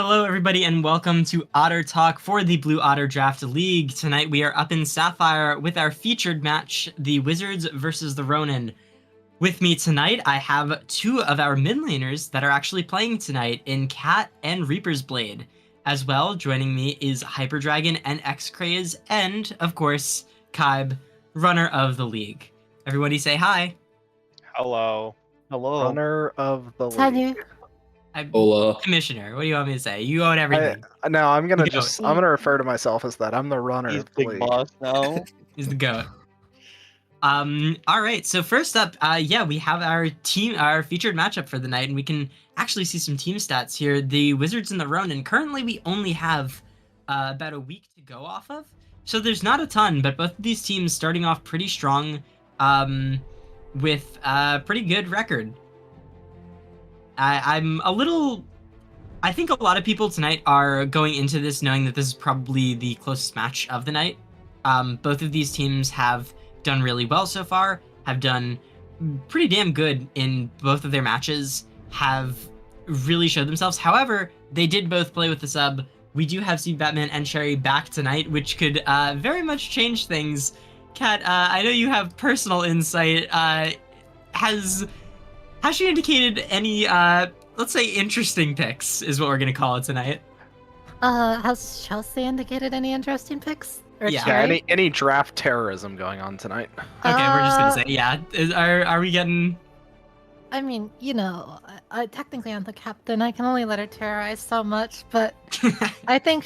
Hello, everybody, and welcome to Otter Talk for the Blue Otter Draft League. Tonight we are up in Sapphire with our featured match, the Wizards versus the Ronin. With me tonight, I have two of our mid laners that are actually playing tonight in Cat and Reaper's Blade. As well, joining me is Hyper Dragon and X-Craze, and, of course, Kaib, runner of the league. Everybody say hi. Hello. Hello. Runner of the Salut. league. Hola. Commissioner, what do you want me to say? You own everything. No, I'm gonna You I'm gonna refer to myself as that. I'm the runner He's of the big league. boss now. He's the goat. All right, so first up, we have our featured matchup for the night, and we can actually see some team stats here. The Wizards and the Ronin. Currently, we only have about a week to go off of, so there's not a ton, but both of these teams starting off pretty strong, with a pretty good record. I think a lot of people tonight are going into this knowing that this is probably the closest match of the night. Both of these teams have done really well so far, have done pretty damn good in both of their matches, have really showed themselves. However, they did both play with the sub. We do have Steve Batman and Sherry back tonight, which could very much change things. Kat, I know you have personal insight. Has she indicated any, let's say, interesting picks is what we're going to call it tonight? Has Chelsea indicated any interesting picks? Or Yeah. Cherry? Any draft terrorism going on tonight? Okay, we're just going to say, yeah. Are we getting... I mean, you know, technically I'm the captain. I can only let her terrorize so much, but I think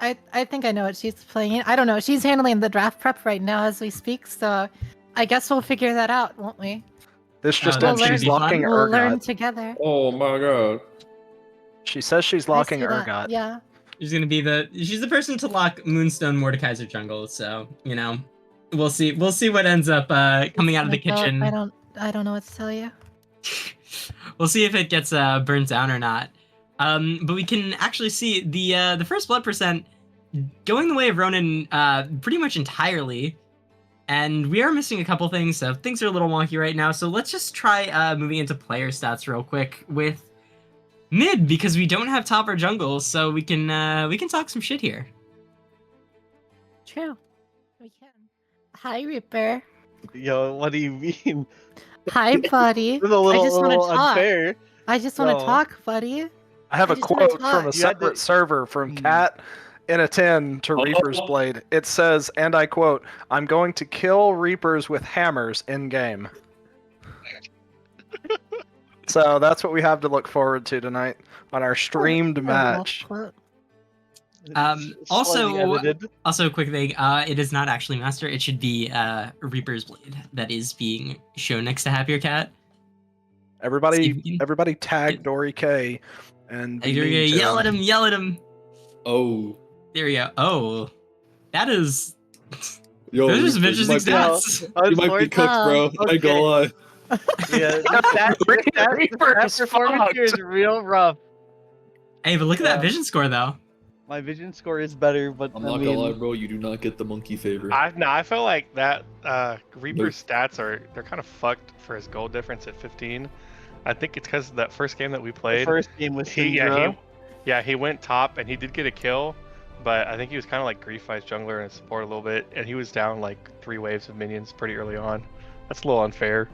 I think I know what she's playing. I don't know. She's handling the draft prep right now as we speak, so I guess we'll figure that out, won't we? This just that ends. should She's be fun. locking We'll learn Urgot. together. Oh my god. She says she's I locking see that, Urgot. Yeah. She's gonna be she's the person to lock Moonstone Mordekaiser jungle. So we'll see what ends up coming out of the kitchen. I don't know what to tell you. We'll see if it gets burnt down or not. But we can actually see the first blood percent going the way of Ronin pretty much entirely, and we are missing a couple things, so things are a little wonky right now. So let's just try moving into player stats real quick with mid, because we don't have top or jungle, so we can talk some shit here. True. We can. Hi, Reaper. Yo, what do you mean? Hi, buddy. This is a little, I just want to talk. unfair. I just want to No. talk, buddy. I have I a just wanna quote talk. from a You had separate to- server from Cat in a 10 to Reaper's Blade. It says, and I quote, "I'm going to kill Reapers with hammers in game." So that's what we have to look forward to tonight on our streamed match. Slightly Also, edited. a quick thing. It is not actually Master. It should be Reaper's Blade that is being shown next to Happier Cat. Everybody tag Dory K and Hey, yell at him! Yell at him! Oh. There we go. Oh, that is. Yo, Those are some you interesting might stats. you might be cooked, bro. I ain't gonna lie. Yeah, that performance here is real rough. Hey, but look at Yeah. that vision score though. My vision score is better, but I'm not gonna lie, bro. You do not get the monkey favor. I feel like that Reaper's stats they're kind of fucked for his goal difference at 15. I think it's because that first game that we the played. first game was he went top and he did get a kill, but I think he was kind of like Griefai's jungler and support a little bit, and he was down like 3 waves of minions pretty early on. That's a little unfair.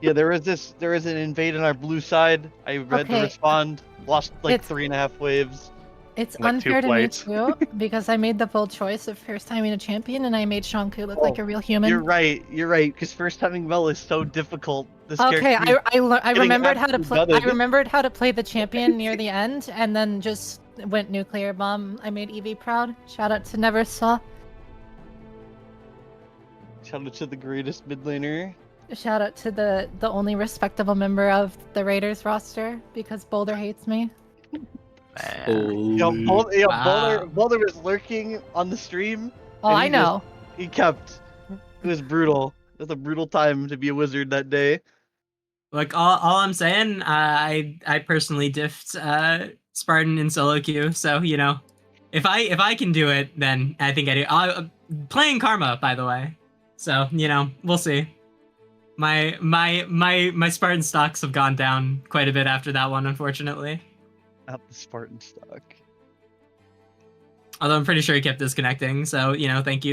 Yeah, there was an invade on our blue side. I read the Okay. respond, lost like It's- 3.5 waves. It's Like 2 unfair to me plates. too, because I made the bold choice of first timing a champion, and I made Shanku look like a real human. You're right, because first timing Mel is so difficult. This Okay, character I getting remembered how to absolutely play. I gutted. remembered how to play the champion near the end, and then just went nuclear bomb. I made Evie proud. Shout out to Never Saw. Shout out to the greatest mid laner. Shout out to the only respectable member of the Raiders roster, because Boulder hates me. Yo, Holy. Wow. Boulder was lurking on the stream. Oh, And I he know. He kept. It was brutal. It was a brutal time to be a wizard that day. Look, all I'm saying, I personally diffed Spartan in solo queue, so if I can do it, then I think I do. Playing Karma, by the way, so we'll see. My Spartan stocks have gone down quite a bit after that one, unfortunately. Not the Spartan stock. Although I'm pretty sure he kept disconnecting. So, thank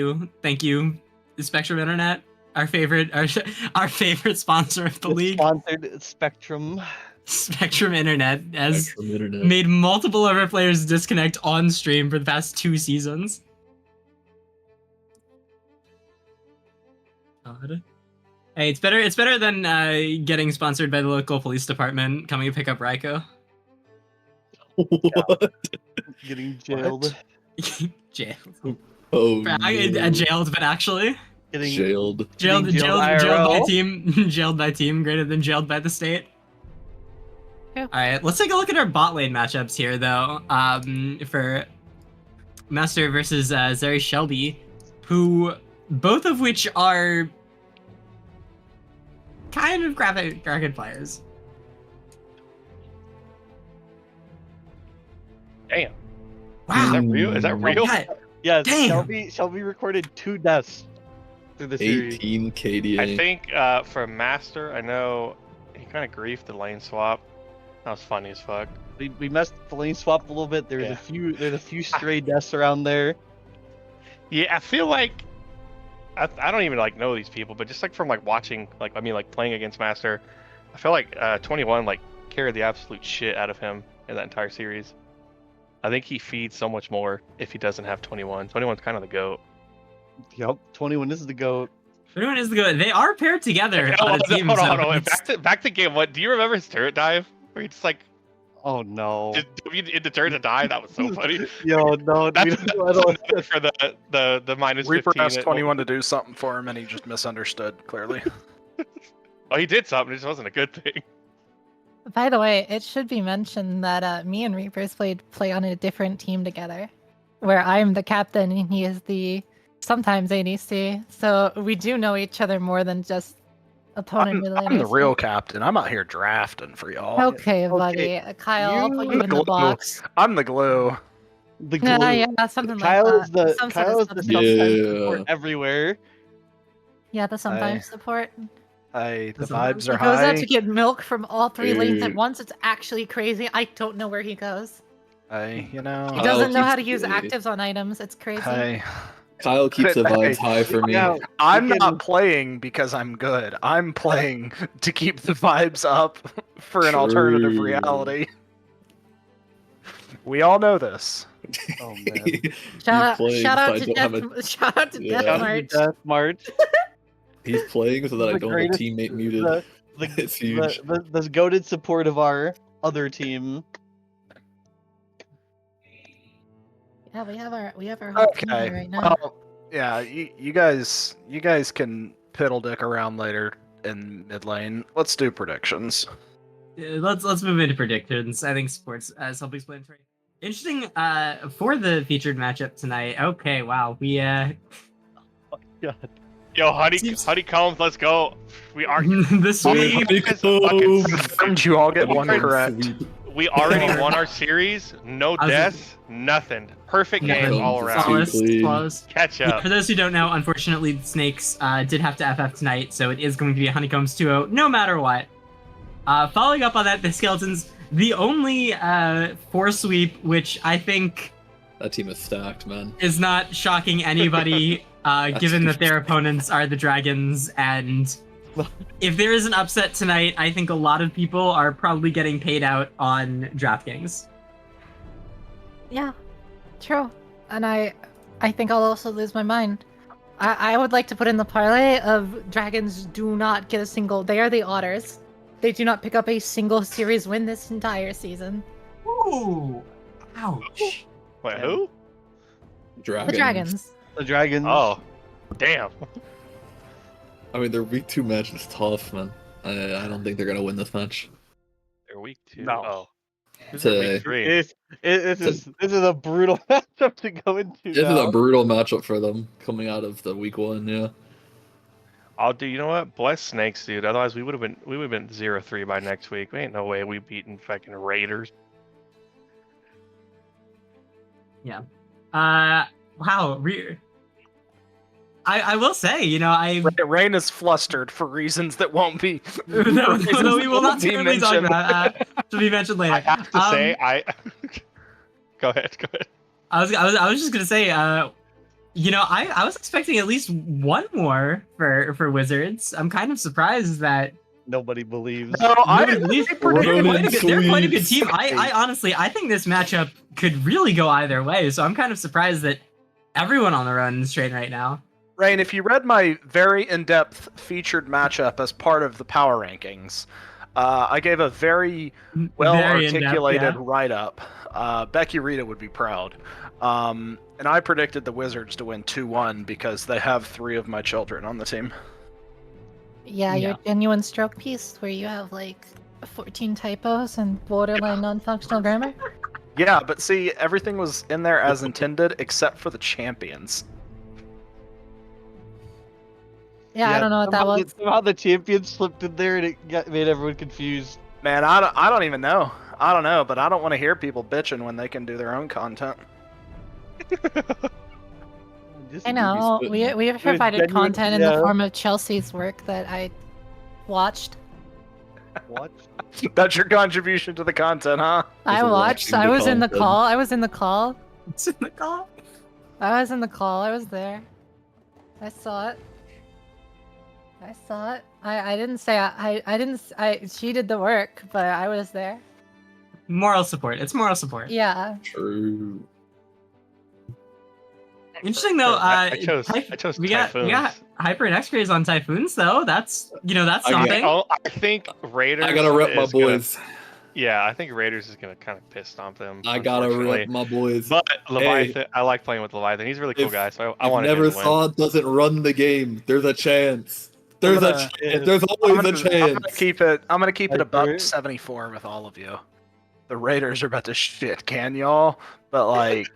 you, Spectrum Internet, our favorite sponsor of the league. Sponsored Spectrum. Spectrum Internet has Spectrum Internet. made multiple of our players disconnect on stream for the past 2 seasons. God. Hey, it's better than getting sponsored by the local police department coming to pick up Raiko. What? Getting jailed. Jailed. Oh, Jailed, but actually Getting jailed. jailed Getting jailed by IRL. team, jailed by team, greater than jailed by the state. Yeah. All right, let's take a look at our bot lane matchups here, though. For Master versus Zeri Shelby, who both of which are kind of graphic players. Damn. Wow. Is that real? Is that real? Yeah, Yeah, Damn. Shelby recorded 2 deaths through the series. 18 KDA. I think for Master, I know he kind of griefed the lane swap. That was funny as fuck. We messed the lane swap a little bit. There's Yeah. a few stray deaths around there. Yeah, I feel like I don't even like know these people, but just like from like watching, like playing against Master, I feel like 21 like carried the absolute shit out of him in that entire series. I think he feeds so much more if he doesn't have 21. 21's kind of the GOAT. Yep, 21 is the GOAT. 21 is the go. They are paired together on a team. Hold so on. it's- Back to game 1. Do you remember his turret dive? Where he just like Oh no. just in the turret to die? That was so funny. Yo, no, That's we don't, I don't, another for the minus Reaper 15. asked 21 to do something for him, and he just misunderstood, clearly. Oh, he did something. It just wasn't a good thing. By the way, it should be mentioned that me and Reapers play on a different team together, where I'm the captain and he is the sometimes ADC. So we do know each other more than just opponent mid I'm the laners. real captain. I'm out here drafting for y'all. Okay, buddy. Kyle, I'll put you in the glue. box. I'm the glue. the glue. Yeah, something Kyle like is that. the Some sort Kyle of is the substitute. sometimes Yeah. support everywhere. Yeah, the sometimes support. Hey, the Sometimes vibes are He goes out high. to get milk from all 3 lanes at Hey. once. It's actually crazy. I don't know where he goes. Hey, He Kyle doesn't know how to keeps- use actives on items. It's crazy. Hey. Kyle keeps the Hey, vibes high for me. Yeah, I'm we can- not playing because I'm good. I'm playing to keep the vibes up for an alternative True. reality. We all know this. Oh man. Shout He's out, playing shout so I out don't to have a- shout out to Yeah. Death Shout out to March. Death March. He's playing so that I The don't have a greatest- teammate muted. The, It's huge. the goated support of our other team. Yeah, we have our whole team Okay. here right now. Well, yeah, you guys can piddle dick around later in mid lane. Let's do predictions. Let's move into predictions. I think sports self-explanatory. Interesting for the featured matchup tonight. Okay, wow. We God. Yo, Seems- honeycombs, let's go. We are this Dude, week Confirmed you all get one Sweep. correct. we already won our series. No I was- deaths, nothing. Perfect Nothing. game all around. Flawless. clean. flawless. Catch Yeah, up. for those who don't know, unfortunately, the Snakes did have to FF tonight, so it is going to be a Honeycombs 2-0 no matter what. Following up on that, the Skeletons, the only 4 sweep, which I think That team is stacked, man. is not shocking anybody, given that their opponents are the Dragons, and if there is an upset tonight, I think a lot of people are probably getting paid out on DraftKings. Yeah, true. And I think I'll also lose my mind. I would like to put in the parlay of Dragons do not get a single. They are the Otters. They do not pick up a single series win this entire season. Ooh, ouch. Wait, who? Dragons. The Dragons. The Dragons. Oh, damn. I mean, their week 2 match is tough, man. I don't think they're gonna win this match. They're week 2. No. Oh. Who's It's in a- week 3? This is a brutal matchup to go into. This is now. a brutal matchup for them coming out of the week 1. Yeah. I'll do. You know what? Bless Snakes, dude. Otherwise, we would have been 0-3 by next week. We ain't no way we beating fucking Raiders. Wow. I will say, I Rain is flustered for reasons that won't be. no, reasons no, we will that not won't be terribly talk mentioned. about. To be mentioned later. I have to say, Go ahead. I was just gonna say, I was expecting at least one more for Wizards. I'm kind of surprised that Nobody believes. No, nobody believes they're quite a good. They're quite a good sweeps. team. I honestly, I think this matchup could really go either way. So I'm kind of surprised that everyone on the Ronin's train right now. Rain, if you read my very in-depth featured matchup as part of the power rankings, I gave a very Very in-depth, well-articulated yeah. write-up. Becky Rita would be proud. And I predicted the Wizards to win 2-1 because they have 3 of my children on the team. Yeah, your genuine stroke piece where you have like 14 typos and borderline non-functional grammar. Yeah, but see, everything was in there as intended except for the champions. Yeah, I don't know what that somehow was. Somehow the champions slipped in there and it made everyone confused. Man, I don't even know. I don't know, but I don't want to hear people bitching when they can do their own content. Just I know. split, We man. have provided genuine- content in the form of Chelsea's work that I watched. Watch. That's your contribution to the content, huh? I Just watched. watching I the was in the content. call. I was in the call. It's in the call. I was in the call. I was there. I saw it. I saw it. I didn't say I didn't. She did the work, but I was there. Moral support. It's moral support. Yeah. True. Interesting though. I chose we got Typhoons. Hyper and X-rays on Typhoons though. That's that's I got- something. I think Raiders. I gotta rep my is gonna- boys. Yeah, I think Raiders is gonna kind of piss stomp them. I gotta unfortunately. rep my boys. But Leviathan, I like playing with Leviathan. He's a really cool If- guy, so I If want never to win. saw doesn't run the game. There's a chance. There's gonna- a chance. There's always a I'm chance. gonna keep it. I'm gonna keep it above Hyper. 74 with all of you. The Raiders are about to shit, can y'all? But like,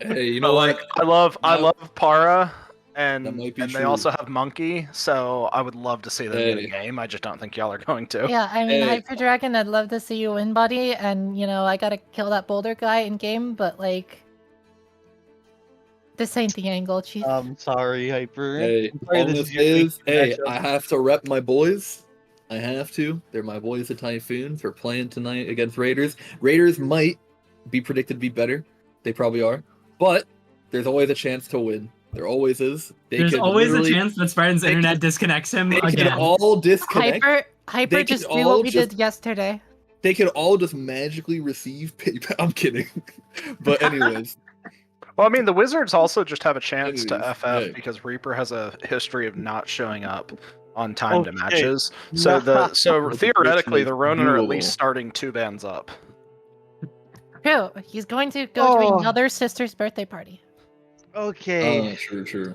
Hey, you but know like, what? I love That- Para, and That might be they true. also have Monkey. So I would love to see them get a Hey. game. I just don't think y'all are going to. Yeah, I mean, Hey. Hyper Dragon, I'd love to see you win, buddy. And, I gotta kill that boulder guy in game, but, like, this ain't the angle, Chief. I'm sorry, Hyper. Hey, I'm sorry all this this is your is, hey, matchup. I have to rep my boys. I have to. They're my boys, the Typhoons. We're playing tonight against Raiders. Raiders might be predicted to be better. They probably are. But there's always a chance to win. There always is. There's could always a literally- chance that Spartan's they internet could- disconnects him They again. can all disconnect. Hyper, they just could do all what we just- did yesterday. They can all just magically receive PayPal. I'm kidding. But anyways, Well, I mean, the Wizards also just have a chance to Anyways, FF yeah. because Reaper has a history of not showing up on time to Okay. matches. So theoretically, the Ronin are at Duel. least starting 2 bands up. True. He's going to go to Oh. another sister's birthday party. Okay, true.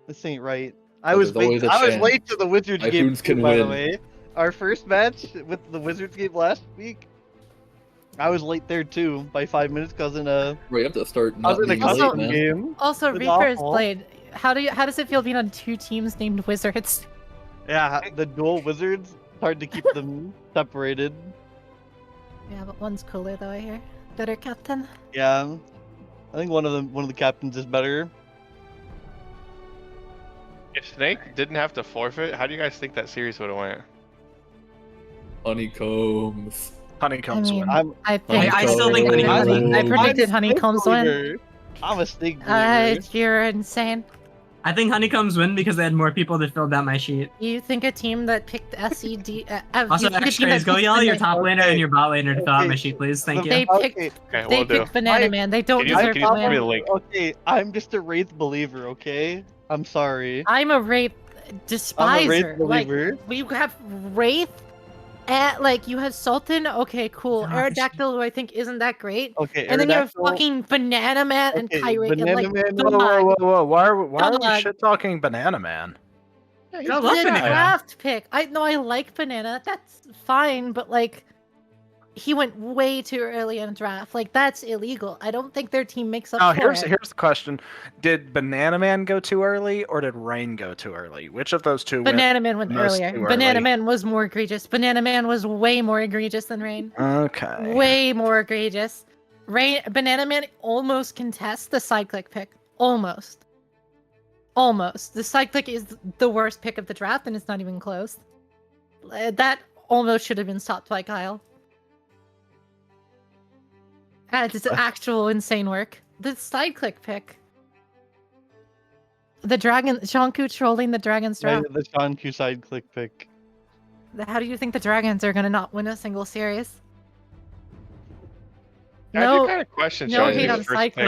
this ain't right. I But was there's always a I was chance. late to the Wizards game. Typhoons too, can by the win. way, our first match with the Wizards game last week. I was late there too by 5 minutes because in a We have to start I not was in a being late, custom man. game. Also, It's Reaper has awful. played. How does it feel being on 2 teams named Wizards? Yeah, the dual Wizards. It's hard to keep them separated. Yeah, but one's cooler though, I hear. Better captain. Yeah, I think one of the captains is better. If Snake didn't have to forfeit, how do you guys think that series would have went? Honeycombs. Honeycombs I mean, win. I'm I think. I still think predicted Honeycombs I win. predicted I'm a Honeycombs snake win. believer. I'm a snake believer. You're insane. I think Honeycombs win because they had more people that filled out my sheet. You think a team that picked SED? Also, you think a team X-rays, that go picked yell at your Banana- top laner and your bot laner to fill out Okay. my sheet, please. Thank you. They picked. Okay, Okay, They we'll do. picked Banana Man. They don't Can you, deserve can to you send me win. the link? okay, I'm just a Wraith believer. Okay, I'm sorry. I'm a Wraith despiser. Wraith Like believer. we have Wraith. Like you have Sultan. Okay, cool. God, Aerodactyl, who I think isn't that great. Okay, And then you have Aerodactyl- fucking Banana Man and Okay, Kyrick. And Banana like, Man- Whoa, whoa, whoa, whoa! Why are we Dog. shit talking Banana Man? I He's love a Banana. draft pick. I like Banana. That's fine, but like, he went way too early in a draft. Like that's illegal. I don't think their team makes up Now, for it. here's the question: did Banana Man go too early, or did Rain go too early? Which of those two Banana Man went most earlier. too Banana early. Man was more egregious. Banana Man was way more egregious than Rain. went? Okay. Way more egregious. Banana Man almost contests the side click pick. Almost. Almost. The Cyclic is the worst pick of the draft, and it's not even close. That almost should have been stopped by Kyle. It's actual insane work. The Cyclic pick. The dragon, Shanku trolling the Dragon's draft. The Sean Q side click pick. How do you think the Dragons are gonna not win a single series? I do kind of question no Sean hate Q's on first Cycling.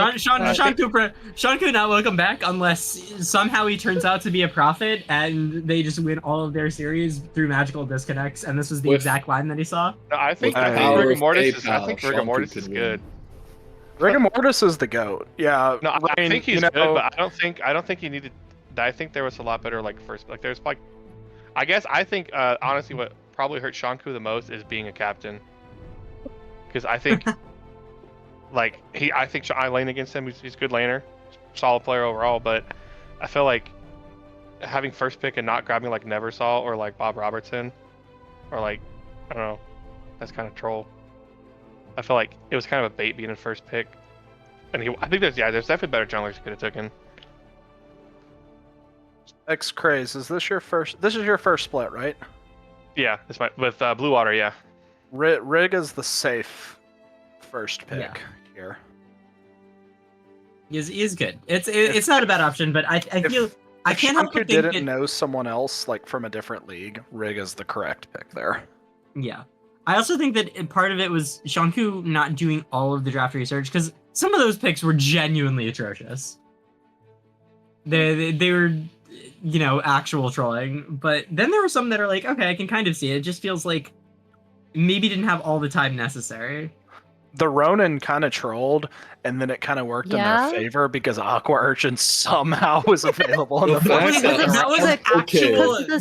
pick. Sean could not welcome back unless somehow he turns out to be a prophet and they just win all of their series through magical disconnects. And this was the With- exact line that he saw. No, I think With the rigor power of mortis is, PayPal, I think Sean rigor mortis could is win. good. Rigor Mortis is the goat. Yeah. No, I Ryan, think he's you know, good, but I don't think he needed. I think there was a lot better there's like, I guess I think honestly what probably hurt Shanku the most is being a captain, because I think I lane against him. He's a good laner, solid player overall, but I feel like having first pick and not grabbing like Neversaw or like Bob Robertson, or like I don't know, that's kind of troll. I feel like it was kind of a bait being in first pick, and I think there's definitely better junglers he could have taken. X Craze, is this your first? This is your first split, right? Yeah, this might with Blue Water, yeah. Rig is the safe first pick Yeah. here. He is good. It's not a bad option, but I feel I If can't help Shanku but think didn't know someone else like from a different league, Rig is the correct pick there. Yeah. I also think that part of it was Shanku not doing all of the draft research, because some of those picks were genuinely atrocious. They were, actual trolling. But then there were some that are like, okay, I can kind of see it. It just feels like maybe didn't have all the time necessary. The Ronin kind of trolled, and then it kind of worked Yeah? in their favor because Aqua Urchin somehow was available in the The fact first that round.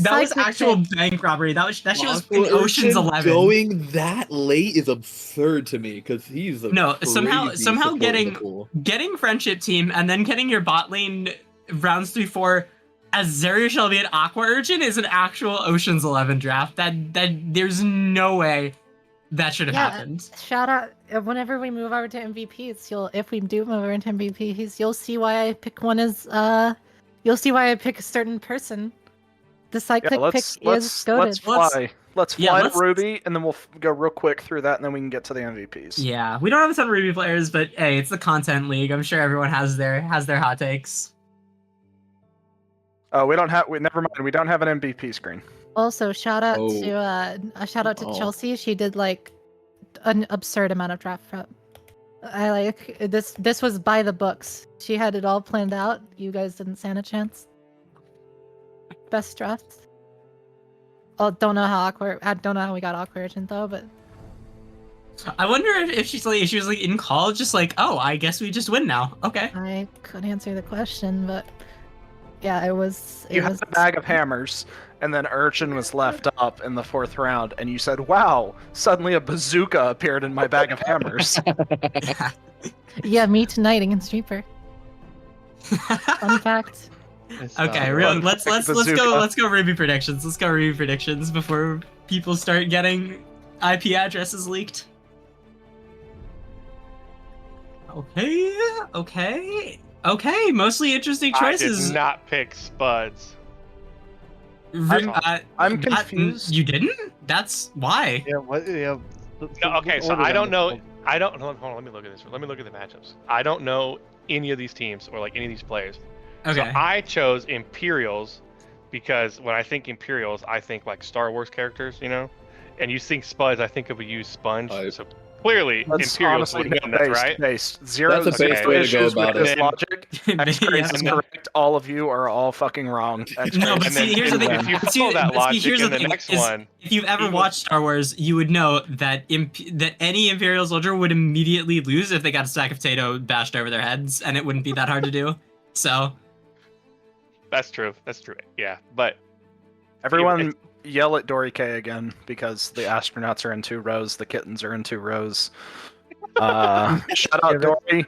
That was Okay. actual bank robbery. That shit was Aqua in Ocean's Urchin 11. going that late is absurd to me because he's a No, somehow crazy support in the getting pool. friendship team and then getting your bot lane rounds 3-4 as Zarya Shelby and Aqua Urchin is an actual Ocean's 11 draft. That there's no way that should have happened. Shout out whenever we move over to MVPs, if we do move over into MVPs, you'll see why I pick one as you'll see why I pick a certain person. The Cyclic pick is goated. Let's fly. Let's fly let's- to Ruby, and then we'll go real quick through that, and then we can get to the MVPs. Yeah, we don't have a ton of Ruby players, but hey, it's the content league. I'm sure everyone has their hot takes. Oh, we never mind. We don't have an MVP screen. Also, shout out Oh. to Oh. Chelsea. She did like an absurd amount of draft prep. I like this. This was by the books. She had it all planned out. You guys didn't stand a chance. Best draft. Oh, don't know how we got awkward though, but I wonder if she was like in college, just like, oh, I guess we just win now. Okay. I couldn't answer the question. But yeah, it was. You had a bag of hammers, and then Urchin was left up in the 4th round, and you said, "Wow!" Suddenly, a bazooka appeared in my bag of hammers. Yeah, me tonight against Reaper. Fun fact. Okay, really. let's go Ruby predictions. Let's go Ruby predictions before people start getting IP addresses leaked. Okay. Mostly interesting I choices. did not pick Spuds. I'm confused. You didn't? That's why. Yeah, what? Yeah. No, okay, so I don't know. Hold on, let me look at this. Let me look at the matchups. I don't know any of these teams or like any of these players. Okay. So I chose Imperials because when I think Imperials, I think like Star Wars characters, And you think Spuds, I think of a used sponge. So clearly, That's Imperials honestly would win this, right? based. Zero That's a base way to go issues about with it. this logic. X-Craze is Yeah. correct. All of you are all fucking wrong. No, but And then see, here's the thing. if you But see, follow that but see, logic here's in the the thing, next is one, if you've ever Evil- watched Star Wars, you would know that that any Imperial soldier would immediately lose if they got a stack of potato bashed over their heads, and it wouldn't be that hard to do. So, that's true. Yeah, but Everyone yell at Dory K again because the astronauts are in 2 rows, the kittens are in 2 rows. Shout out Dory.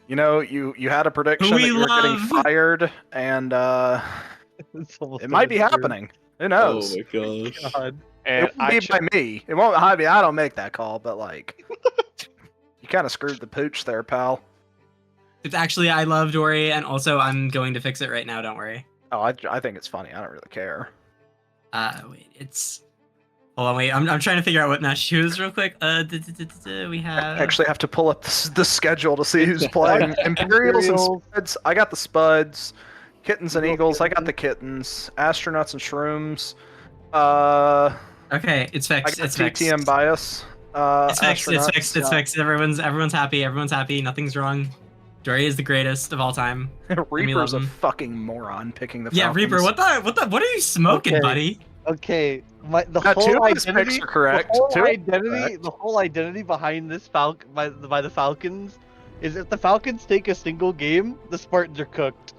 You had a prediction that We you were getting love- fired, and It's almost it might be absurd. happening. Who knows? Oh my gosh. God. and It won't be by me. It won't. I mean, I don't make that call, but like, you kind of screwed the pooch there, pal. It's actually, I love Dory, and also I'm going to fix it right now. Don't worry. Oh, I think it's funny. I don't really care. Wait, it's. Hold on, wait. I'm trying to figure out what match she was real quick. We I have. actually have to pull up the schedule to see who's playing. Imperials and Imperials. Spuds. I got the Spuds. Kittens and Eagle Eagles. I got the Kittens. Kittens. Astronauts and Shrooms. Okay, it's I fixed. got It's fixed. TTM bias. It's fixed. It's Astronauts. fixed. It's fixed. Everyone's happy. Everyone's happy. Nothing's wrong. Dory is the greatest of all time. Reaper's a him. fucking moron picking the Yeah, Falcons. Reaper. What are you smoking, Okay. buddy? Okay, the Two whole of his picks identity, are correct. the whole Two of them are identity, correct. the whole identity behind this by the Falcons is if the Falcons take a single game, the Spartans are cooked.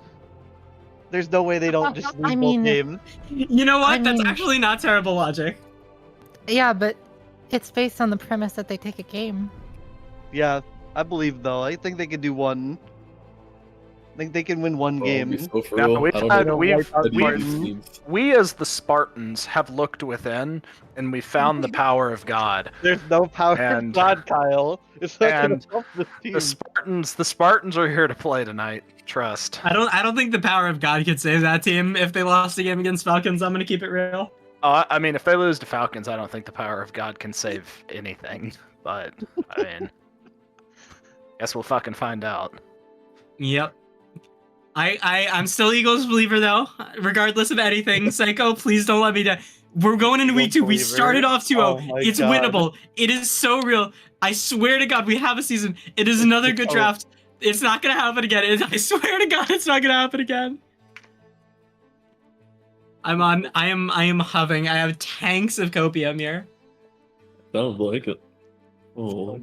There's no way they don't just lose I mean- both games. You know what? I That's mean- actually not terrible logic. Yeah, but it's based on the premise that they take a game. Yeah, I believe though. I think they can do one. I think they can win one Oh, game. be so for Now, real. we've I don't had- know. we've- I'd we've- use these teams. We as the Spartans have looked within, and we found the power of God. There's no power And- of God, Kyle. It's not gonna and help this team. The Spartans are here to play tonight. Trust. I don't think the power of God could save that team if they lost a game against Falcons. I'm gonna keep it real. I mean, if they lose to Falcons, I don't think the power of God can save anything. But I mean, guess we'll fucking find out. Yep. I'm still Eagles believer though, regardless of anything. Psycho, please don't let me down. We're going into week 2. We Believer? started off 2-0. Oh my It's God. winnable. It is so real. I swear to God, we have a season. It is another good Oh. draft. It's not gonna happen again. I swear to God, it's not gonna happen again. I am hovering. I have tanks of copium here. Sounds like it. Oh, All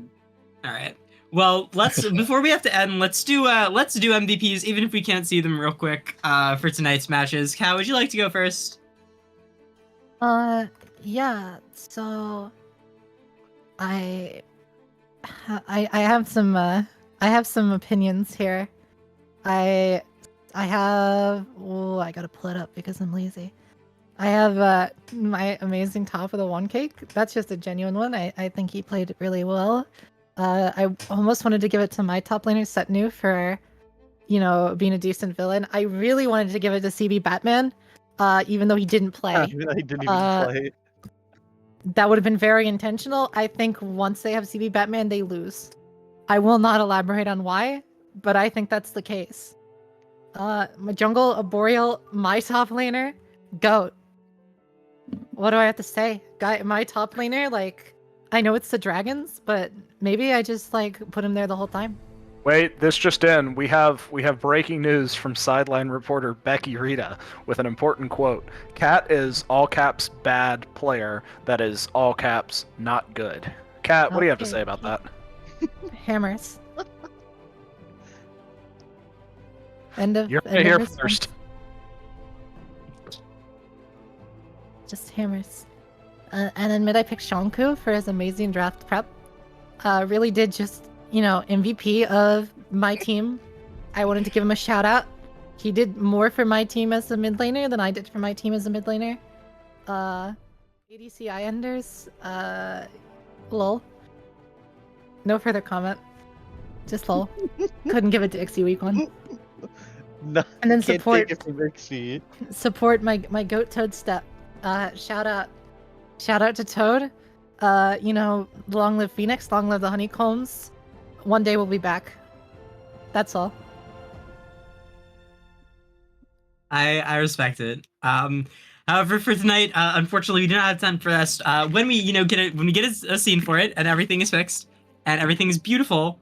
right. Well, let's before we have to end, let's do MVPs, even if we can't see them real quick, for tonight's matches. Cal, would you like to go first? Yeah. So, I have some opinions here. I have. Oh, I gotta pull it up because I'm lazy. I have my amazing top of the one cake. That's just a genuine one. I think he played really well. I almost wanted to give it to my top laner Setnu for, being a decent villain. I really wanted to give it to CB Batman, even though he didn't play. I didn't even play. That would have been very intentional. I think once they have CB Batman, they lose. I will not elaborate on why, but I think that's the case. My jungle, a Boreal, my top laner, GOAT. What do I have to say? My top laner, I know it's the dragons, but maybe I just put him there the whole time. Wait, this just in. We have breaking news from sideline reporter Becky Rita with an important quote. Cat is all caps bad player. That is all caps not good. Cat, what do you have to Okay. say about that? Hammers. End of. You're end of here response. first. Just hammers. And then mid I picked Shonku for his amazing draft prep. Really did just, MVP of my team. I wanted to give him a shout out. He did more for my team as a mid laner than I did for my team as a mid laner. ADC Enders. Lol. No further comment. Just lol. Couldn't give it to Ixie week 1. No, And then can't support take it from Rixie. support my goat Toad step. Shout out to Toad. Long live Phoenix, long live the honeycombs. One day we'll be back. That's all. I respect it. However, for tonight, unfortunately, we do not have time for this. When we get a scene for it and everything is fixed and everything is beautiful,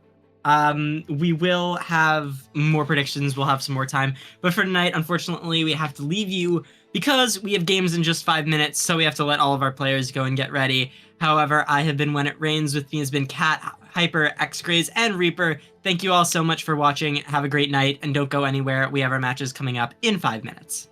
we will have more predictions. We'll have some more time. But for tonight, unfortunately, we have to leave you because we have games in just 5 minutes, so we have to let all of our players go and get ready. However, I have been When It Rains. With me has been Cat, Hyper, X-Grays, and Reaper. Thank you all so much for watching. Have a great night, and don't go anywhere. We have our matches coming up in 5 minutes.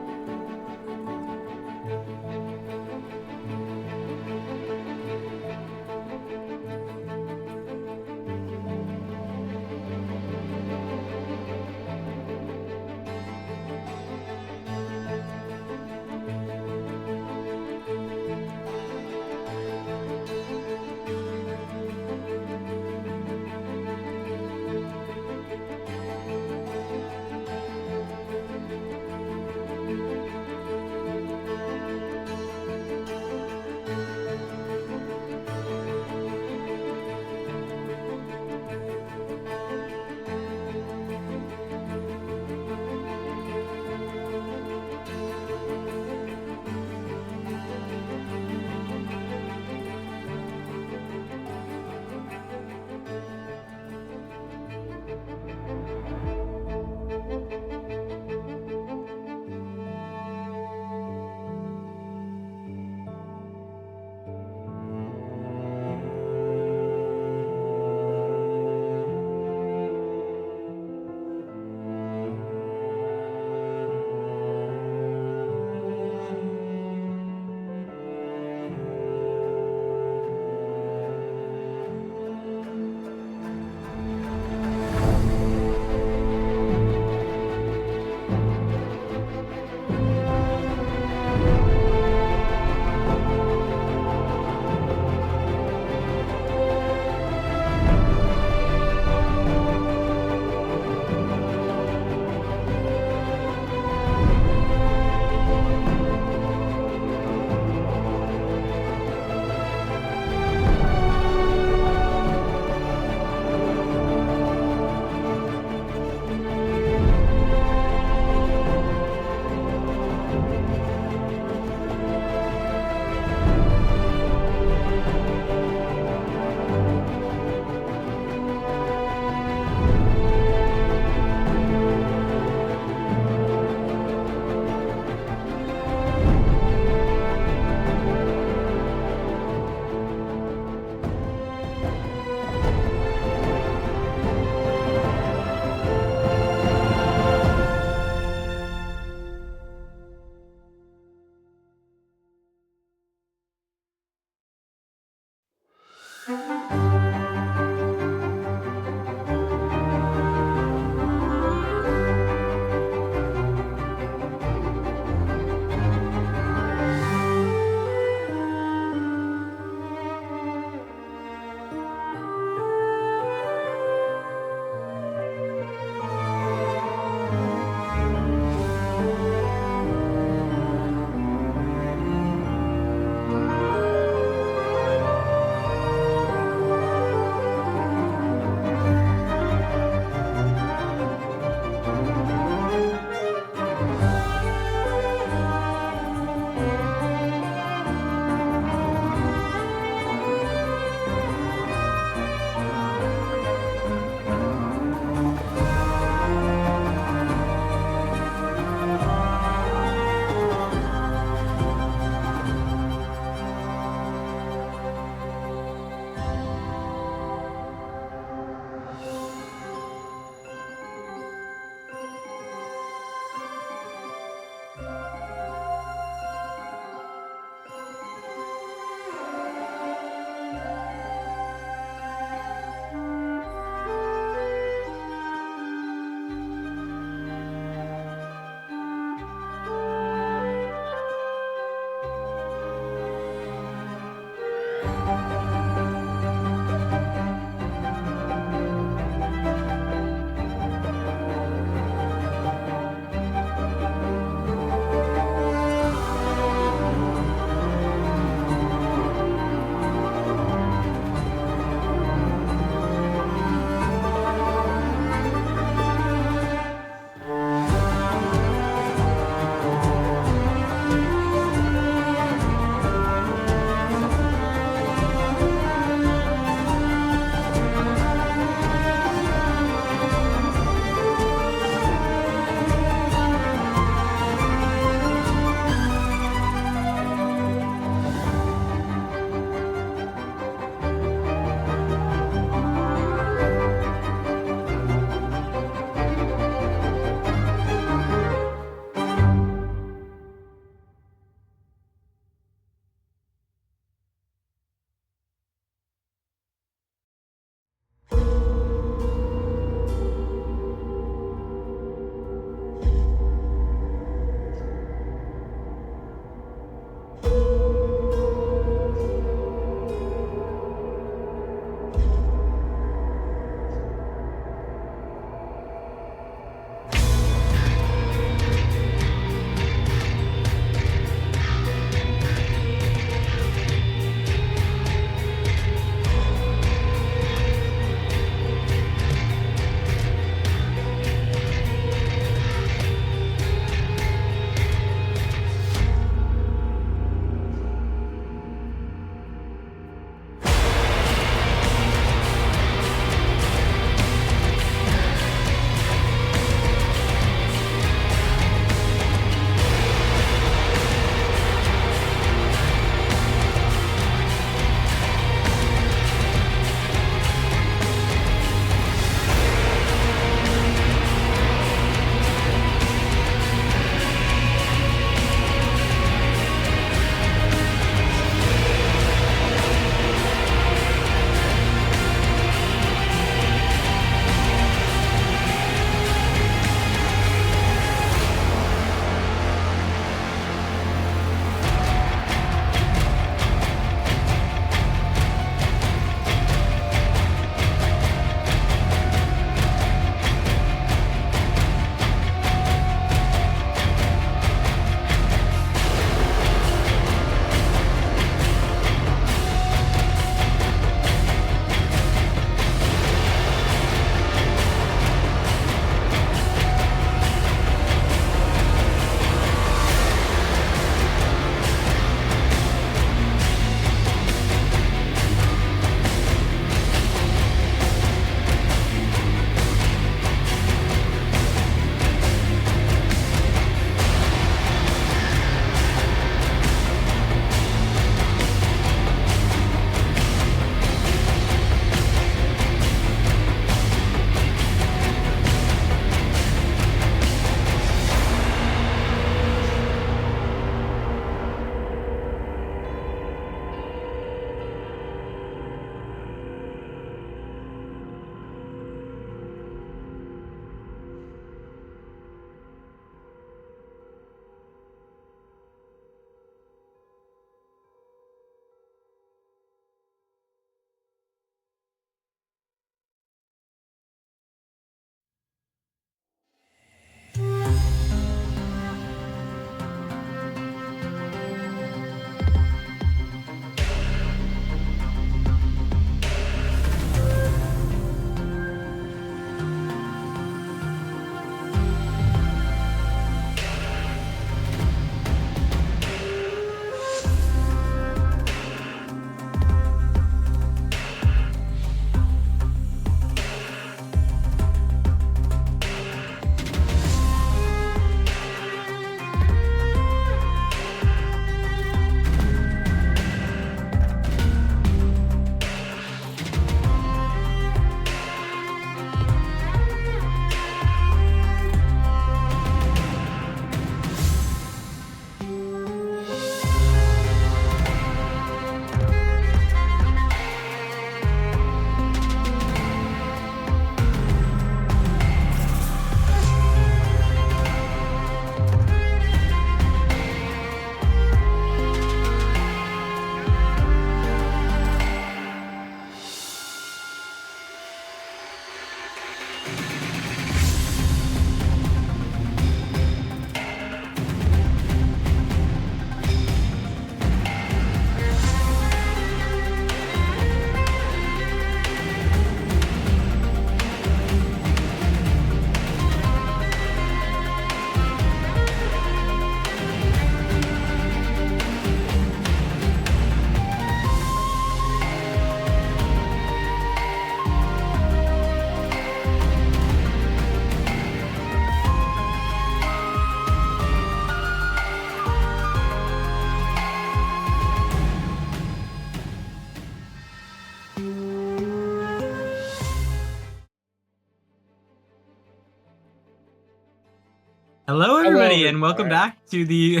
Hello, everybody, and everybody. welcome back to the.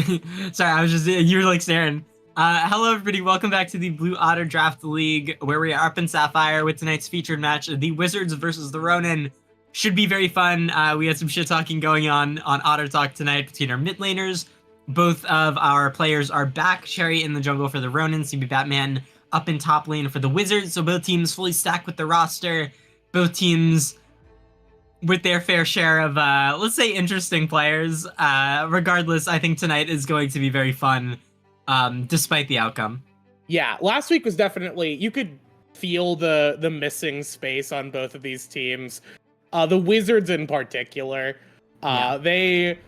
Sorry, I was just you were like staring. Hello, everybody. Welcome back to the Blue Otter Draft League, where we are up in Sapphire with tonight's featured match, the Wizards versus the Ronin. Should be very fun. We had some shit talking going on Otter Talk tonight between our mid laners. Both of our players are back. Cherry in the jungle for the Ronin, CB Batman up in top lane for the Wizards. So both teams fully stacked with the roster. Both teams with their fair share of, let's say, interesting players. Regardless, I think tonight is going to be very fun, despite the outcome. Yeah, last week was definitely, you could feel the missing space on both of these teams. The Wizards in particular, they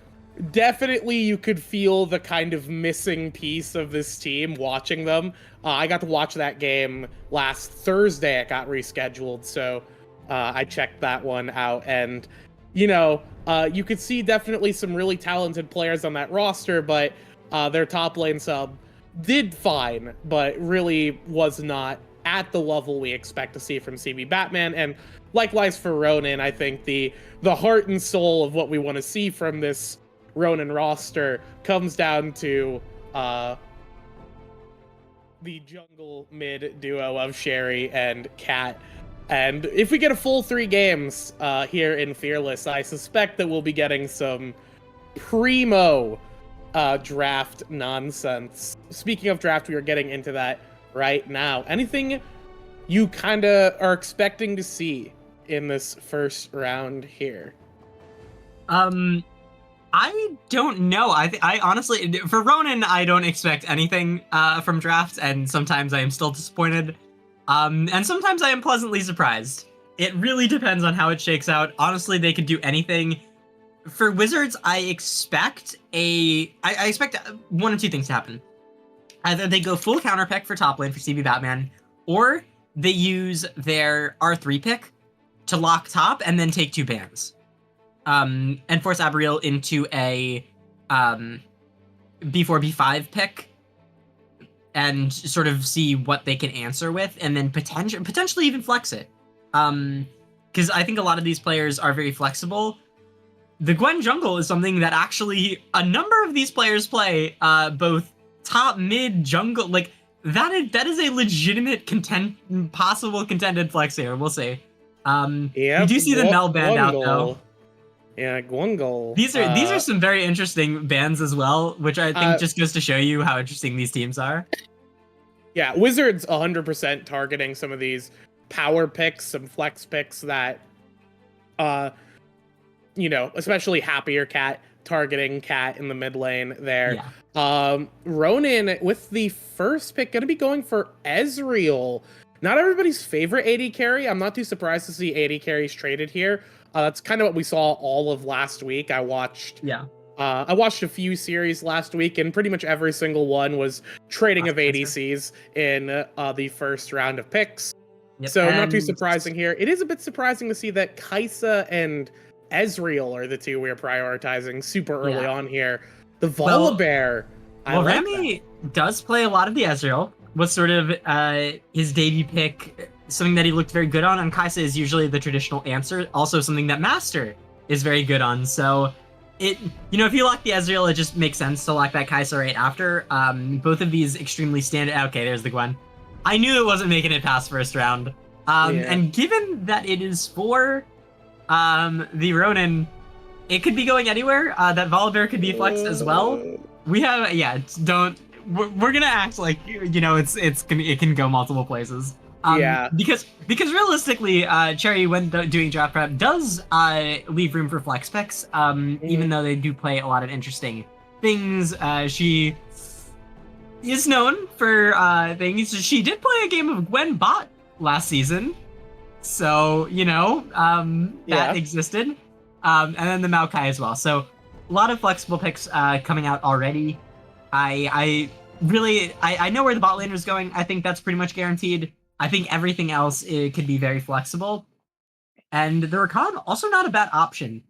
definitely, you could feel the kind of missing piece of this team watching them. I got to watch that game last Thursday. It got rescheduled, so I checked that one out, and you know, you could see definitely some really talented players on that roster, but their top lane sub did fine, but really was not at the level we expect to see from CB Batman. And likewise for Ronin, I think the heart and soul of what we want to see from this Ronin roster comes down to the jungle mid duo of Sherry and Cat. And if we get a full 3 games here in Fearless, I suspect that we'll be getting some primo draft nonsense. Speaking of draft, we are getting into that right now. Anything you kind of are expecting to see in this first round here? I don't know. I honestly, for Ronin, I don't expect anything from draft, and sometimes I am still disappointed. And sometimes I am pleasantly surprised. It really depends on how it shakes out. Honestly, they could do anything. For Wizards, I expect one of two things to happen. Either they go full counter pick for top lane for CB Batman, or they use their R3 pick to lock top and then take 2 bans. And force Abriel into a B4, B5 pick and sort of see what they can answer with, and then potentially even flex it. Because I think a lot of these players are very flexible. The Gwen jungle is something that actually a number of these players play, both top, mid, jungle. Like, that is a legitimate possible contended flex here. We'll see. You do see the Mel band out, though. Yeah, Gwungle. These are some very interesting bands as well, which I think just goes to show you how interesting these teams are. Yeah, Wizards 100% targeting some of these power picks, some flex picks that, you know, especially Happier Cat, targeting Cat in the mid lane there. Yeah. Ronin with the first pick, gonna be going for Ezreal. Not everybody's favorite AD carry. I'm not too surprised to see AD carries traded here. That's kind of what we saw all of last week. I watched a few series last week, and pretty much every single one was trading of ADCs in the first round of picks. Yep. So not too surprising here. It is a bit surprising to see that Kaisa and Ezreal are the two we're prioritizing super early on here. The Volibear. Remy does play a lot of the Ezreal. Was sort of his debut pick, something that he looked very good on, and Kaisa is usually the traditional answer, also something that Master is very good on. So if you lock the Ezreal, it just makes sense to lock that Kaisa right after. Both of these extremely standard. Okay, there's the Gwen. I knew it wasn't making it past first round. And given that it is for the Ronin, it could be going anywhere. That Volibear could be flexed as well. We have, we're gonna act like, it can go multiple places. Because realistically, Cherry, when doing draft prep, does leave room for flex picks. Even though they do play a lot of interesting things. She is known for things. She did play a game of Gwen bot last season, so that existed. And then the Maokai as well. So a lot of flexible picks coming out already. I know where the bot laner is going. I think that's pretty much guaranteed. I think everything else could be very flexible. And the Rakan, also not a bad option.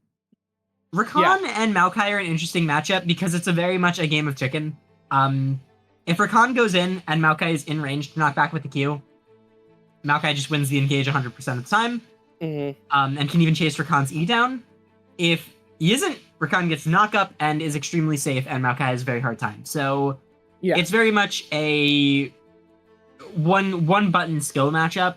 Rakan and Maokai are an interesting matchup because it's very much a game of chicken. If Rakan goes in and Maokai is in range to knock back with the Q, Maokai just wins the engage 100% of the time. And can even chase Rakan's E down. If he isn't Rakan gets knock up and is extremely safe, and Maokai has a very hard time. So Yeah. it's very much a one button skill matchup,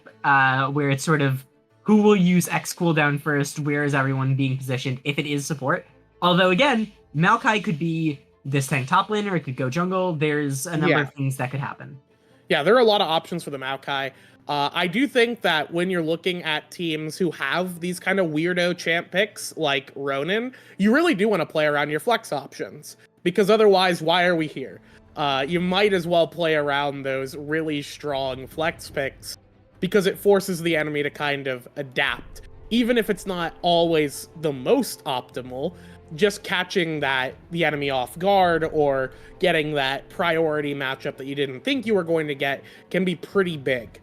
where it's sort of who will use X cooldown first, where is everyone being positioned if it is support. Although again, Maokai could be this tank top laner, it could go jungle. There's a number of things that could happen. Yeah, there are a lot of options for the Maokai. I do think that when you're looking at teams who have these kind of weirdo champ picks like Ronin, you really do want to play around your flex options, because otherwise, why are we here? You might as well play around those really strong flex picks, because it forces the enemy to kind of adapt. Even if it's not always the most optimal, just catching the enemy off guard or getting that priority matchup that you didn't think you were going to get can be pretty big.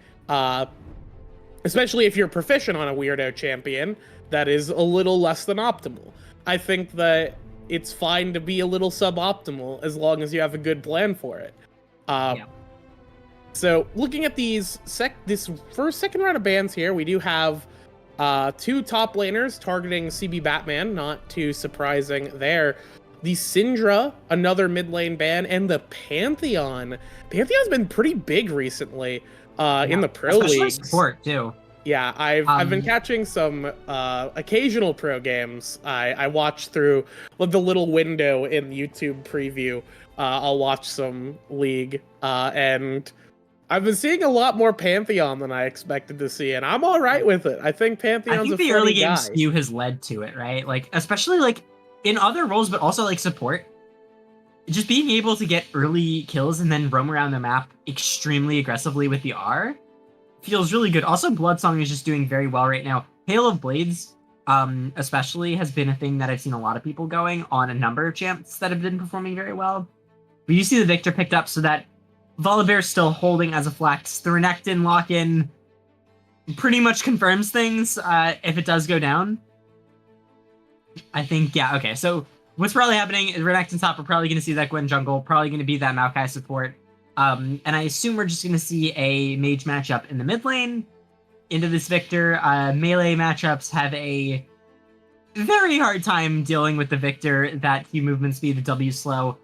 Especially if you're proficient on a weirdo champion that is a little less than optimal. I think that it's fine to be a little suboptimal as long as you have a good plan for it. So looking at this second round of bans here, we do have two top laners targeting CB Batman, not too surprising there. The Syndra, another mid lane ban, and the Pantheon. Pantheon's been pretty big recently in the pro leagues. Support too. Yeah, I've been catching some occasional pro games. I watch through the little window in YouTube preview. I'll watch some League, and I've been seeing a lot more Pantheon than I expected to see, and I'm all right with it. I think Pantheon's I think the early game skew has led to it, right? Like, especially like in other roles, but also like support. Just being able to get early kills and then roam around the map extremely aggressively with the R feels really good. Also, Bloodsong is just doing very well right now. Hail of Blades, especially, has been a thing that I've seen a lot of people going on a number of champs that have been performing very well. But you see the Victor picked up, so that Volibear's still holding as a flex. The Renekton lock-in pretty much confirms things if it does go down. I think, yeah, okay. So what's probably happening is Renekton top, we're probably going to see that Gwen jungle, probably going to be that Maokai support. And I assume we're just going to see a mage matchup in the mid lane into this Victor. Melee matchups have a very hard time dealing with the Victor, that Q movement speed, the W slow.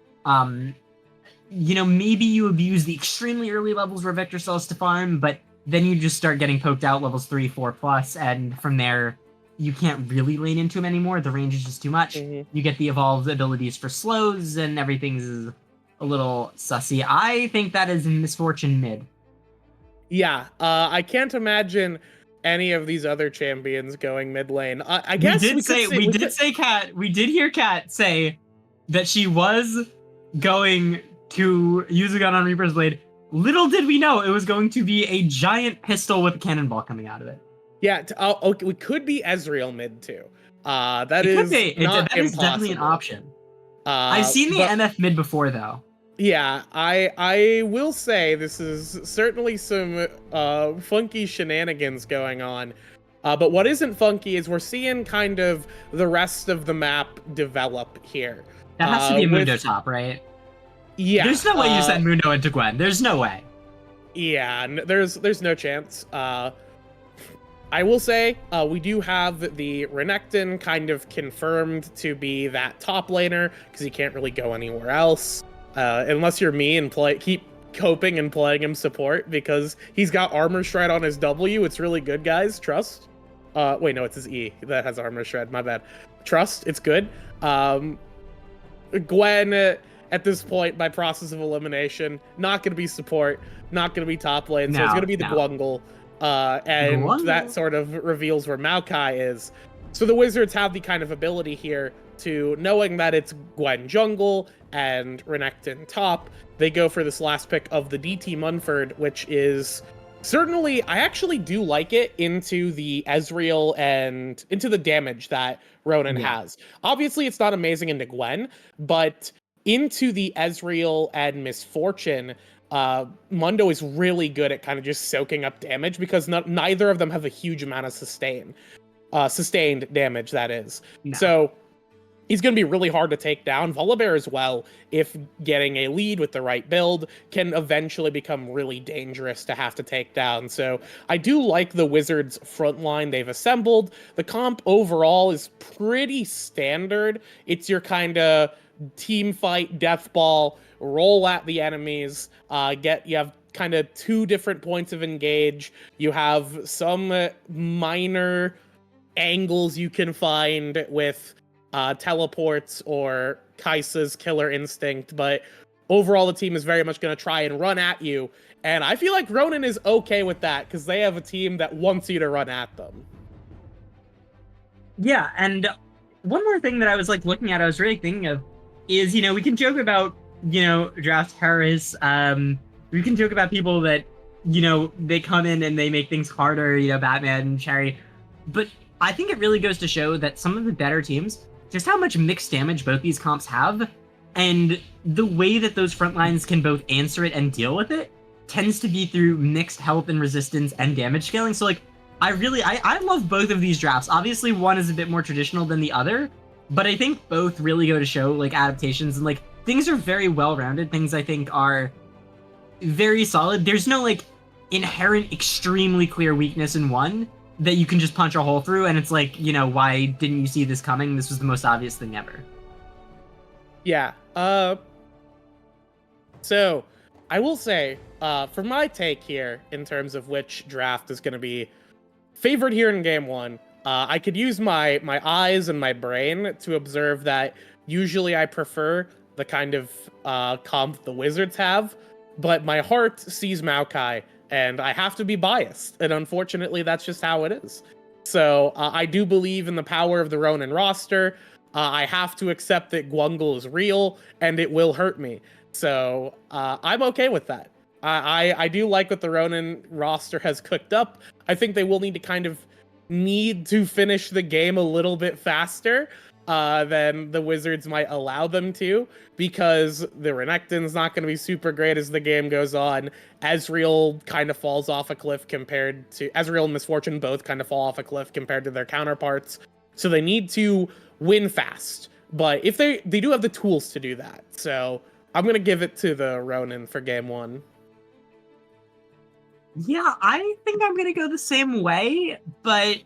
Maybe you abuse the extremely early levels where Victor still has to farm, but then you just start getting poked out levels 3, 4 plus, and from there, you can't really lean into him anymore. The range is just too much. You get the evolved abilities for slows, and everything's a little sussy. I think that is Misfortune mid. Yeah, I can't imagine any of these other champions going mid lane. I guess we did hear Kat say that she was going to use a gun on Reaper's Blade. Little did we know it was going to be a giant pistol with a cannonball coming out of it. Yeah, okay, we could be Ezreal mid too. That is definitely an option. I've seen the MF mid before though. Yeah, I will say this is certainly some funky shenanigans going on. But what isn't funky is we're seeing kind of the rest of the map develop here. That has to be a Mundo top, right? Yeah. There's no way you send Mundo into Gwen. There's no way. Yeah, there's no chance. I will say we do have the Renekton kind of confirmed to be that top laner because he can't really go anywhere else unless you're me and keep coping and playing him support because he's got Armor Shred on his W. It's really good, guys. Trust. Wait, no, it's his E that has Armor Shred. My bad. Trust. It's good. Gwen, at this point, by process of elimination, not going to be support, not going to be top lane, so it's going to be the Gwungle. And that sort of reveals where Maokai is. So the Wizards have the kind of ability here to, knowing that it's Gwen jungle and Renekton top, they go for this last pick of the DT Munford, which is certainly, I actually do like it into the Ezreal and into the damage that Ronin has. Obviously, it's not amazing into Gwen, but into the Ezreal and Misfortune, Mundo is really good at kind of just soaking up damage because neither of them have a huge amount of sustained damage, that is. No. So he's going to be really hard to take down. Volibear as well, if getting a lead with the right build, can eventually become really dangerous to have to take down. So I do like the Wizards front line they've assembled. The comp overall is pretty standard. It's your kind of team fight, death ball, roll at the enemies, you have kind of 2 different points of engage. You have some minor angles you can find with teleports or Kai'Sa's killer instinct, but overall the team is very much going to try and run at you, and I feel like Ronin is okay with that because they have a team that wants you to run at them. Yeah, and one more thing that I was like looking at, I was really thinking of, is, you know, we can joke about, you know, draft terrorists, we can joke about people that, you know, they come in and they make things harder, you know, Batman and Cherry, but I think it really goes to show that some of the better teams, just how much mixed damage both these comps have, and the way that those front lines can both answer it and deal with it tends to be through mixed health and resistance and damage scaling. So like, I love both of these drafts. Obviously one is a bit more traditional than the other, but I think both really go to show like adaptations, and like things are very well-rounded. Things I think are very solid. There's no like inherent extremely clear weakness in one that you can just punch a hole through, and it's like, you know, why didn't you see this coming? This was the most obvious thing ever. Yeah. So I will say, for my take here, in terms of which draft is going to be favored here in game 1, I could use my eyes and my brain to observe that usually I prefer the kind of comp the Wizards have, but my heart sees Maokai, and I have to be biased, and unfortunately that's just how it is. So I do believe in the power of the Ronin roster. I have to accept that Gwungle is real, and it will hurt me. So I'm okay with that. I do like what the Ronin roster has cooked up. I think they will need to finish the game a little bit faster than the Wizards might allow them to, because the Renekton's not going to be super great as the game goes on. Ezreal kind of falls off a cliff compared to... Ezreal and Misfortune both kind of fall off a cliff compared to their counterparts. So they need to win fast. But if they do have the tools to do that. So I'm going to give it to the Ronin for game 1. Yeah, I think I'm going to go the same way, but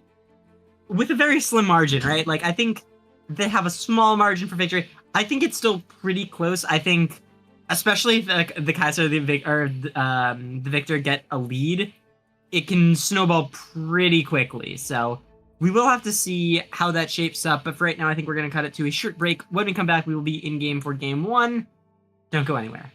with a very slim margin, right? Like, I think they have a small margin for victory. I think it's still pretty close. I think, especially if the Kai'Sa or the Victor get a lead, it can snowball pretty quickly. So we will have to see how that shapes up. But for right now, I think we're going to cut it to a short break. When we come back, we will be in game for game 1. Don't go anywhere.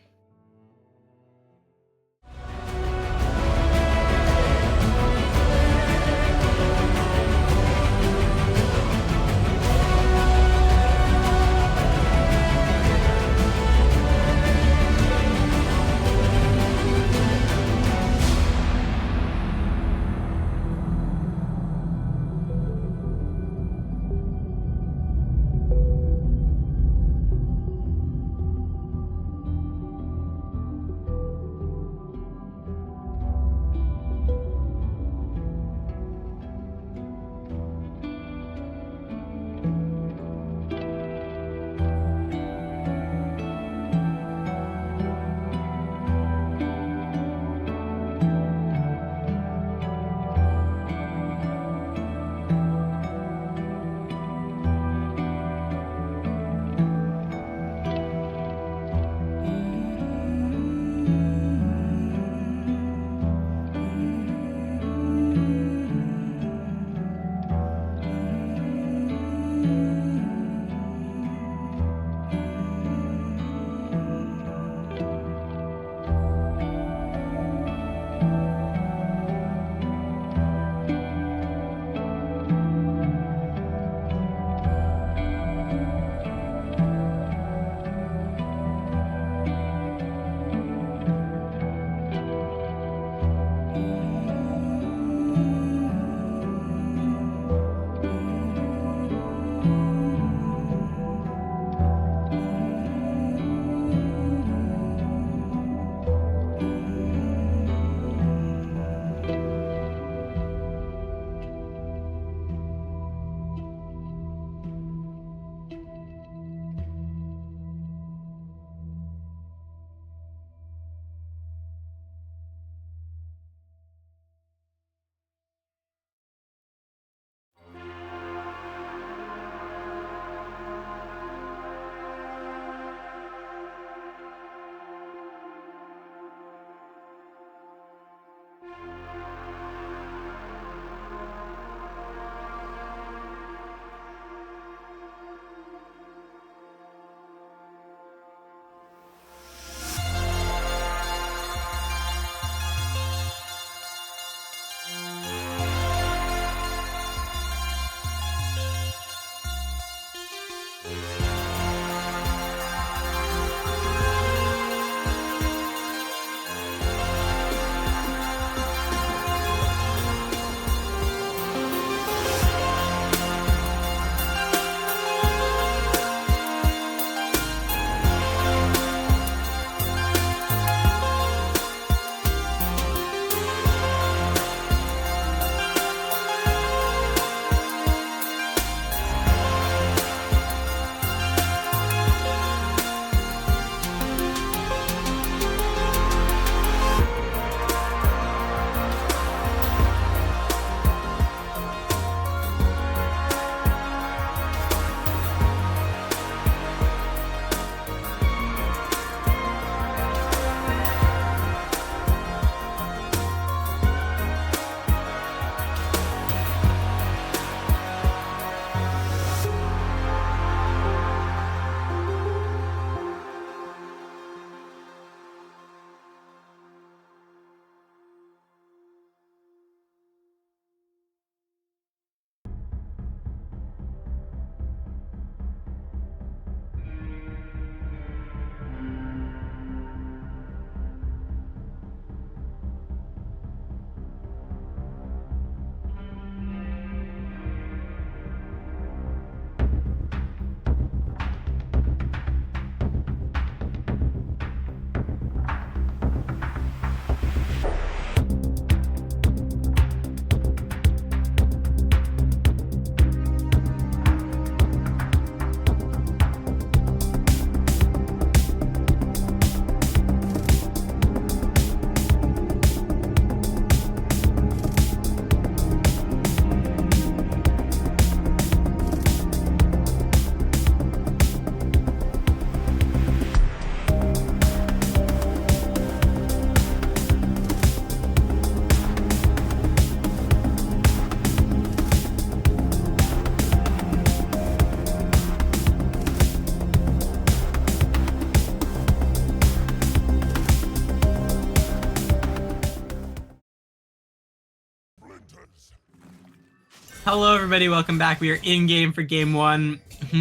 Hello, everybody. Welcome back. We are in game for game one.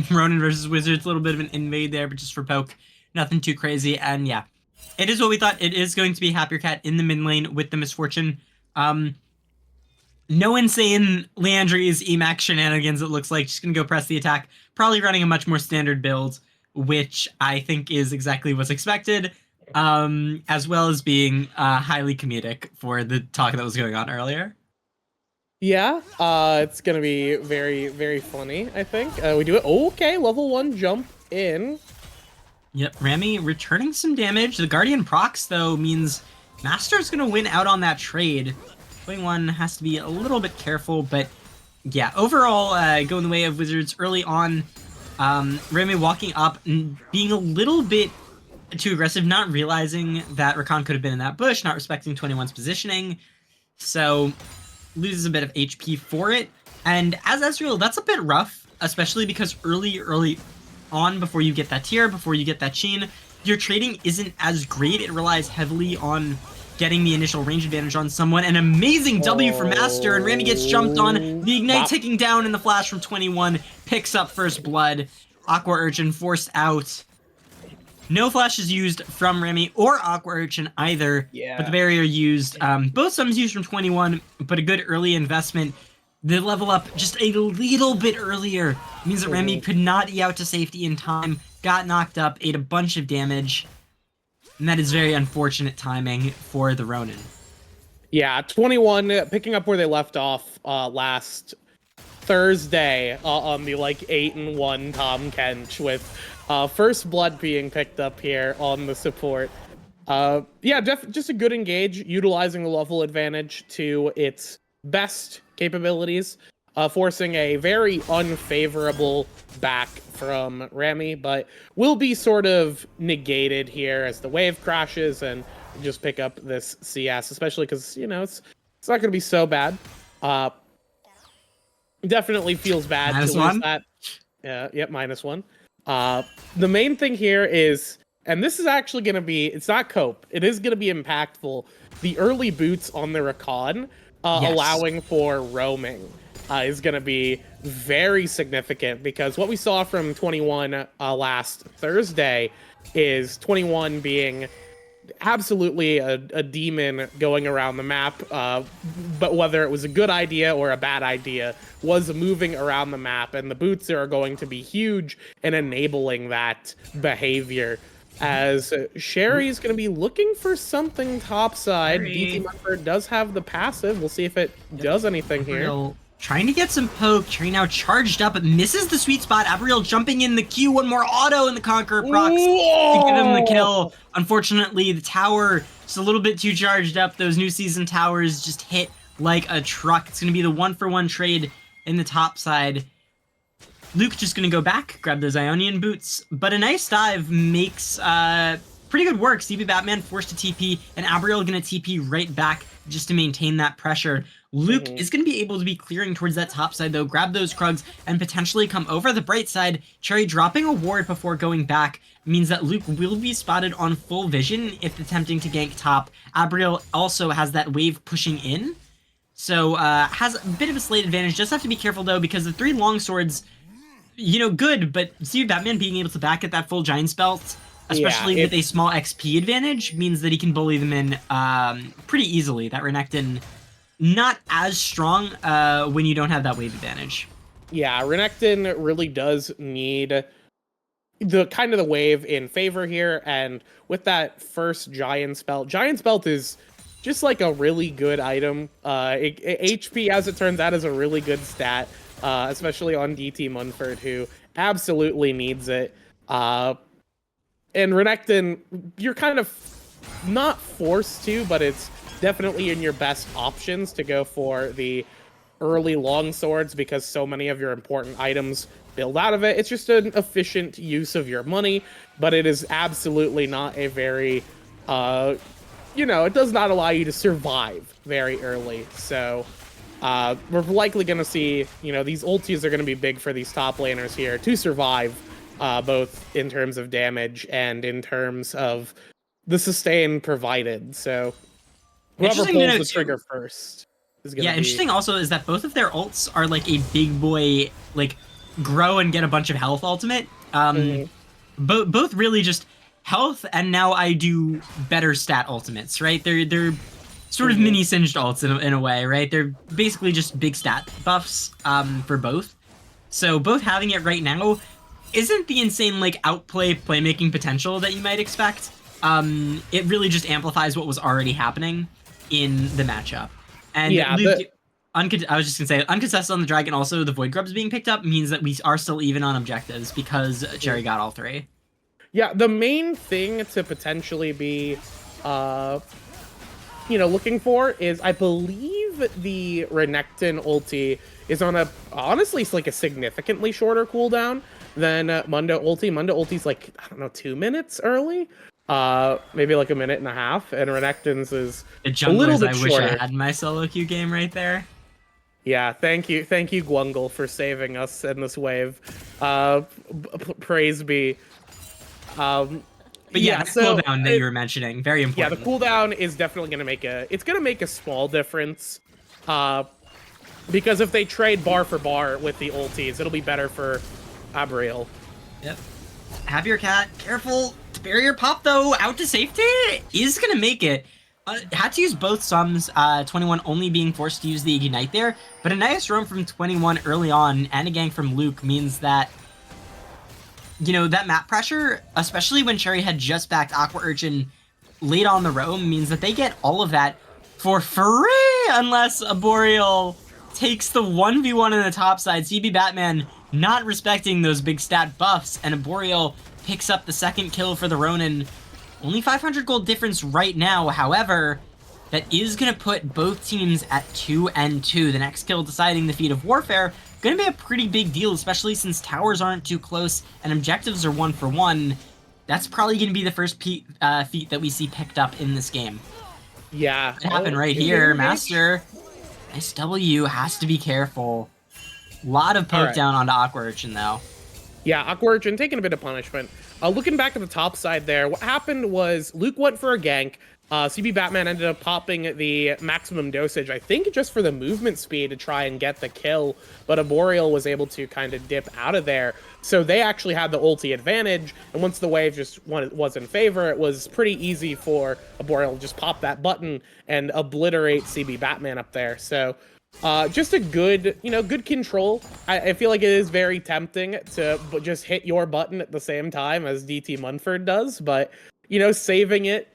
Ronin versus Wizards. A little bit of an invade there, but just for poke. Nothing too crazy. And yeah, it is what we thought. It is going to be Happier Cat in the mid lane with the Misfortune. No insane Leandri's Emacs shenanigans, it looks like. Just going to go press the attack. Probably running a much more standard build, which I think is exactly what's expected, as well as being highly comedic for the talk that was going on earlier. Yeah, it's gonna be very, very funny, I think. We do it. Okay, level 1 jump in. Yep, Rami returning some damage. The Guardian procs, though, means Master's going to win out on that trade. 21 has to be a little bit careful, but yeah, overall, going the way of Wizards early on. Rami walking up and being a little bit too aggressive, not realizing that Rakan could have been in that bush, not respecting 21's positioning. So loses a bit of HP for it. And as Ezreal, that's a bit rough, especially because early on, before you get that tier, before you get that chain, your trading isn't as great. It relies heavily on getting the initial range advantage on someone. An amazing W for Master, and Rami gets jumped on. The Ignite ticking down, and the flash from 21 picks up first blood. Aqua Urchin forced out. No flash is used from Rami or Aqua Urchin either, but the barrier used. Both summons used from 21, but a good early investment. The level up just a little bit earlier means that Rami could not E out to safety in time, got knocked up, ate a bunch of damage, and that is very unfortunate timing for the Ronin. Yeah, 21 picking up where they left off last Thursday on the 8-1 Tom Kench with first blood being picked up here on the support. Yeah, just a good engage, utilizing the level advantage to its best capabilities, forcing a very unfavorable back from Rami, but will be sort of negated here as the wave crashes and just pick up this CS, especially because, it's not going to be so bad. Definitely feels bad to lose that. Yep, -1. The main thing here is, and this is actually going to be, it's not cope, it is going to be impactful, the early boots on the Rakan, allowing for roaming is going to be very significant, because what we saw from 21 last Thursday is 21 being absolutely a demon going around the map, but whether it was a good idea or a bad idea, was moving around the map, and the boots are going to be huge in enabling that behavior. As Sherry is going to be looking for something topside. DT Mumford does have the passive. We'll see if it does anything here. Trying to get some poke. Cherry now charged up, but misses the sweet spot. Abriel jumping in the Q. One more auto in the Conqueror procs to give him the kill. Unfortunately, the tower just a little bit too charged up. Those new season towers just hit like a truck. It's going to be the 1-for-1 trade in the top side. Luke just going to go back, grab those Ionian boots, but a nice dive makes pretty good work. CB Batman forced to TP, and Abriel going to TP right back just to maintain that pressure. Luke is going to be able to be clearing towards that top side, though, grab those Krugs, and potentially come over the bright side. Cherry dropping a ward before going back means that Luke will be spotted on full vision if attempting to gank top. Abriel also has that wave pushing in, so has a bit of a slate advantage. Just have to be careful, though, because the 3 longswords, good, but CB Batman being able to back at that full Giant's Belt, especially with a small XP advantage, means that he can bully them in pretty easily. That Renekton, not as strong when you don't have that wave advantage. Yeah, Renekton really does need the wave in favor here, and with that first Giant's Belt is just like a really good item. HP, as it turns out, is a really good stat, especially on DT Munford, who absolutely needs it. And Renekton, you're kind of not forced to, but it's definitely in your best options to go for the early long swords, because so many of your important items build out of it. It's just an efficient use of your money, but it is absolutely not a very, it does not allow you to survive very early. So we're likely going to see, these ultis are going to be big for these top laners here to survive, both in terms of damage and in terms of the sustain provided. So whoever pulls the trigger first. is gonna Yeah, be... interesting also is that both of their ults are like a big boy, like, grow and get a bunch of health ultimate. Both really just health, and now I do better stat ultimates, right? They're sort of mini singed ults in a way, right? They're basically just big stat buffs for both. So both having it right now isn't the insane like outplay playmaking potential that you might expect. It really just amplifies what was already happening in the matchup. And Yeah, Luke, I was just gonna say, uncontested on the dragon, also the void grubs being picked up means that we are still even on objectives because Cherry got all 3. Yeah, the main thing to potentially be, looking for is, I believe the Renekton ulti is on honestly, it's like a significantly shorter cooldown than Mundo ulti. Mundo ulti's like, I don't know, 2 minutes early? Maybe like a minute and a half, and Renekton's is a little bit I shorter. wish I had in my solo queue game right there. Yeah, thank you, Gwungle, for saving us in this wave. Praise be. But yeah, the cooldown that you were mentioning, very important. Yeah, the cooldown is definitely going to make a small difference. Because if they trade bar for bar with the ultis, it'll be better for Abriel. Yep. Happier Cat, careful. Barrier pop, though, out to safety is going to make it. Had to use both sums, 21 only being forced to use the Ignite there, but a nice roam from 21 early on and a gank from Luke means that, that map pressure, especially when Cherry had just backed Aqua Urchin late on the roam, means that they get all of that for free unless a Boreal takes the 1v1 in the top side. CB Batman not respecting those big stat buffs, and a Boreal picks up the second kill for the Ronin. Only 500 gold difference right now, however, that is going to put both teams at 2-2. The next kill deciding the feat of warfare, going to be a pretty big deal, especially since towers aren't too close and objectives are 1 for 1. That's probably going to be the first feat that we see picked up in this game. Yeah. It happened right here, Master. Nice W, has to be careful. Lot of poke down onto Aqua Urchin, though. Yeah, Aqua Urchin taking a bit of punishment. Looking back at the top side there, what happened was Luke went for a gank. CB Batman ended up popping the maximum dosage, I think just for the movement speed to try and get the kill, but a Boreal was able to kind of dip out of there. So they actually had the ulti advantage, and once the wave just was in favor, it was pretty easy for a Boreal to just pop that button and obliterate CB Batman up there. So just a good control. I feel like it is very tempting to just hit your button at the same time as DT Munford does, but, saving it,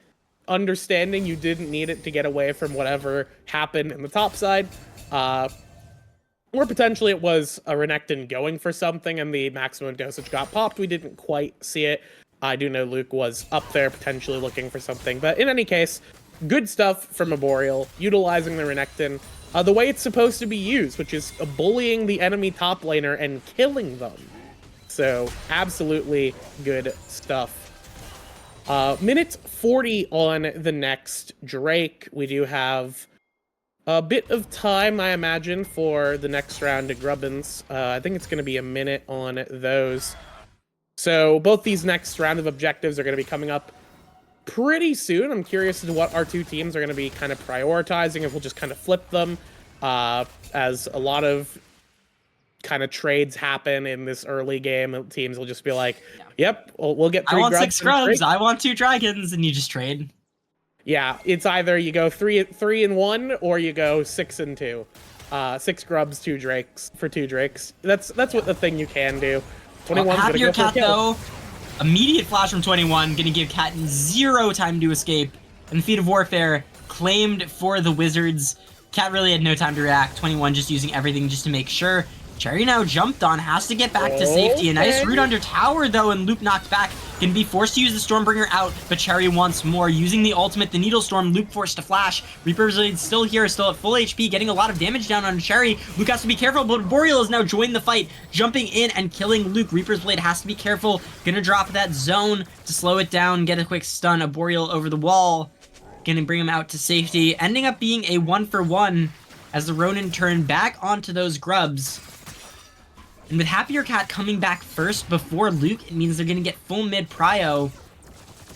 understanding you didn't need it to get away from whatever happened in the top side, or potentially it was a Renekton going for something and the maximum dosage got popped. We didn't quite see it. I do know Luke was up there potentially looking for something, but in any case, good stuff from a Boreal, utilizing the Renekton the way it's supposed to be used, which is bullying the enemy top laner and killing them. So, absolutely good stuff. Minute 40 on the next Drake. We do have a bit of time, I imagine, for the next round of Grubbins. I think it's going to be a minute on those. So, both these next round of objectives are going to be coming up pretty soon. I'm curious as to what our two teams are going to be kind of prioritizing, if we'll just kind of flip them, as a lot of kind of trades happen in this early game. Teams will just be like, yep, we'll get 3 I want grubs 6 grubs, I want 2 dragons, and you just trade. Yeah, it's either you go 3 and 1 or you go 6 and 2. 6 grubs, 2 drakes for 2 drakes. That's what the thing you can do. 21's gonna go for a kill. Though, immediate flash from 21, gonna give Cat 0 time to escape. And the feat of warfare claimed for the Wizards. Cat really had no time to react. 21 just using everything just to make sure. Cherry now jumped on, has to get back to safety. A nice root under tower, though, and Luke knocked back. Can be forced to use the Stormbringer out, but Cherry wants more. Using the ultimate, the Needle Storm, Luke forced to flash. Reaper's Blade still here, still at full HP, getting a lot of damage down on Cherry. Luke has to be careful, but Boreal has now joined the fight, jumping in and killing Luke. Reaper's Blade has to be careful. Gonna drop that zone to slow it down, get a quick stun. A Boreal over the wall. Gonna bring him out to safety, ending up being a 1-for-1 as the Ronin turned back onto those grubs. And with Happier Cat coming back first before Luke, it means they're going to get full mid prio.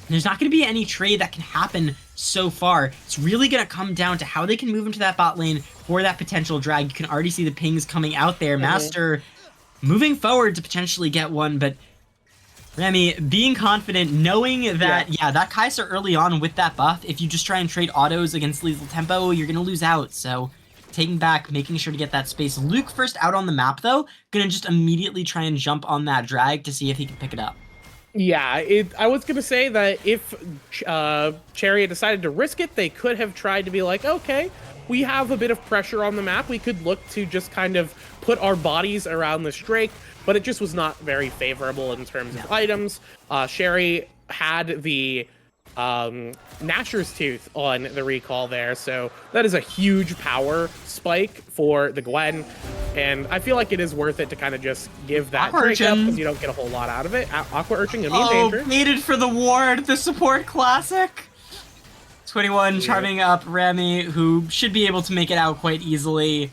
There's not going to be any trade that can happen so far. It's really going to come down to how they can move into that bot lane, for that potential drag. You can already see the pings coming out there. Master moving forward to potentially get one, but Remy being confident, knowing that, that Kai'Sa early on with that buff, if you just try and trade autos against lethal tempo, you're going to lose out. So taking back, making sure to get that space. Luke first out on the map, though, going to just immediately try and jump on that drag to see if he can pick it up. Yeah, I was going to say that if Cherry had decided to risk it, they could have tried to be like, okay, we have a bit of pressure on the map. We could look to just kind of put our bodies around this Drake, but it just was not very favorable in terms of items. Sherry had the Gnasher's Tooth on the recall there, so that is a huge power spike for the Gwen, and I feel like it is worth it to kind of just give that Drake up because you don't get a whole lot out of it. Aqua Urchin gonna be in danger. Baited for the ward, the support classic. 21 charming up Remy, who should be able to make it out quite easily.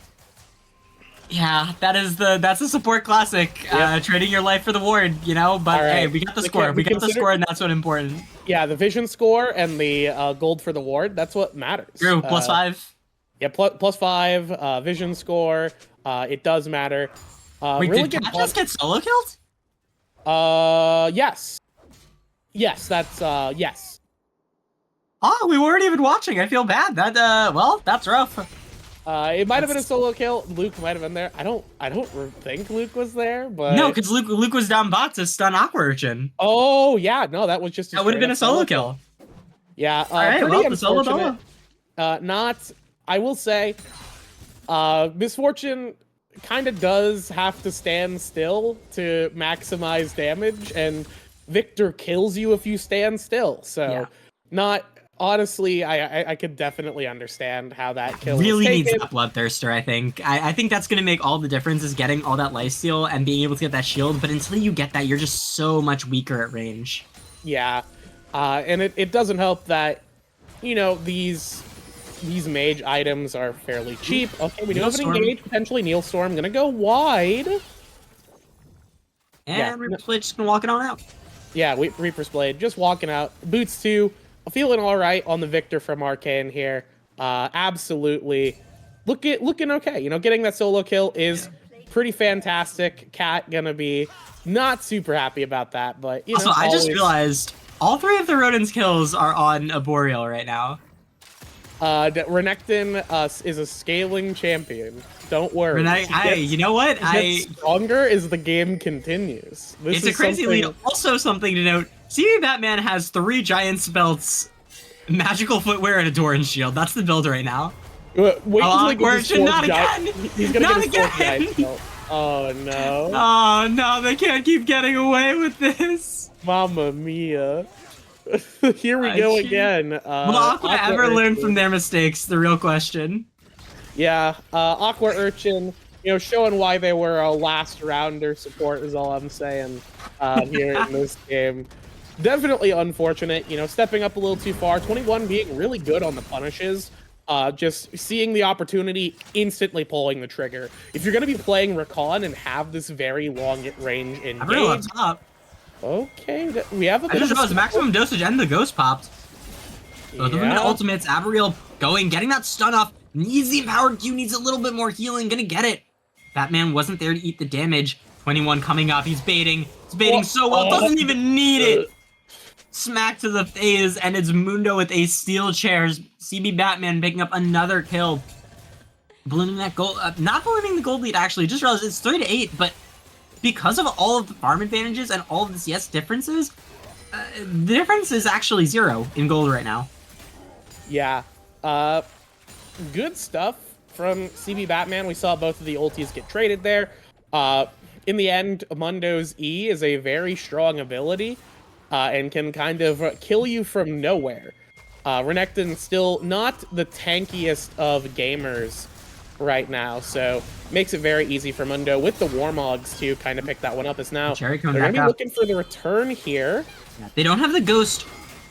Yeah, that's a support classic. Trading your life for the ward, you know. But hey, we got the score. We got the score, and that's what's important. Yeah, the vision score and the gold for the ward. That's what matters. True. +5. Yeah, +5. Vision score. It does matter. Wait, really did Cat just get solo killed? Yes. Yes, that's yes. Oh, we weren't even watching. I feel bad. That well, that's rough. It might have been a solo kill. Luke might have been there. I don't think Luke was there, but no, because Luke was down bot to stun Aqua Urchin. Oh yeah, no, that was just that would have been a solo kill. Yeah. All right, well, the solo dolo. Not. I will say, Misfortune kind of does have to stand still to maximize damage, and Victor kills you if you stand still. So, not. Honestly, I could definitely understand how that kill really was needs that Bloodthirster, I think. I think that's going to make all the difference is getting all that lifesteal and being able to get that shield, but until you get that, you're just so much weaker at range. Yeah, and it doesn't help that, you know, these mage items are fairly cheap. Okay, we do have an engage, potentially Neilstorm, gonna go wide. And Reaper's Blade just gonna walk it on out. Yeah, Reaper's Blade, just walking out. Boots 2. Feeling all right on the Victor from Arcane here. Absolutely looking okay. You know, getting that solo kill is pretty fantastic. Cat gonna be not super happy about that, but you know. Also, I just realized all 3 of the Ronin's kills are on a Boreal right now. Renekton is a scaling champion. Don't worry. You know what? Stronger as the game continues. It's a crazy lead. Also, something to note. CB Batman has 3 giant belts, magical footwear, and a Doran shield. That's the build right now. Wait until he gets his not again! He's gonna get his giant belt. Oh no. Oh no, they can't keep getting away with this. Mamma mia. Here we go again. Will Aqua ever learn from their mistakes? The real question. Yeah, Aqua Urchin, you know, showing why they were a last rounder support is all I'm saying here in this game. Definitely unfortunate, you know, stepping up a little too far. 21 being really good on the punishes. Just seeing the opportunity, instantly pulling the trigger. If you're going to be playing Recon and have this very long range engage... Okay, we have a bit of maximum dosage and the ghost popped. Both of them in ultimates. Abriel getting that stun off. Needs the empowered Q, needs a little bit more healing. Gonna get it. Batman wasn't there to eat the damage. 21 coming up. He's baiting. He's baiting so well. Doesn't even need it. Smack to the face, and it's Mundo with a steel chair. CB Batman picking up another kill. Ballooning that gold. Not ballooning the gold lead, actually. Just realized it's 3-8, but because of all of the farm advantages and all of the CS differences, the difference is actually 0 in gold right now. Yeah. Good stuff from CB Batman. We saw both of the ultis get traded there. In the end, Mundo's E is a very strong ability and can kind of kill you from nowhere. Renekton still not the tankiest of gamers right now, so makes it very easy for Mundo with the Warmogs to kind of pick that one up. As now they're going to be looking for the return here. Yeah, they don't have the Ghost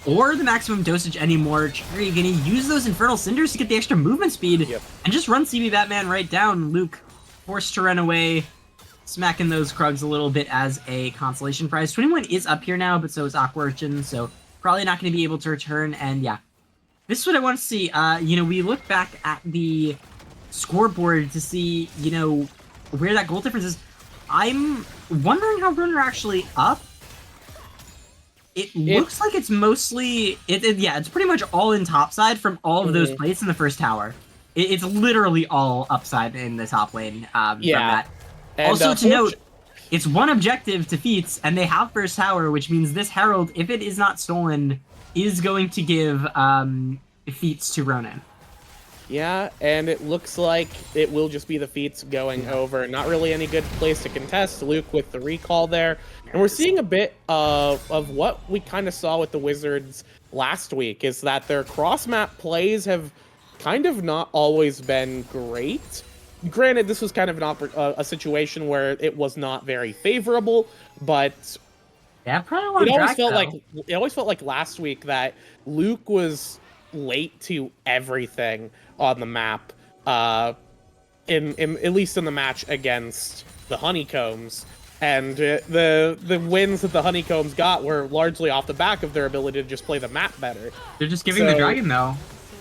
or the maximum dosage anymore. Cherry gonna use those Infernal Cinders to get the extra movement speed and just run CB Batman right down. Luke forced to run away, smacking those Krugs a little bit as a consolation prize. 21 is up here now, but so is Aqua Urchin, so probably not going to be able to return. And yeah, this is what I want to see. You know, we look back at the scoreboard to see, you know, where that goal difference is. I'm wondering how Ronin are actually up. It looks like it's mostly, yeah, it's pretty much all in topside from all of those plates in the first tower. It's literally all upside in the top lane from that. And, also to note, it's one objective to feats, and they have first tower, which means this Herald, if it is not stolen, is going to give feats to Ronin. Yeah, and it looks like it will just be the feats going over. Not really any good place to contest. Luke with the recall there. And we're seeing a bit of what we kind of saw with the Wizards last week, is that their cross-map plays have kind of not always been great. Granted, this was kind of a situation where it was not very favorable, but yeah, probably it always felt like last week that Luke was late to everything on the map, in at least in the match against the Honeycombs, and the wins that the Honeycombs got were largely off the back of their ability to just play the map better. They're just giving the dragon though.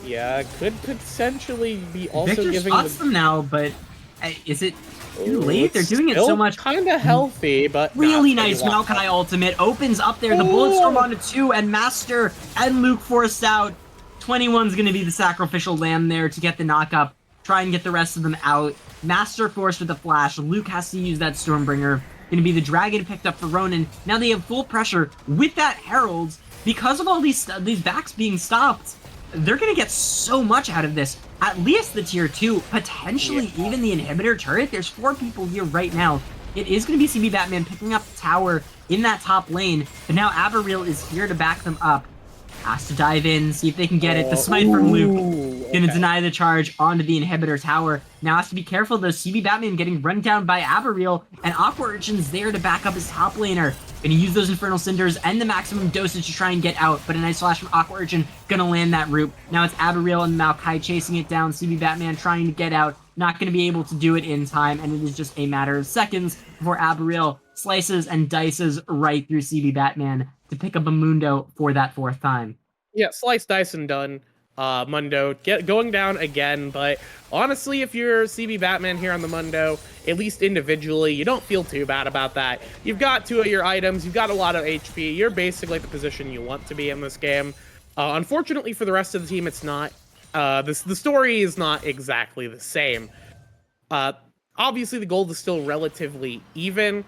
Yeah, could potentially be also Victor giving spots them now, but is it too late? They're doing it so much. Kind of healthy, but really nice Maokai ultimate opens up there. The bullet storm onto 2, and Master and Luke forced out. 21's going to be the sacrificial lamb there to get the knockup, try and get the rest of them out. Master forced with the flash. Luke has to use that Stormbringer. Going to be the dragon picked up for Ronin. Now they have full pressure with that Herald. Because of all these backs being stopped, they're going to get so much out of this. At least the tier 2, potentially even the inhibitor turret. There's 4 people here right now. It is going to be CB Batman picking up the tower in that top lane, but now Aberreal is here to back them up. Has to dive in, see if they can get it. The smite from Luke. Gonna deny the charge onto the inhibitor tower. Now has to be careful though. CB Batman getting run down by Aberreal, and Aqua Urchin's there to back up his top laner. Gonna use those Infernal Cinders and the maximum dosage to try and get out, but a nice flash from Aqua Urchin gonna land that root. Now it's Aberreal and Maokai chasing it down. CB Batman trying to get out. Not gonna be able to do it in time, and it is just a matter of seconds before Aberreal slices and dices right through CB Batman to pick up a Mundo for that 4th time. Yeah, slice, dice, and done. Mundo going down again, but honestly, if you're CB Batman here on the Mundo, at least individually, you don't feel too bad about that. You've got 2 of your items, you've got a lot of HP, you're basically the position you want to be in this game. Unfortunately for the rest of the team, it's not. The story is not exactly the same. Obviously, the gold is still relatively even.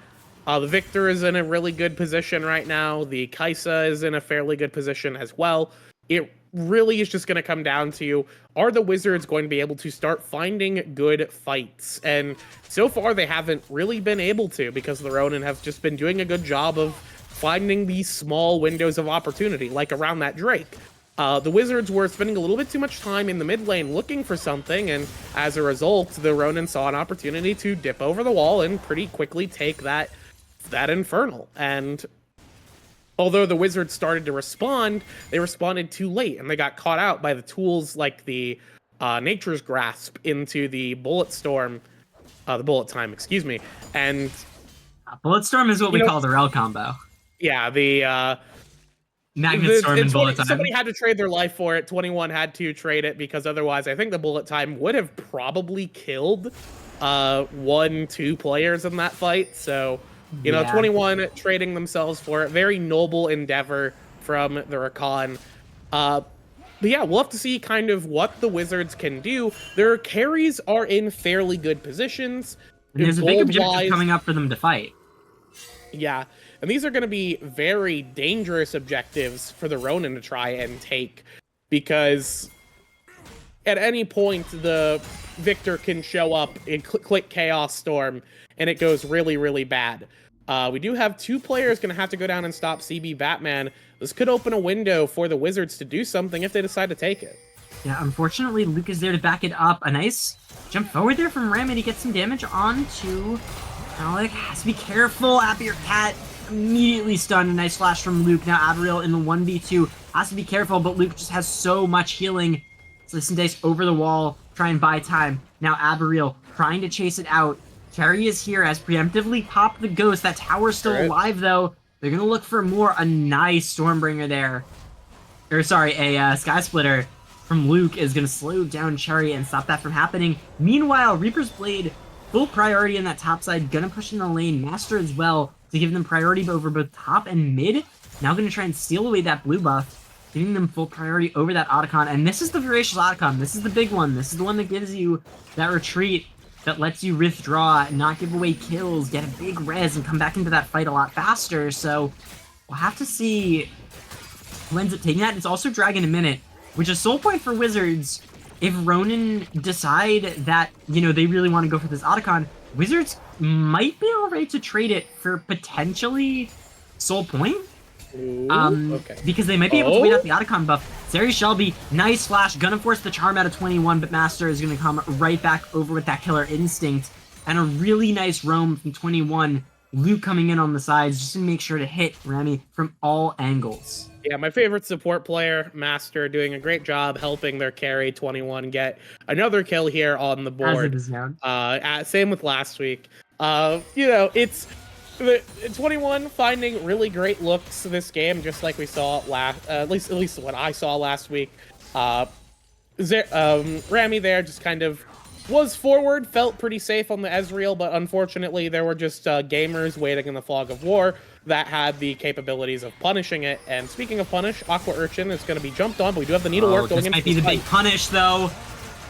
The Victor is in a really good position right now. The Kaisa is in a fairly good position as well. It really is just going to come down to, are the Wizards going to be able to start finding good fights? And so far, they haven't really been able to, because the Ronin have just been doing a good job of finding these small windows of opportunity, like around that Drake. The Wizards were spending a little bit too much time in the mid lane looking for something, and as a result, the Ronin saw an opportunity to dip over the wall and pretty quickly take that Infernal. And although the Wizards started to respond, they responded too late, and they got caught out by the tools like the Nature's Grasp into the Bullet Storm, the Bullet Time, excuse me. And Bullet Storm is what we call the rel combo. Yeah, the Magnet Storm and Bullet Time. Somebody had to trade their life for it. 21 had to trade it, because otherwise I think the Bullet Time would have probably killed 1-2 players in that fight. So, you know, 21 trading themselves for it. Very noble endeavor from the Rakan. But yeah, we'll have to see kind of what the Wizards can do. Their carries are in fairly good positions. And there's a big objective coming up for them to fight. Yeah, and these are going to be very dangerous objectives for the Ronin to try and take, because at any point the Victor can show up and click Chaos Storm, and it goes really, really bad. We do have 2 players going to have to go down and stop CB Batman. This could open a window for the Wizards to do something if they decide to take it. Yeah, unfortunately, Luke is there to back it up. A nice jump forward there from Ram, and he gets some damage onto Alec. Has to be careful. Your Cat immediately stunned. A nice flash from Luke. Now Aberreal in the 1v2. Has to be careful, but Luke just has so much healing. Slice and dice over the wall. Try and buy time. Now Aberreal trying to chase it out. Carry is here, has preemptively popped the ghost. That tower's still alive, though. They're going to look for more. A nice Stormbringer there. Or, sorry, a Sky Splitter. from Luke is going to slow down Cherry and stop that from happening. Meanwhile, Reaper's Blade, full priority in that top side, gonna push in the lane. Master as well to give them priority over both top and mid. Now going to try and steal away that blue buff, giving them full priority over that Otacon. And this is the Voracious Otacon. This is the big one. This is the one that gives you that retreat, that lets you withdraw, not give away kills, get a big res, and come back into that fight a lot faster. So we'll have to see who ends up taking that. It's also Dragon a minute, which is soul point for Wizards. If Ronin decide that, you know, they really want to go for this Otacon, Wizards might be alright to trade it for potentially soul point. Okay. Because they might be able to wait out the Otacon buff. Zeri Shelby, nice flash, gonna force the charm out of 21, but Master is gonna come right back over with that killer instinct. And a really nice roam from 21. Luke coming in on the sides just to make sure to hit Remy from all angles. Yeah, my favorite support player, Master, doing a great job helping their carry 21 get another kill here on the board. As it is now. Same with last week. You know, it's 21 finding really great looks this game, just like we saw last. At least what I saw last week. Rami there just kind of was forward, felt pretty safe on the Ezreal, but unfortunately there were just gamers waiting in the fog of war that had the capabilities of punishing it. And speaking of punish, Aqua Urchin is going to be jumped on, but we do have the needlework going in. This might be the big punish, though.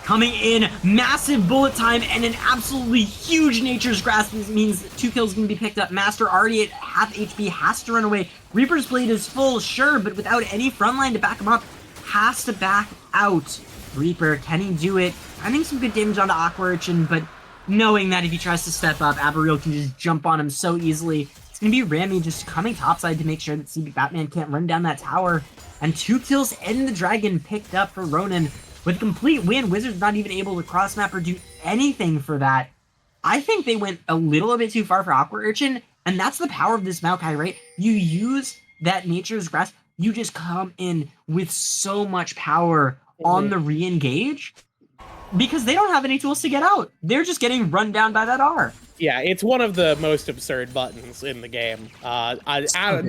Coming in, massive bullet time, and an absolutely huge Nature's Grasp. This means 2 kills can be picked up. Master already at half HP, has to run away. Reaper's Blade is full, sure, but without any frontline to back him up, has to back out. Reaper, can he do it? Finding some good damage onto Aqua Urchin, but knowing that if he tries to step up, Abriel can just jump on him so easily. It's going to be Rami just coming topside to make sure that CB Batman can't run down that tower. And 2 kills and the Dragon picked up for Ronin. With a complete win, Wizards not even able to cross-map or do anything for that. I think they went a little bit too far for Aqua Urchin, and that's the power of this Maokai, right? You use that Nature's Grasp, you just come in with so much power on the re-engage, because they don't have any tools to get out. They're just getting run down by that R. Yeah, it's one of the most absurd buttons in the game.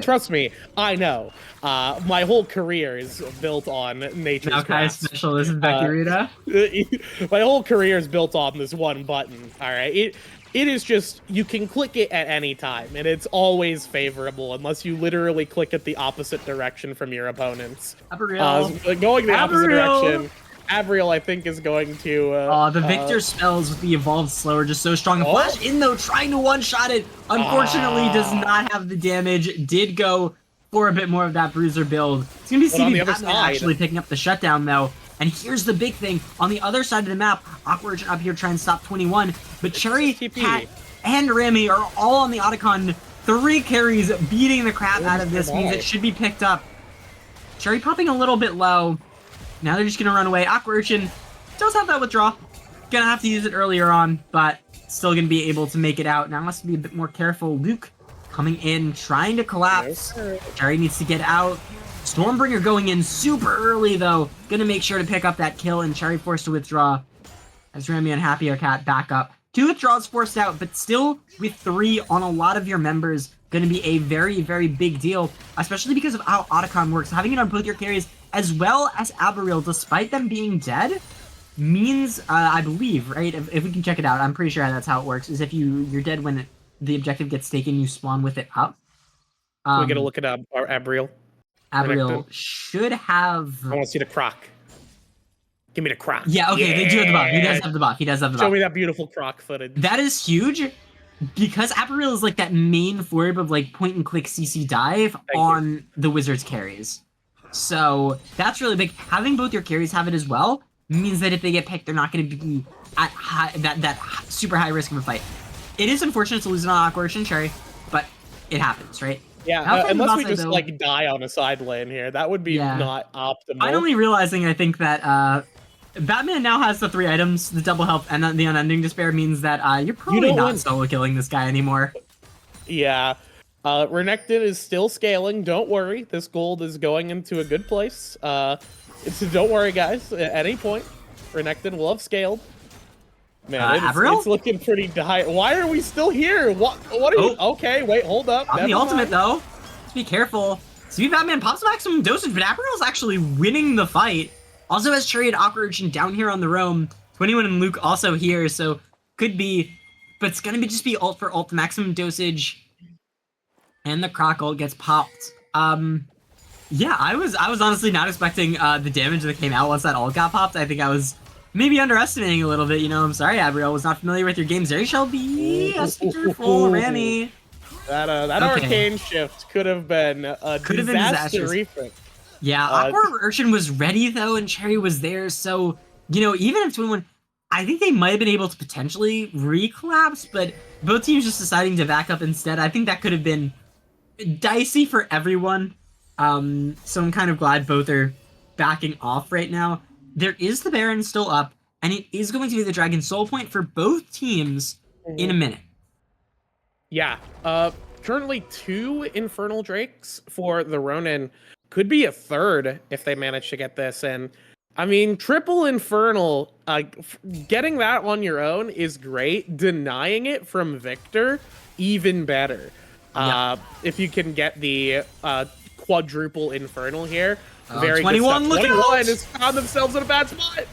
Trust me, I know. My whole career is built on Nature's Grasp. Specialist in Vecurita. My whole career is built on this one button. All right, it is just, you can click it at any time, and it's always favorable unless you literally click it the opposite direction from your opponents. Going the opposite direction. Abriel, I think, is going to... the Victor spells with the evolved slower just so strong. Flash in, though, trying to one-shot it. Unfortunately, does not have the damage. Did go for a bit more of that Bruiser build. It's going to be CB Batman actually picking up the shutdown, though. And here's the big thing. On the other side of the map, Aqua Urchin up here trying to stop 21. But Cherry, Cat, and Remy are all on the Otacon. 3 carries beating the crap out of this. Means it should be picked up. Cherry popping a little bit low. Now they're just going to run away. Aqua Urchin does have that withdraw. Going to have to use it earlier on, but still going to be able to make it out. Now has to be a bit more careful. Luke coming in, trying to collapse. Cherry needs to get out. Stormbringer going in super early, though. Going to make sure to pick up that kill, and Cherry forced to withdraw. As Remy and Happier Cat back up. 2 withdrawals forced out, but still with 3 on a lot of your members. Going to be a very, very big deal, especially because of how Otacon works. Having it on both your carries, as well as Abriel, despite them being dead, means, I believe, right? If we can check it out, I'm pretty sure that's how it works, is if you're dead when the objective gets taken, you spawn with it up. Can we get a look at our Abriel? Abriel should have... I want to see the croc. Give me the croc. Yeah, okay, they do have the buff. He does have the buff. He does have the buff. Show me that beautiful croc footage. That is huge, because Abriel is like that main form of like point-and-click CC dive on the Wizards carries. So that's really big. Having both your carries have it as well means that if they get picked, they're not going to be at that super high risk of a fight. It is unfortunate to lose an Aqua Urchin Cherry, but it happens, right? Yeah, unless we just like die on a side lane here, that would be not optimal. I'm only realizing, I think that Batman now has the 3 items, the double health and the unending despair, means that you're probably not solo killing this guy anymore. Yeah. Renekton is still scaling. Don't worry. This gold is going into a good place. Don't worry, guys. At any point, Renekton will have scaled. Man, it's looking pretty high. Why are we still here? What are you... Okay, wait, hold up. On the ultimate, though. Just be careful. CB Batman pops back some dosage, but Abriel's actually winning the fight. Also has Cherry and Aqua Urchin down here on the roam. 21 and Luke also here, so could be, but it's gonna be just be ult for ult, the maximum dosage, and the Croc ult gets popped. Yeah, I was honestly not expecting the damage that came out once that ult got popped. I think I was maybe underestimating a little bit. You know, I'm sorry, Abriel, was not familiar with your game. There shall be a speaker full Rami. That Okay. arcane shift could have been a disaster refit. Yeah, Aqua Urchin was ready though, and Cherry was there. So, you know, even if 21, I think they might have been able to potentially recollapse, but both teams just deciding to back up instead. I think that could have been dicey for everyone. So I'm kind of glad both are backing off right now. There is the Baron still up, and it is going to be the Dragon Soul Point for both teams in a minute. Yeah. Currently 2 Infernal Drakes for the Ronin. Could be a 3rd if they manage to get this. And I mean, triple Infernal, getting that on your own is great. Denying it from Victor, even better. Yeah. If you can get the quadruple Infernal here. Very 21, good look stuff. out! 21 has found themselves in a bad spot.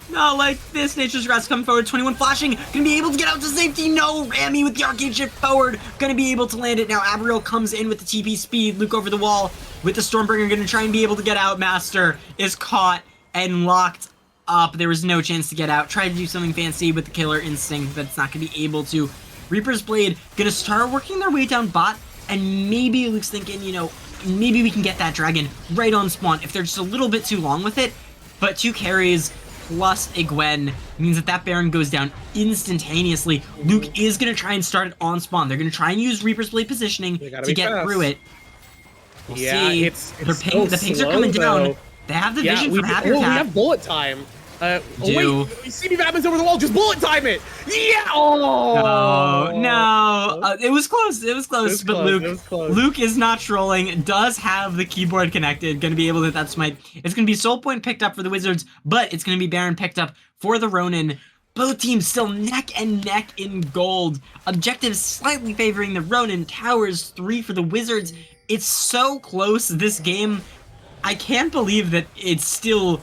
No, like this, Nature's Wrath coming forward, 21 flashing, gonna be able to get out to safety, no, Rami with the arcade shift forward, gonna be able to land it now, Abriel comes in with the TP speed, Luke over the wall, with the Stormbringer, gonna try and be able to get out, Master is caught and locked up, there was no chance to get out, tried to do something fancy with the Killer Instinct, but it's not gonna be able to. Reaper's Blade gonna start working their way down bot, and maybe Luke's thinking, you know, maybe we can get that dragon right on spawn if they're just a little bit too long with it, but 2 carries plus a Gwen means that Baron goes down instantaneously. Luke is going to try and start it on spawn. They're going to try and use Reaper's Blade positioning to get fast. through it. We'll Yeah, see. it's the so pings slow, are coming down. though. They have the vision we from Happy we Cat. have bullet time. Do. Wait, CB Batman's over the wall. Just bullet time it. Yeah. Oh No. It was close. It was close. But it was close. Luke is not trolling. Does have the keyboard connected. Going to be able to hit that smite. It's going to be Soul Point picked up for the Wizards, but it's going to be Baron picked up for the Ronin. Both teams still neck and neck in gold. Objectives slightly favoring the Ronin. Towers 3 for the Wizards. It's so close, this game. I can't believe that it's still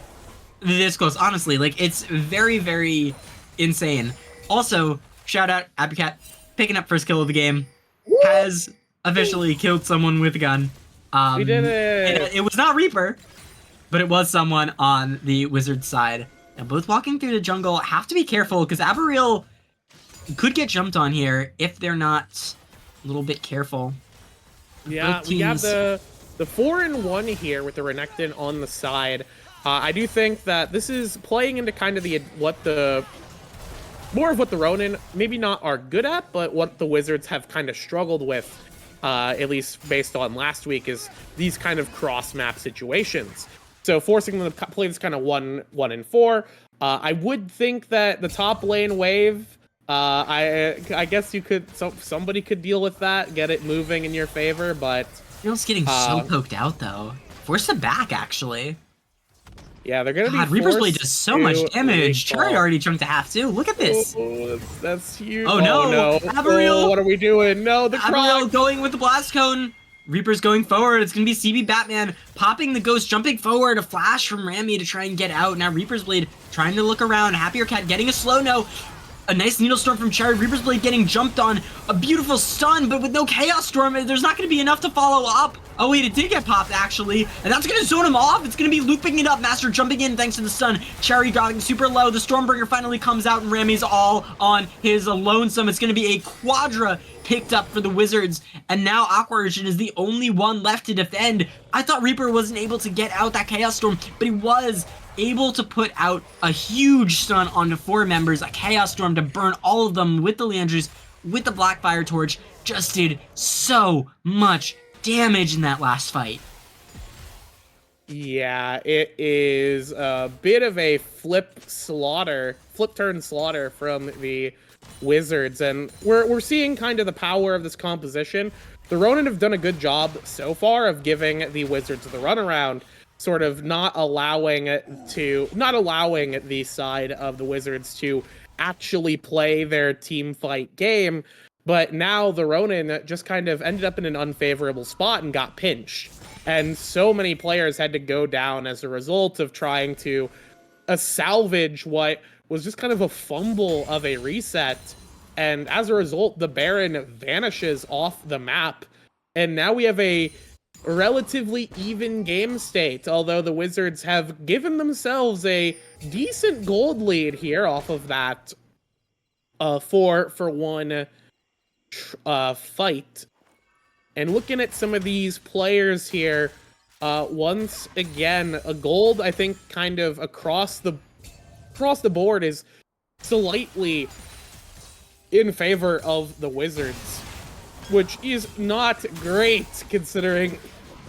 this close, honestly. Like, it's very, very insane. Also, shout out Abicat, picking up first kill of the game. Woo! Has officially killed someone with a gun. We did it. It was not Reaper, but it was someone on the Wizard side. Now, both walking through the jungle have to be careful, because Avariel could get jumped on here if they're not a little bit careful. Yeah, we have the 4-in-1 here with the Renekton on the side. I do think that this is playing into kind of more of what the Ronin maybe not are good at, but what the Wizards have kind of struggled with, at least based on last week, is these kind of cross-map situations. So forcing them to play this kind of 1-in-4. I would think that the top lane wave, I guess you could, somebody could deal with that, get it moving in your favor, but Real's getting so poked out though. Force it back, actually. Yeah, they're gonna be. Reaper's Blade does so much damage. Cherry already jumped to half too. Look at this. Oh, that's huge. Oh no, Avariel. Oh, what are we doing? No, the Avariel going with the blast cone. Reaper's going forward. It's gonna be CB Batman popping the ghost, jumping forward. A flash from Rami to try and get out. Now Reaper's Blade trying to look around. Happier Cat getting a slow no. A nice Needle Storm from Cherry. Reaper's Blade getting jumped on. A beautiful stun, but with no Chaos Storm, there's not going to be enough to follow up. Oh wait, it did get popped actually. And that's going to zone him off. It's going to be looping it up. Master jumping in thanks to the stun. Cherry going super low. The Stormbringer finally comes out and Rami's all on his lonesome. It's going to be a Quadra picked up for the Wizards. And now Aqua Urchin is the only one left to defend. I thought Reaper wasn't able to get out that Chaos Storm, but he was able to put out a huge stun onto 4 members, a Chaos Storm to burn all of them with the Leandries, with the Blackfire Torch. Just did so much damage in that last fight. Yeah, it is a bit of a flip turn slaughter from the Wizards, and we're seeing kind of the power of this composition. The Ronin have done a good job so far of giving the Wizards the runaround, sort of not allowing the side of the Wizards to actually play their team fight game. But now the Ronin just kind of ended up in an unfavorable spot and got pinched. and so many players had to go down as a result of trying to salvage what was just kind of a fumble of a reset. And as a result, the Baron vanishes off the map. And now we have a relatively even game state, although the Wizards have given themselves a decent gold lead here off of that 4-for-1 fight. And looking at some of these players here, once again, a gold, I think, kind of across the board is slightly in favor of the Wizards, which is not great considering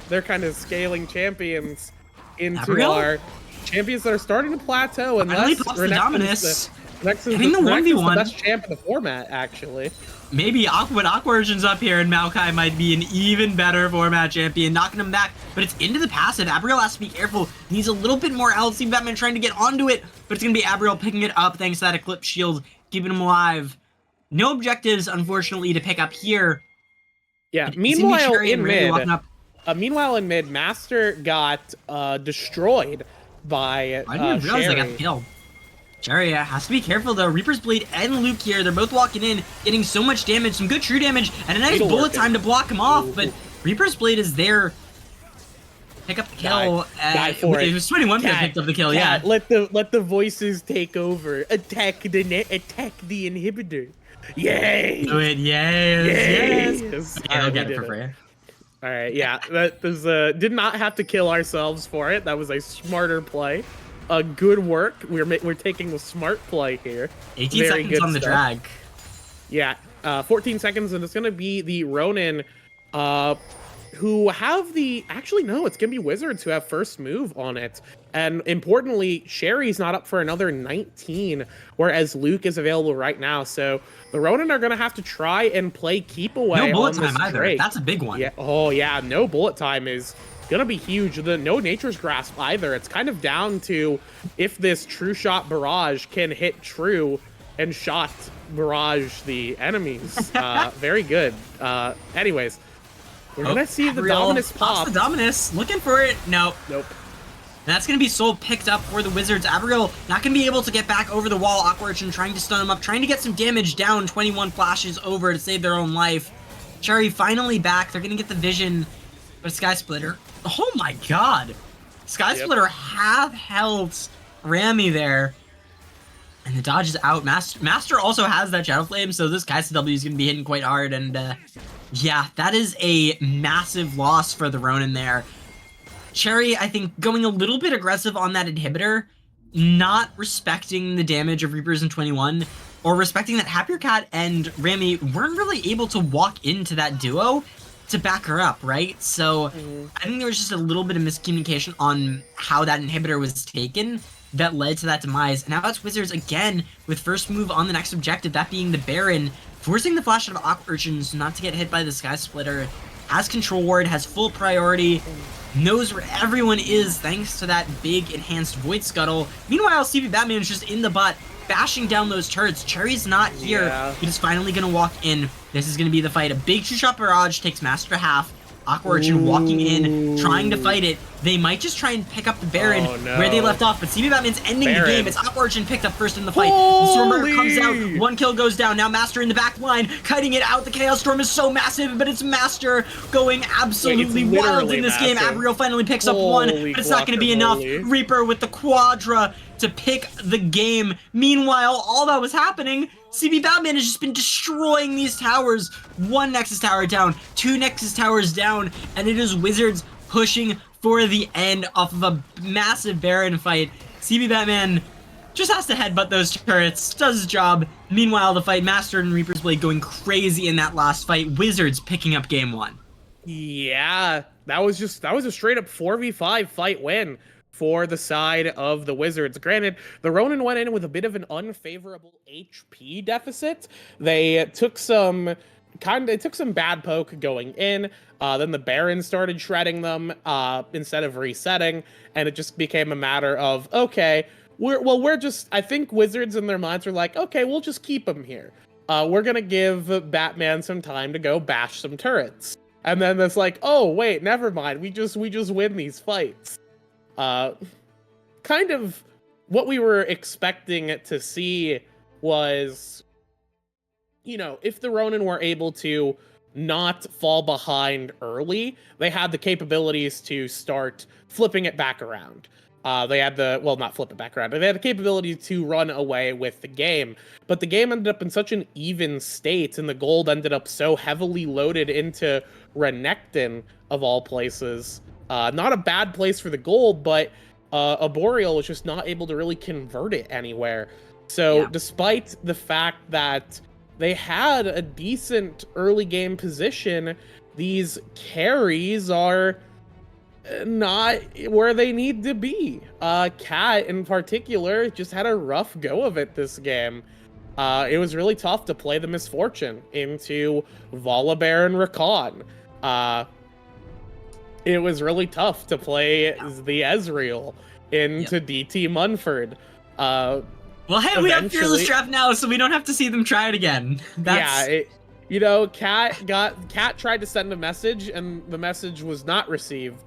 they're kind of scaling champions into our champions that are starting to plateau. And Finally pops the Dominus. Getting the 1v1. The best champ in the format, actually. Maybe when Aqua Urchin's up here and Maokai might be an even better format champion, knocking him back, but it's into the passive. Abriel has to be careful. Needs a little bit more LC. Batman trying to get onto it, but it's going to be Abriel picking it up thanks to that Eclipse Shield, keeping him alive. No objectives, unfortunately, to pick up here. Yeah, meanwhile in mid, Master got destroyed by I didn't realize they got the kill. Cherry has to be careful though. Reaper's Blade and Luke here, they're both walking in, getting so much damage, some good true damage, and a nice bullet time to block him off, but Reaper's Blade is there. Pick up the kill. It was 21 that picked up the kill, yeah. Let the voices take over. Attack the inhibitor. Yay! Do it, yes. Okay, I'll get it for free. All right, yeah, that was did not have to kill ourselves for it. That was a smarter play. Good work. We're taking the smart play here. 18 seconds on the drag. Yeah, 14 seconds, and it's gonna be the Ronin, who have the... Actually, no, it's gonna be Wizards who have first move on it. And importantly, Sherry's not up for another 19, whereas Luke is available right now. So the Ronin are gonna have to try and play keep away. No bullet time either. That's a big one. Yeah. Oh yeah, no bullet time is gonna be huge. No Nature's Grasp either. It's kind of down to if this True Shot Barrage can hit True and shot barrage the enemies. Very good. Anyways, we're gonna see the Dominus pop. The Dominus, looking for it. Nope. And that's going to be soul picked up for the Wizards. Abriel not going to be able to get back over the wall. Aqua Urchin trying to stun him up, trying to get some damage down. 21 flashes over to save their own life. Cherry finally back. They're going to get the vision. But Sky Splitter. Oh my god. Sky Splitter half-held Rami there. And the dodge is out. Master also has that Shadow Flame, so this KSW is going to be hitting quite hard. And yeah, that is a massive loss for the Ronin there. Cherry, I think, going a little bit aggressive on that inhibitor, not respecting the damage of Reapers in 21, or respecting that Happier Cat and Rami weren't really able to walk into that duo to back her up, right? So I think there was just a little bit of miscommunication on how that inhibitor was taken that led to that demise. And now it's Wizards again with first move on the next objective, that being the Baron, forcing the flash out of Aqua Urchins not to get hit by the Sky Splitter. Has control ward, has full priority, knows where everyone is thanks to that big enhanced Void Scuttle. Meanwhile, CV Batman is just in the butt, bashing down those turrets. Cherry's not here. He is finally going to walk in. This is going to be the fight. A big two-shot barrage takes Master to half. Aqua Urchin walking in, trying to fight it. They might just try and pick up the Baron where they left off, but CV Batman's ending the game. It's Aqua Urchin picked up first in the fight. Stormbringer comes out, one kill goes down. Now Master in the back line, kiting it out. The Chaos Storm is so massive, but it's Master going absolutely wild in this game. Abriel finally picks up one, but it's not going to be enough. Reaper with the Quadra to pick the game. Meanwhile, all that was happening, CB Batman has just been destroying these towers. One Nexus Tower down, two Nexus Towers down, and it is Wizards pushing for the end off of a massive Baron fight. CB Batman just has to headbutt those turrets, does his job. Meanwhile, the fight, Master and Reaper's Blade going crazy in that last fight. Wizards picking up game one. Yeah, that was a straight up 4v5 fight win for the side of the Wizards. Granted, the Ronin went in with a bit of an unfavorable HP deficit. They took some bad poke going in. Then the Baron started shredding them instead of resetting, and it just became a matter of, okay, I think Wizards in their minds were like, okay, we'll just keep him here. We're gonna give Batman some time to go bash some turrets. And then it's like, oh wait, never mind. We just win these fights. Kind of what we were expecting to see was, if the Ronin were able to not fall behind early, they had the capabilities to start flipping it back around. They had not flip it back around, but they had the capability to run away with the game. But the game ended up in such an even state, and the gold ended up so heavily loaded into Renekton, of all places. Not a bad place for the gold, but Arboreal was just not able to really convert it anywhere. So despite the fact that they had a decent early game position, these carries are not where they need to be. Cat in particular just had a rough go of it this game. It was really tough to play the Misfortune into Volibear and Rakan. It was really tough to play the Ezreal into DT Munford. Well, hey, we have Fearless Draft now, so we don't have to see them try it again. Cat tried to send a message, and the message was not received.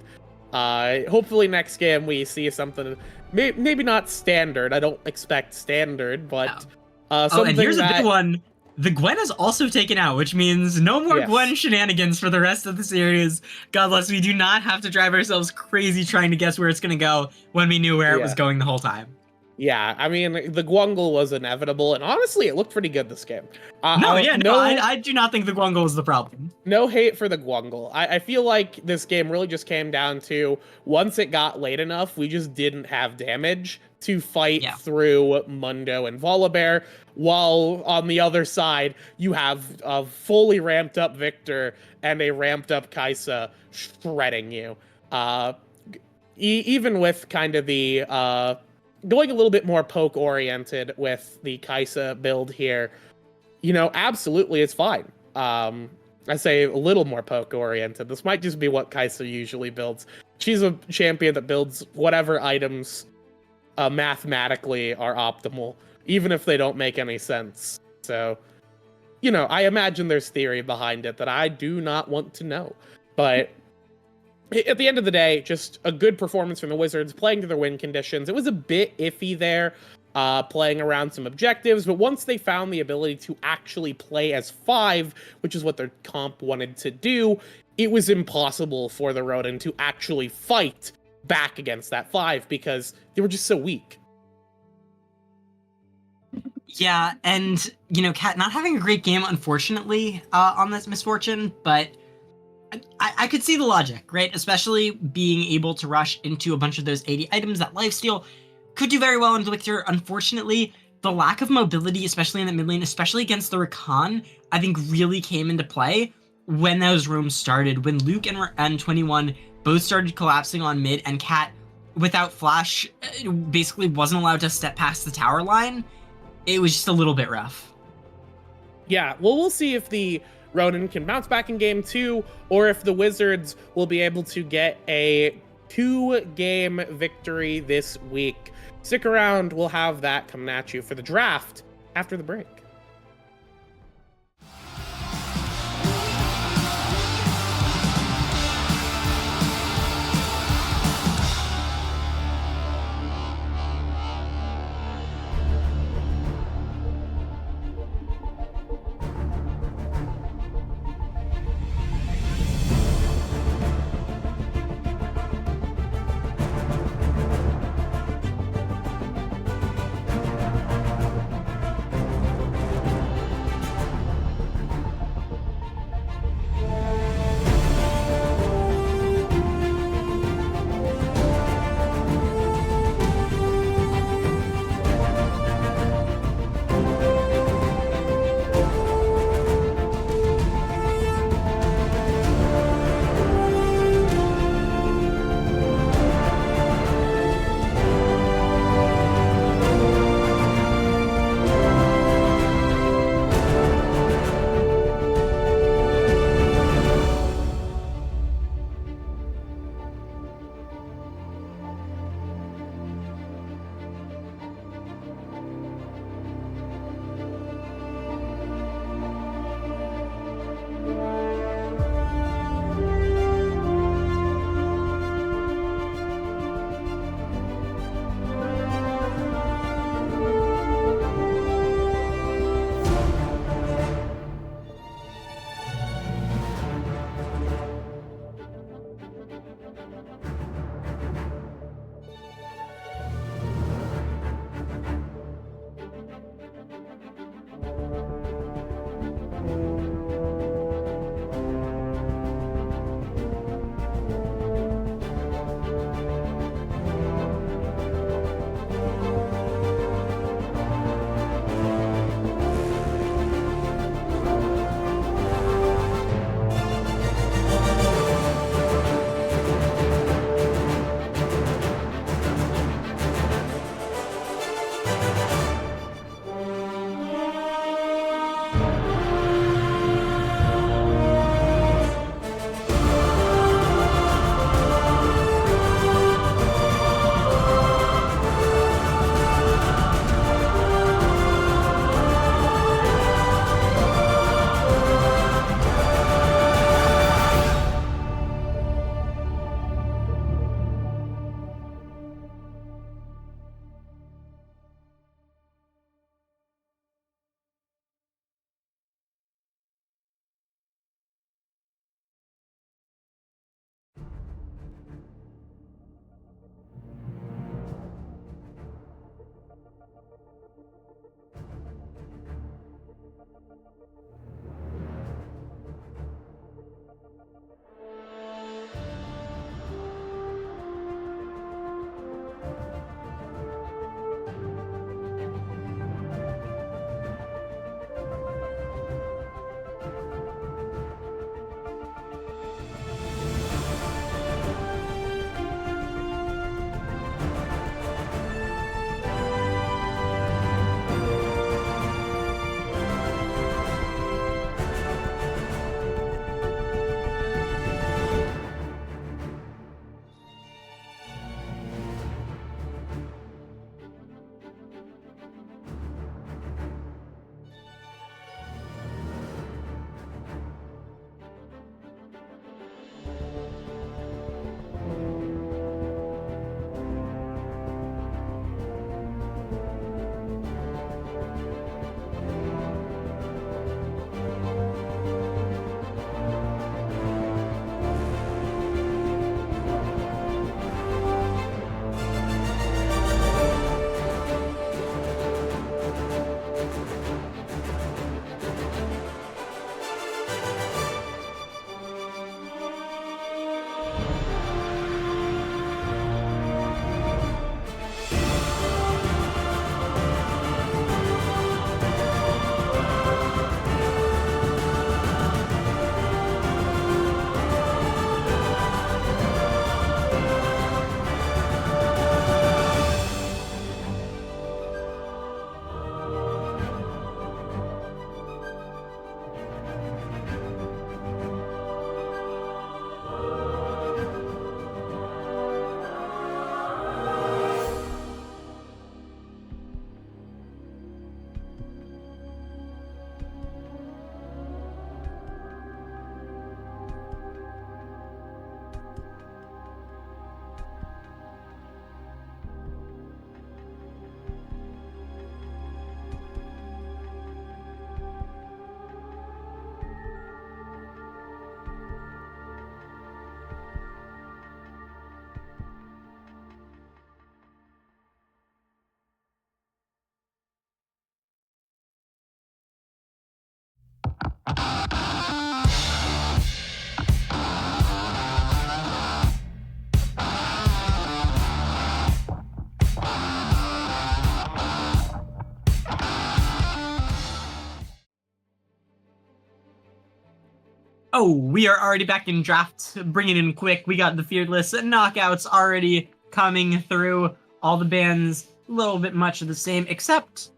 Hopefully next game we see something, maybe not standard. I don't expect standard, but something. And here's a big one. The Gwen is also taken out, which means no more Gwen shenanigans for the rest of the series. God bless, we do not have to drive ourselves crazy trying to guess where it's going to go when we knew where it was going the whole time. Yeah, I mean, the Gwungle was inevitable, and honestly, it looked pretty good this game. I do not think the Gwungle is the problem. No hate for the Gwungle. I feel like this game really just came down to, once it got late enough, we just didn't have damage to fight through Mundo and Volibear, while on the other side, you have a fully ramped up Victor and a ramped up Kai'Sa shredding you. Even with kind of the... going a little bit more poke-oriented with the Kai'Sa build here, absolutely it's fine. I say a little more poke-oriented. This might just be what Kai'Sa usually builds. She's a champion that builds whatever items mathematically are optimal, even if they don't make any sense. So, I imagine there's theory behind it that I do not want to know. But at the end of the day, just a good performance from the Wizards, playing to their win conditions. It was a bit iffy there, playing around some objectives, but once they found the ability to actually play as 5, which is what their comp wanted to do, it was impossible for the Ronin to actually fight back against that 5 because they were just so weak. Yeah, and, Cat not having a great game, unfortunately, on this Misfortune, but I could see the logic, right? Especially being able to rush into a bunch of those 80 items. That lifesteal could do very well into Victor. Unfortunately, the lack of mobility, especially in the mid lane, especially against the Rakan, I think really came into play when those rooms started. When Luke and 21 both started collapsing on mid, and Cat, without flash, basically wasn't allowed to step past the tower line. It was just a little bit rough. Yeah, well, we'll see if the Ronin can bounce back in game 2, or if the Wizards will be able to get a 2-game victory this week. Stick around, we'll have that coming at you for the draft after the break. Oh, we are already back in draft. Bring it in quick. We got the Fearless knockouts already coming through. All the bans, a little bit much of the same, except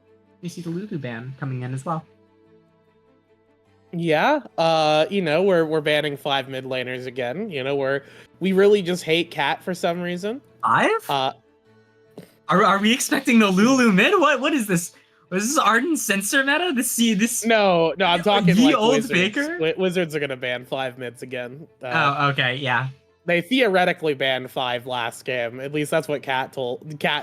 you see the Lulu ban coming in as well. Yeah, we're banning 5 mid laners again. We really just hate Cat for some reason. 5? Uh, Are we expecting the Lulu mid? What is this? Was this Arden censor meta? This no, I'm talking Ye like old Wizards. Baker? Wizards are gonna ban 5 mids again. Oh, okay, yeah. They theoretically banned 5 last game. At least that's what Cat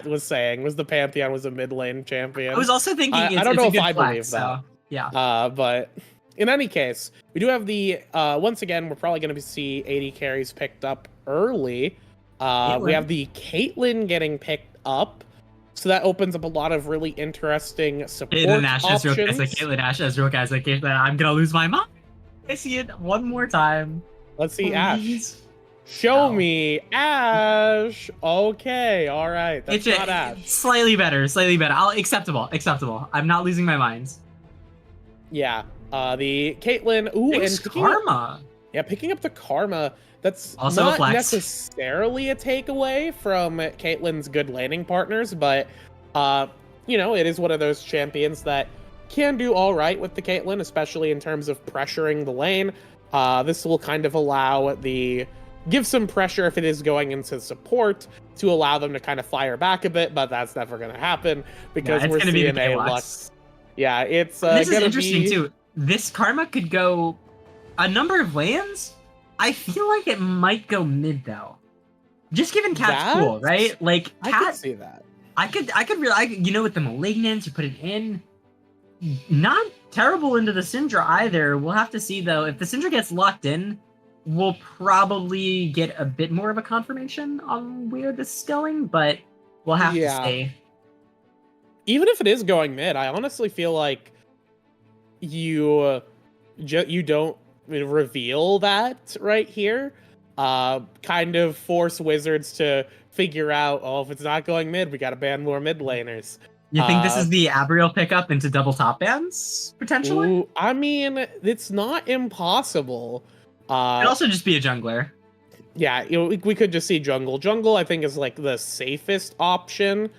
was saying. Was the Pantheon was a mid lane champion. I was also thinking I don't know if I believe flex, that. so, yeah. But in any case, we do have the once again, we're probably going to see 80 carries picked up early. We have the Caitlyn getting picked up, so that opens up a lot of really interesting support options. Caitlyn Ashes, real guys. I'm gonna lose my mind. I see it one more time. Let's see Please. Ash. Show me Ash. Okay, all right. That's not Ash. Slightly better. Acceptable. I'm not losing my mind. Yeah. The Caitlyn. Ooh, Thanks, and Karma. Picking up the Karma. That's also not a flex. necessarily a takeaway from Caitlyn's good laning partners, but it is one of those champions that can do all right with the Caitlyn, especially in terms of pressuring the lane. This will kind of allow give some pressure if it is going into support to allow them to kind of fire back a bit, but that's never going to happen because we're seeing a Lux. Yeah, it's this is interesting too. This Karma could go a number of lanes. I feel like it might go mid though. Just given Cat's cool, right? Like Cat, I could see that. I could really, with the Malignance, you put it in. Not terrible into the Syndra either. We'll have to see though. If the Syndra gets locked in, we'll probably get a bit more of a confirmation on where this is going, but we'll have to see. Even if it is going mid, I honestly feel like you don't reveal that right here. Kind of force Wizards to figure out, if it's not going mid, we got to ban more mid laners. You think this is the Abriel pickup into double top bans, potentially? Ooh, I mean, it's not impossible. It could also just be a jungler. Yeah, we could just see jungle. Jungle, I think, is like the safest option.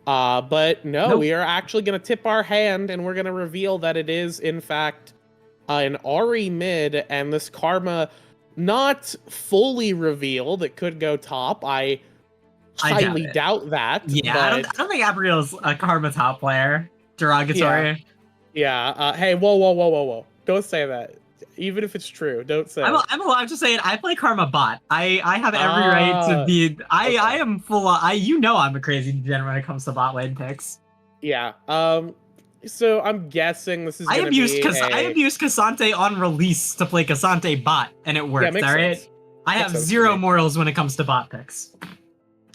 But no, nope. We are actually going to tip our hand, and we're going to reveal that it is, in fact, an Ahri mid, and this Karma not fully revealed. It could go top. I highly doubt that. Yeah, but I don't think Abriel's a Karma top player. Derogatory. Yeah. Hey, whoa. Don't say that. Even if it's true, don't say it. I'm allowed to say it. I play Karma bot. I have every right to be. I am full of. I'm a crazy degenerate when it comes to bot lane picks. Yeah. So I'm guessing this is. I abused Cassante on release to play Cassante bot, and it worked. Yeah, all right. Sense. I have zero morals when it comes to bot picks.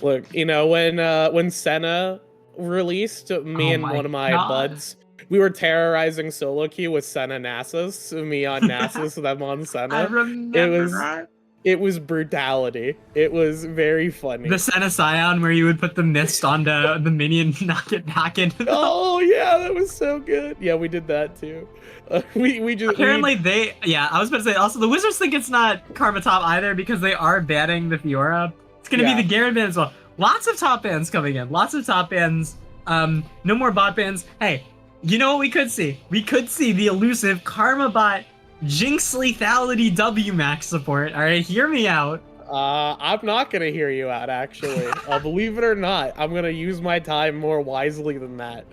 Look, when Senna released, me and one of my buds, we were terrorizing solo queue with Senna Nasus, me on Nasus, them on Senna. I remember that. It was brutality. It was very funny. The Senna Scion where you would put the mist onto the minion, knock it back into. Oh yeah, that was so good. Yeah, we did that too. We just apparently I was about to say also the Wizards think it's not Karma top either because they are banning the Fiora. It's gonna be the Garen ban as well. Lots of top bans coming in. Lots of top bans. No more bot bans. Hey, you know what we could see? We could see the elusive Karma bot Jinx lethality W max support. All right, hear me out. I'm not gonna hear you out. Actually, believe it or not, I'm gonna use my time more wisely than that.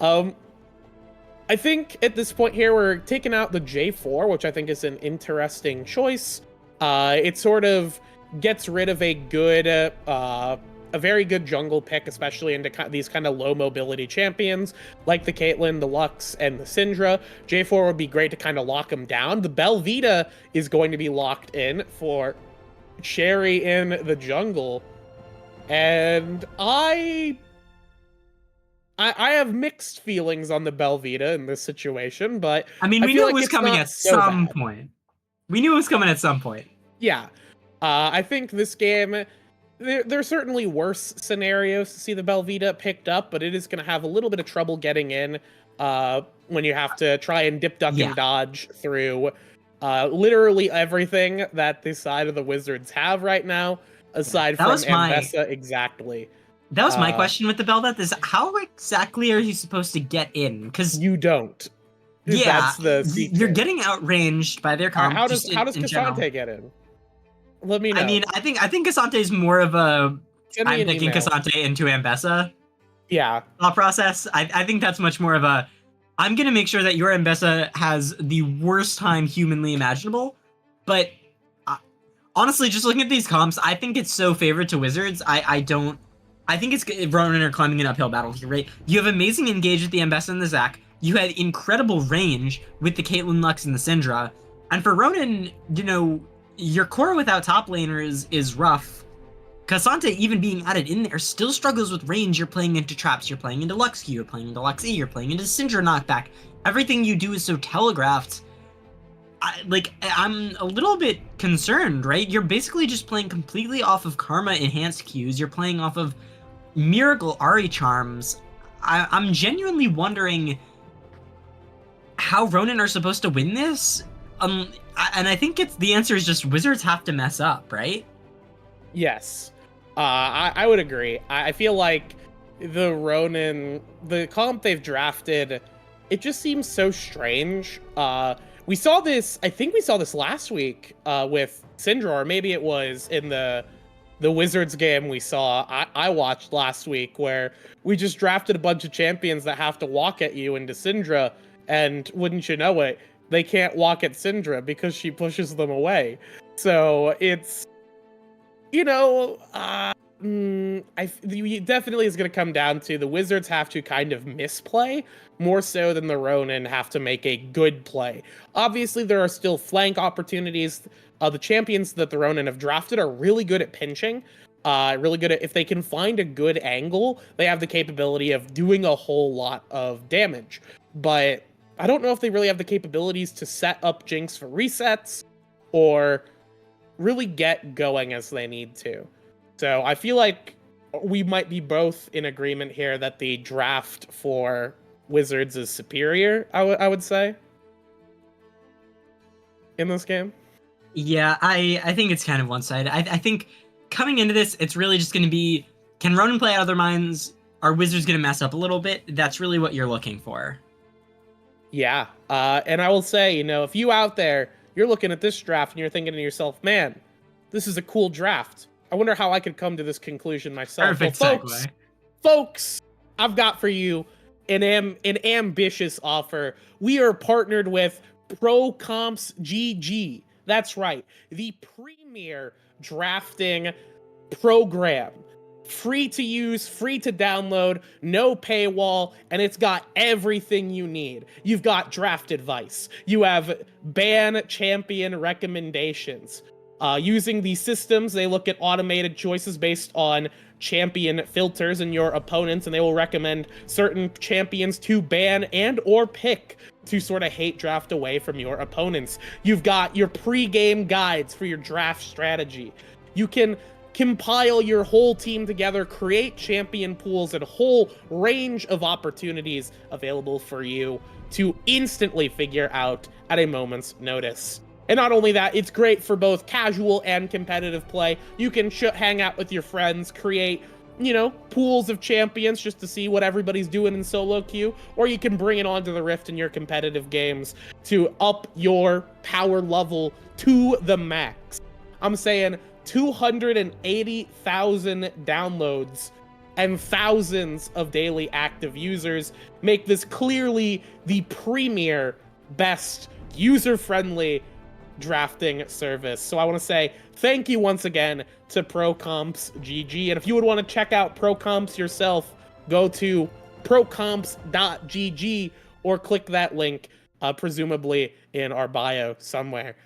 I think at this point here we're taking out the J4, which I think is an interesting choice. It sort of gets rid of a very good jungle pick, especially into these kind of low mobility champions like the Caitlyn, the Lux, and the Syndra. J4 would be great to kind of lock them down. The Belvita is going to be locked in for Cherry in the jungle. And I I have mixed feelings on the Belvita in this situation, but I mean, I we feel knew like it was it's coming not at so some bad. point. We knew it was coming at some point. Yeah. I think this game, there are certainly worse scenarios to see the Belvita picked up, but it is going to have a little bit of trouble getting in when you have to try and dip, duck, Yeah. and dodge through literally everything that this side of the Wizards have right now, aside That from was my- Ambessa exactly. That was my question with the Belveth, is how exactly are you supposed to get in? Because You don't. yeah, That's the you're secret. getting outranged by their All right, comp. how just does in general. Cassante get in? Let me know. I mean, I think Cassante is more of a Send me I'm an thinking email. Cassante into Ambessa Yeah. thought process. I think that's much more of a I'm gonna make sure that your Ambessa has the worst time humanly imaginable. But honestly, just looking at these comps, I think it's so favored to Wizards. I think it's Ronin are climbing an uphill battle here, right? You have amazing engage with the Ambessa and the Zac. You had incredible range with the Caitlyn Lux and the Syndra. And for Ronin, you know, your core without top laners is rough. Cassante, even being added in there, still struggles with range. You're playing into traps, you're playing into Lux Q, you're playing into Lux E, you're playing into Syndra knockback. Everything you do is so telegraphed. I'm a little bit concerned, right? You're basically just playing completely off of Karma enhanced Qs. You're playing off of Miracle Ari charms. I'm genuinely wondering how Ronin are supposed to win this. And I think the answer is just Wizards have to mess up, right? Yes. I would agree. I feel like the Ronin, the comp they've drafted, it just seems so strange. We saw this, I think we saw this last week with Syndra, or maybe it was in the Wizards game I watched last week, where we just drafted a bunch of champions that have to walk at you into Syndra, and wouldn't you know it, they can't walk at Syndra because she pushes them away. So it's, you know, it definitely is going to come down to the Wizards have to kind of misplay more so than the Ronin have to make a good play. Obviously, there are still flank opportunities. The champions that the Ronin have drafted are really good at pinching. Really good at, if they can find a good angle, they have the capability of doing a whole lot of damage. But I don't know if they really have the capabilities to set up Jinx for resets or really get going as they need to. So I feel like we might be both in agreement here that the draft for Wizards is superior, I would say, in this game. Yeah, I think it's kind of one-sided. I think coming into this, it's really just going to be, can Ronin play out of their minds? Are Wizards going to mess up a little bit? That's really what you're looking for. Yeah, and I will say, you know, if you out there, you're looking at this draft and you're thinking to yourself, man, this is a cool draft. I wonder how I could come to this conclusion myself. Perfect well, segue. Folks, I've got for you an ambitious offer. We are partnered with Pro Comps GG. That's right, the premier drafting program. Free to use, free to download, no paywall, and it's got everything you need. You've got draft advice. You have ban champion recommendations. Using these systems, they look at automated choices based on champion filters in your opponents, and they will recommend certain champions to ban and or pick to sort of hate draft away from your opponents. You've got your pre-game guides for your draft strategy. You can compile your whole team together, create champion pools, and a whole range of opportunities available for you to instantly figure out at a moment's notice. And not only that, it's great for both casual and competitive play. You can hang out with your friends, create, you know, pools of champions just to see what everybody's doing in solo queue, or you can bring it onto the Rift in your competitive games to up your power level to the max. I'm saying 280,000 downloads and thousands of daily active users make this clearly the premier, best, user-friendly drafting service. So I want to say thank you once again to ProComps GG. And if you would want to check out ProComps yourself, go to procomps.gg or click that link, presumably in our bio somewhere.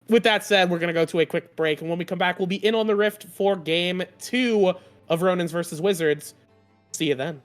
With that said, we're going to go to a quick break. And when we come back, we'll be in on the Rift for Game 2 of Ronins versus Wizards. See you then.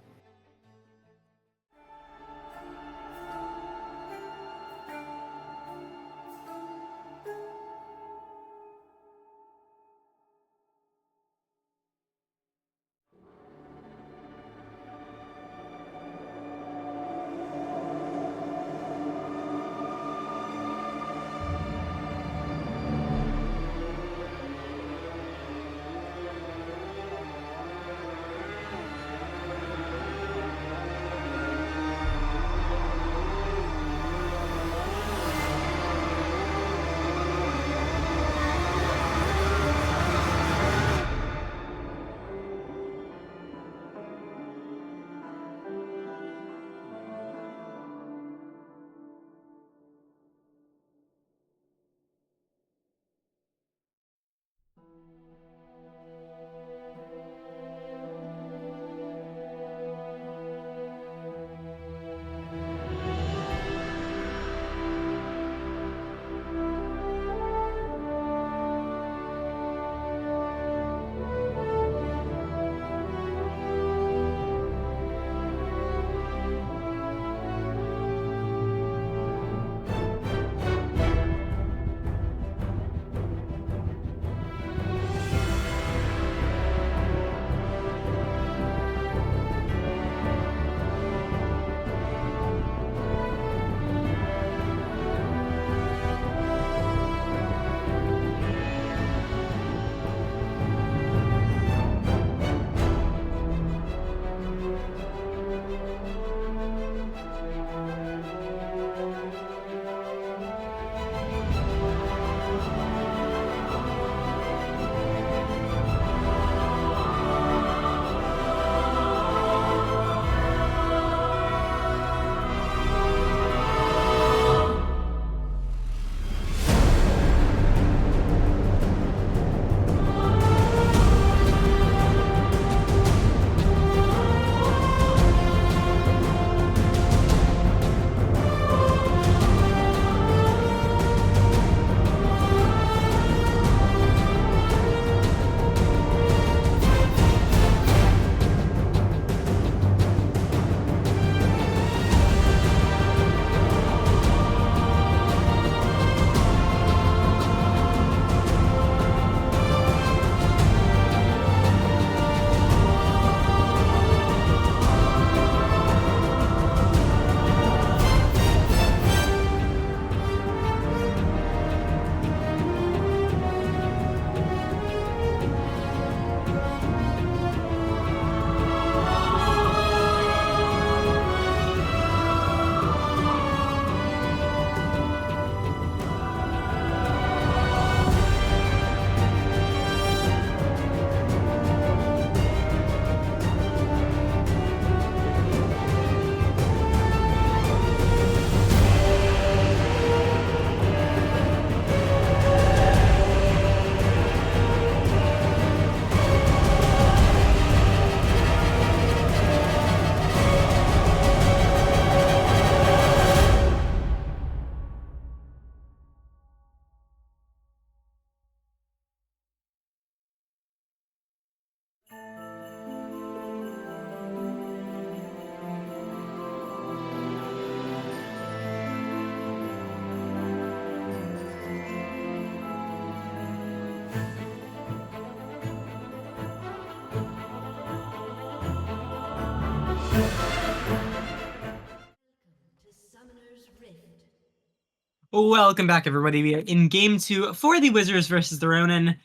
Welcome back, everybody. We are in game 2 for the Wizards versus the Ronin.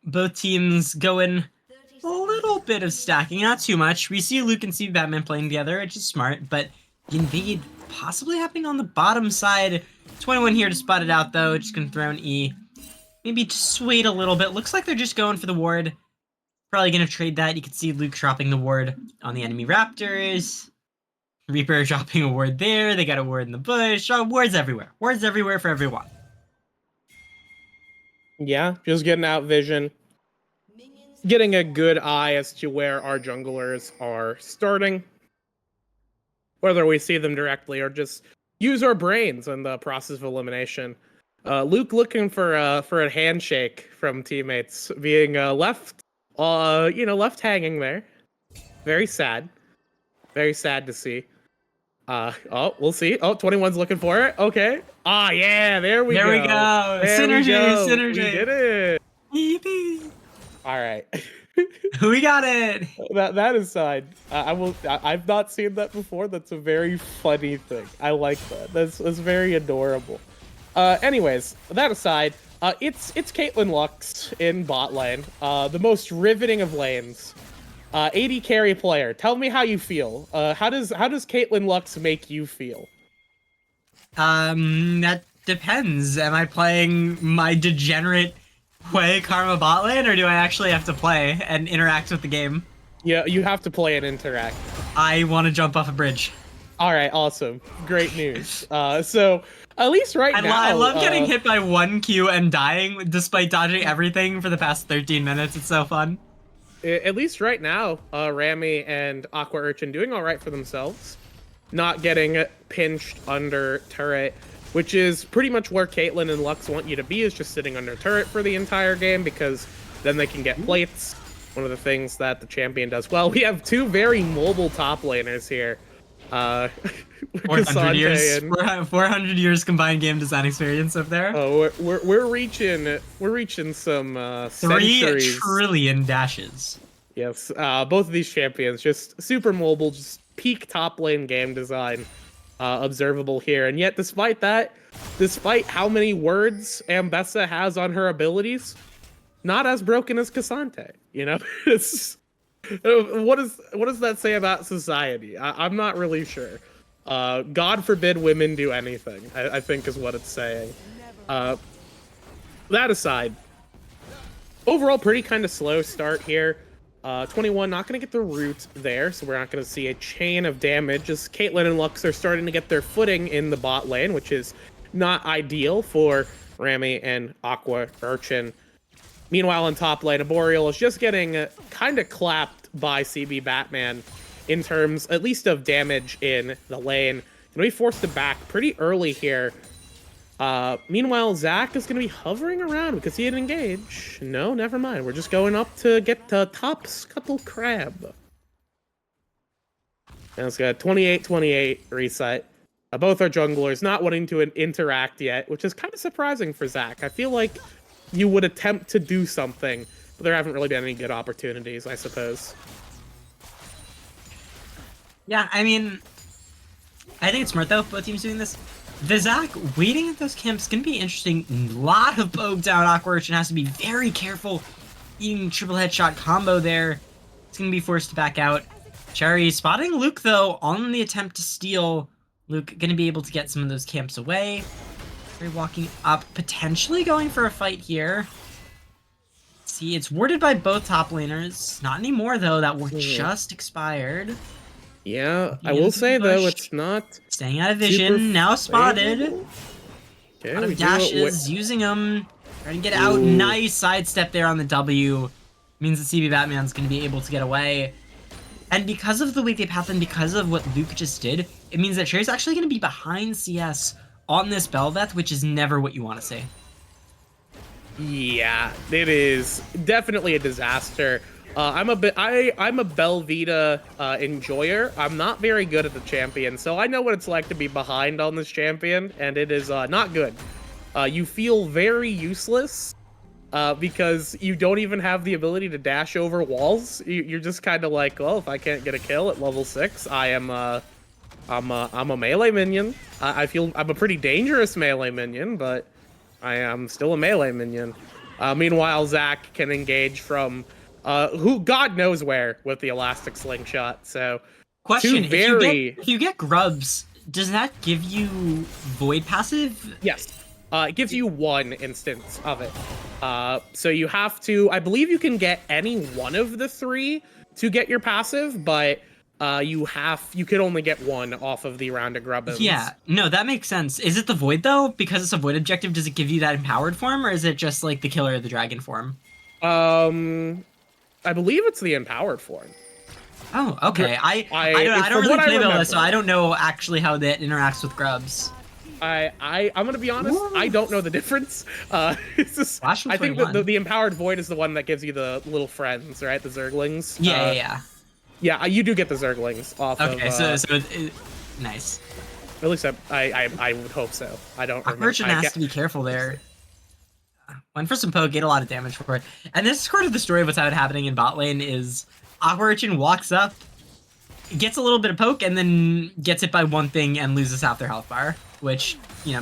Both teams going a little bit of stacking, not too much. We see Luke and Steve Batman playing together, which is smart, but the invade possibly happening on the bottom side. 21 here to spot it out, though. Just gonna throw an E. Maybe just wait a little bit. Looks like they're just going for the ward. Probably gonna trade that. You can see Luke dropping the ward on the enemy Raptors. Reaper dropping a ward there. They got a ward in the bush. Oh, wards everywhere. Wards everywhere for everyone. Yeah, just getting out vision. Getting a good eye as to where our junglers are starting. Whether we see them directly or just use our brains in the process of elimination. Luke looking for a handshake from teammates, being left hanging there. Very sad. Very sad to see. We'll see. Oh, 21's looking for it. Okay. Ah, yeah, there we go. There we go. Synergy. We did it. Yippee. All right. We got it. That aside, I've not seen that before. That's a very funny thing. I like that. That's very adorable. Anyways, that aside, it's Caitlyn Lux in bot lane. The most riveting of lanes. AD carry player. Tell me how you feel. How does Caitlyn Lux make you feel? That depends. Am I playing my degenerate way Karma bot lane, or do I actually have to play and interact with the game? Yeah, you have to play and interact. I want to jump off a bridge. All right, awesome. Great news. So at least right now, I love getting hit by 1Q and dying despite dodging everything for the past 13 minutes. It's so fun. At least right now, Rami and Aqua Urchin doing all right for themselves. Not getting pinched under turret, which is pretty much where Caitlyn and Lux want you to be, is just sitting under turret for the entire game, because then they can get plates. One of the things that the champion does well. We have two very mobile top laners here. 400 years, 400 years combined game design experience up there. Oh, we're reaching some 3 centuries. trillion dashes. Yes, both of these champions just super mobile, just peak top lane game design observable here. And yet, despite that, despite how many words Ambessa has on her abilities, not as broken as Cassante. You know, it's. What does that say about society? I'm not really sure. God forbid women do anything, I think is what it's saying. That aside, overall pretty kind of slow start here. 21 not going to get the root there, so we're not going to see a chain of damage as Caitlyn and Lux are starting to get their footing in the bot lane, which is not ideal for Rami and Aqua Urchin. Meanwhile, in top lane, Boreal is just getting kind of clapped by CB Batman in terms, at least, of damage in the lane. And we forced it back pretty early here. Meanwhile, Zach is going to be hovering around because he didn't engage. No, never mind. We're just going up to get the top Scuttle Crab. And it's got 28-28 reset. Both our junglers not wanting to interact yet, which is kind of surprising for Zach. I feel like you would attempt to do something, but there haven't really been any good opportunities, I suppose. Yeah, I mean, I think it's smart, though, both teams doing this. The Zach waiting at those camps is going to be interesting. A lot of poke down Aqua Urchin has to be very careful. Eating triple headshot combo there. It's going to be forced to back out. Cherry spotting Luke, though, on the attempt to steal. Luke going to be able to get some of those camps away. Cherry walking up, potentially going for a fight here. See, it's warded by both top laners. Not anymore, though. That ward just expired. Yeah, I will say, though, it's not... Staying out of vision, now spotted. Okay, a lot of dashes, using them. Trying to get out. Nice sidestep there on the W. Means that CB Batman's going to be able to get away. And because of the weekday path and because of what Luke just did, it means that Cherry's actually going to be behind CS on this Bel'Veth, which is never what you want to see. Yeah, it is definitely a disaster. I'm a Belvita enjoyer. I'm not very good at the champion, so I know what it's like to be behind on this champion, and it is not good. You feel very useless because you don't even have the ability to dash over walls. You're just kind of like, well, if I can't get a kill at level 6, I am I'm a melee minion. I feel I'm a pretty dangerous melee minion, but I am still a melee minion. Meanwhile, Zach can engage from who God knows where with the elastic slingshot. So Question: very if you get grubs, does that give you void passive? yes, it gives you one instance of it. So you have to. I believe you can get any one of the three to get your passive, but you can only get one off of the round of grubbins. Yeah, no, that makes sense. Is it the void though? Because it's a void objective, does it give you that empowered form, or is it just like the killer of the dragon form? I believe it's the empowered form. Oh, okay. I don't really play Villa, so I don't know actually how that interacts with grubs. I'm gonna be honest. Ooh. I don't know the difference. It's just, I think that the empowered void is the one that gives you the little friends, right? The zerglings. Yeah, you do get the zerglings off. Okay, so nice. At least I would hope so. I don't. Merchant has to be careful there. Went for some poke, get a lot of damage for it. And this is sort of the story of what's happening in bot lane is Aqua walks up, gets a little bit of poke, and then gets hit by one thing and loses half their health bar, which,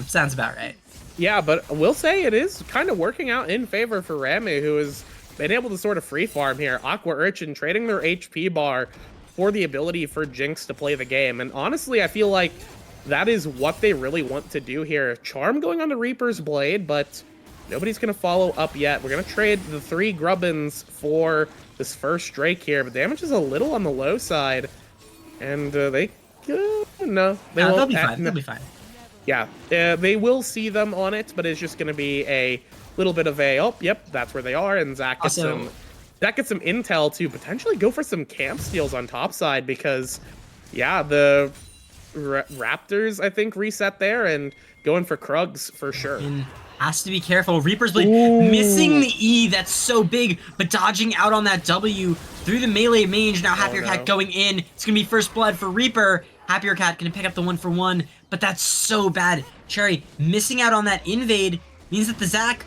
sounds about right. Yeah, but we'll say it is kind of working out in favor for Rami, who has been able to sort of free farm here. Aqua Urchin trading their HP bar for the ability for Jinx to play the game. And honestly, I feel like that is what they really want to do here. Charm going on to Reaper's Blade, but nobody's going to follow up yet. We're going to trade the 3 Grubbins for this first Drake here, but damage is a little on the low side. And they'll be fine. They'll be fine. Yeah, they will see them on it, but it's just going to be a little bit of a, oh, yep, that's where they are. And Zach gets some intel to potentially go for some camp steals on top side because, yeah, the Raptors, I think, reset there and going for Krugs for sure. Has to be careful. Reaper's Blade missing the E. That's so big, but dodging out on that W through the melee mange. Now Happier Cat going in. It's going to be first blood for Reaper. Happier Cat going to pick up the 1-for-1, but that's so bad. Cherry missing out on that invade means that the Zac...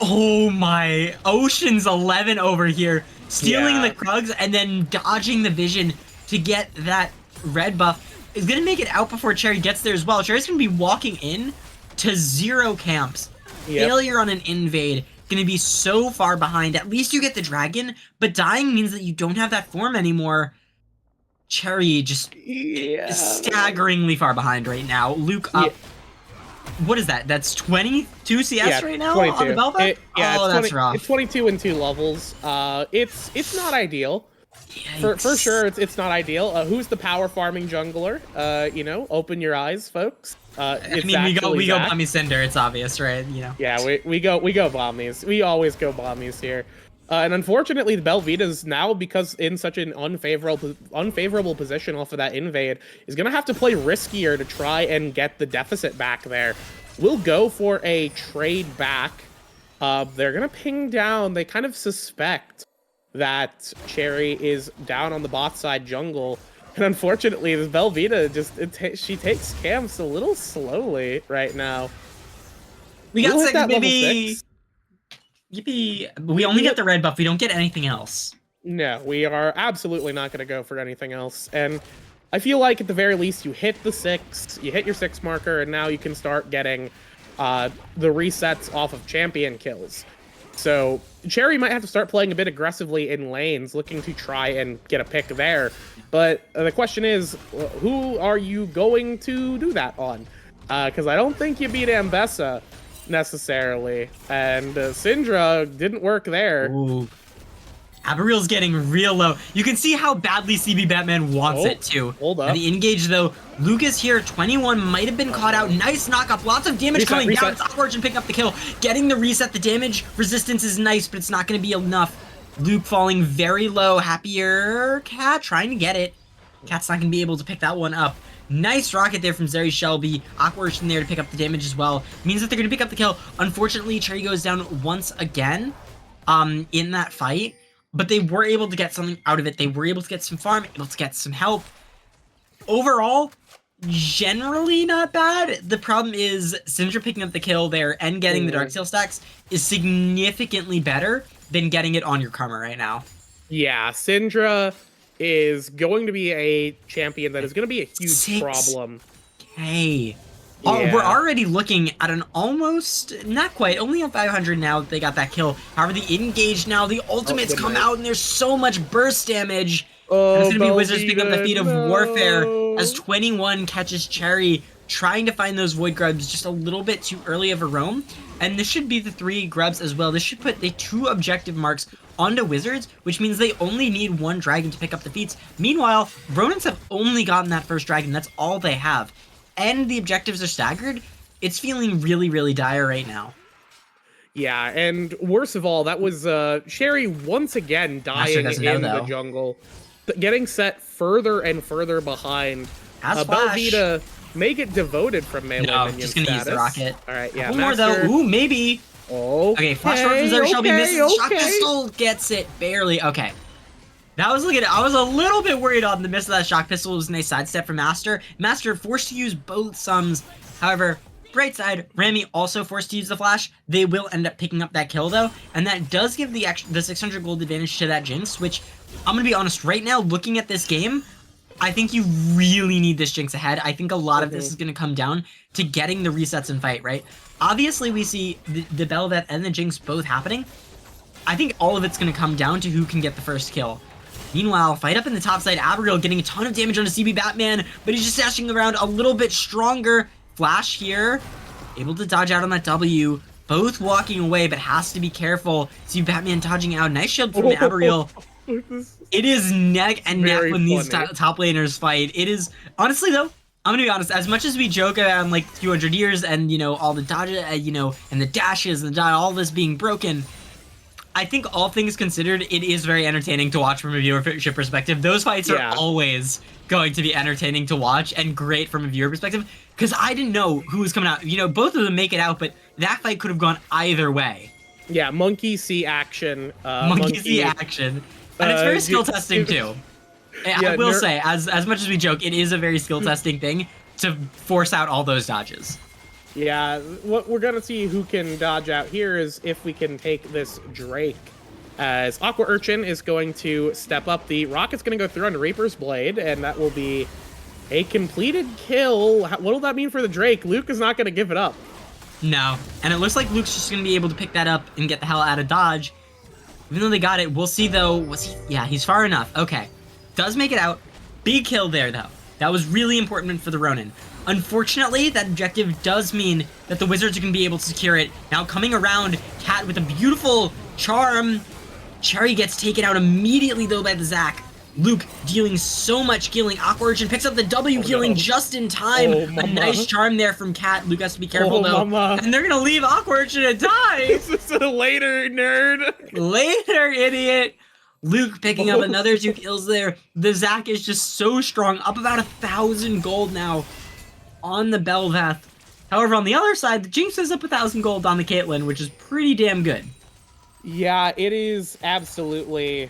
Oh my... Ocean's 11 over here. Stealing the Krugs and then dodging the vision to get that red buff. Is going to make it out before Cherry gets there as well. Cherry's going to be walking in to 0 camps. Failure on an invade. Gonna be so far behind. At least you get the dragon, but dying means that you don't have that form anymore. Cherry just staggeringly far behind right now. Luke up. What is that? That's 22 CS right now 22. on the Velvet? That's rough. It's 22 in 2 levels. It's not ideal. For sure, it's not ideal. Who's the power farming jungler? Open your eyes, folks. We go Bommy Cinder. It's obvious, right? Yeah, we go Bommies. We always go Bommies here. And unfortunately, the Belvita's now, because in such an unfavorable position off of that invade, is gonna have to play riskier to try and get the deficit back there. We'll go for a trade back. They're gonna ping down. They kind of suspect that Cherry is down on the bot side jungle. And unfortunately, this Belvita she takes camps a little slowly right now. We got 6, maybe. Yippee. We only get the red buff. We don't get anything else. No, we are absolutely not going to go for anything else. And I feel like at the very least, you hit the 6, you hit your 6 marker, and now you can start getting the resets off of champion kills. So Cherry might have to start playing a bit aggressively in lanes, looking to try and get a pick there. But the question is, who are you going to do that on? Because I don't think you beat Ambessa necessarily, and Syndra didn't work there. Ooh. Abigail's getting real low. You can see how badly CB Batman wants it too. Hold up. And the engage though, Lucas here, 21 might have been caught out. Nice knock up, lots of damage coming down. It's Awkward and picking up the kill. Getting the reset, the damage resistance is nice, but it's not going to be enough. Luke falling very low. Happier Cat trying to get it. Cat's not going to be able to pick that one up. Nice rocket there from Zeri Shelby. Awkward in there to pick up the damage as well. Means that they're going to pick up the kill. Unfortunately, Cherry goes down once again in that fight. But they were able to get something out of it. They were able to get some farm, able to get some help. Overall, generally not bad. The problem is Syndra picking up the kill there and getting the Darksteel stacks is significantly better than getting it on your Karma right now. Yeah, Syndra is going to be a champion that is going to be a huge 6K. problem. We're Yeah. already looking at an almost, not quite, only on 500 now that they got that kill. However, the engage now, the ultimates come out, and there's so much burst damage. And it's going to be Wizards picking up the feat of Warfare as 21 catches Cherry, trying to find those Void Grubs just a little bit too early of a roam. And this should be the 3 Grubs as well. This should put the 2 objective marks onto Wizards, which means they only need 1 Dragon to pick up the feats. Meanwhile, Ronins have only gotten that first Dragon. That's all they have. And the objectives are staggered. It's feeling really, really dire right now. Yeah, and worst of all, that was Sherry once again dying in the jungle, getting set further and further behind. Belvita may get devoted from melee minion just gonna use the rocket. All right, yeah. One more though. Ooh, maybe. Okay, flash forward from Zero Shelby misses. Shock pistol gets it barely. Okay. That was I was a little bit worried on the miss of that shock pistol. It was a nice sidestep from Master. Master forced to use both sums. However, bright side, Rami also forced to use the flash. They will end up picking up that kill though, and that does give the 600 gold advantage to that Jinx, which I'm gonna be honest, right now looking at this game, I think you really need this Jinx ahead. I think a lot of this is gonna come down to getting the resets and fight, right? Obviously we see the Bel'Veth and the Jinx both happening. I think all of it's gonna come down to who can get the first kill. Meanwhile, fight up in the top side, Abigail getting a ton of damage on a CB Batman, but he's just dashing around a little bit stronger. Flash here, able to dodge out on that W, both walking away, but has to be careful. CB Batman dodging out, nice shield from Abigail. It is neck and neck when these top laners fight. It is, honestly though, I'm gonna be honest, as much as we joke around like 200 years and, you know, all the dodges, you know, and the dashes and all this being broken, I think all things considered, it is very entertaining to watch from a viewership perspective. Those fights are always going to be entertaining to watch and great from a viewer perspective, because I didn't know who was coming out. You know, both of them make it out, but that fight could have gone either way. Yeah, Monkey see action. Monkey see action. And it's very skill testing too. I will say, as much as we joke, it is a very skill testing thing to force out all those dodges. Yeah, what we're gonna see who can dodge out here is if we can take this Drake. As Aqua Urchin is going to step up, the rocket's gonna go through on Reaper's Blade, and that will be a completed kill. What will that mean for the Drake? Luke is not gonna give it up. No, and it looks like Luke's just gonna be able to pick that up and get the hell out of dodge. Even though they got it, we'll see though. Was he? Yeah, he's far enough. Okay, does make it out. Big kill there though. That was really important for the Ronin. Unfortunately, that objective does mean that the Wizards are going to be able to secure it. Now coming around, Cat with a beautiful charm. Cherry gets taken out immediately though by the Zac. Luke dealing so much healing. Aqua Urchin picks up the W healing just in time. A nice charm there from Cat. Luke has to be careful though. And they're going to leave Aqua Urchin to die. This is a later, nerd. Later, idiot. Luke picking up another 2 kills there. The Zac is just so strong. Up about 1,000 gold now on the Bel'Veth. However, on the other side, the Jinx is up 1,000 gold on the Caitlyn, which is pretty damn good. Yeah, it is absolutely,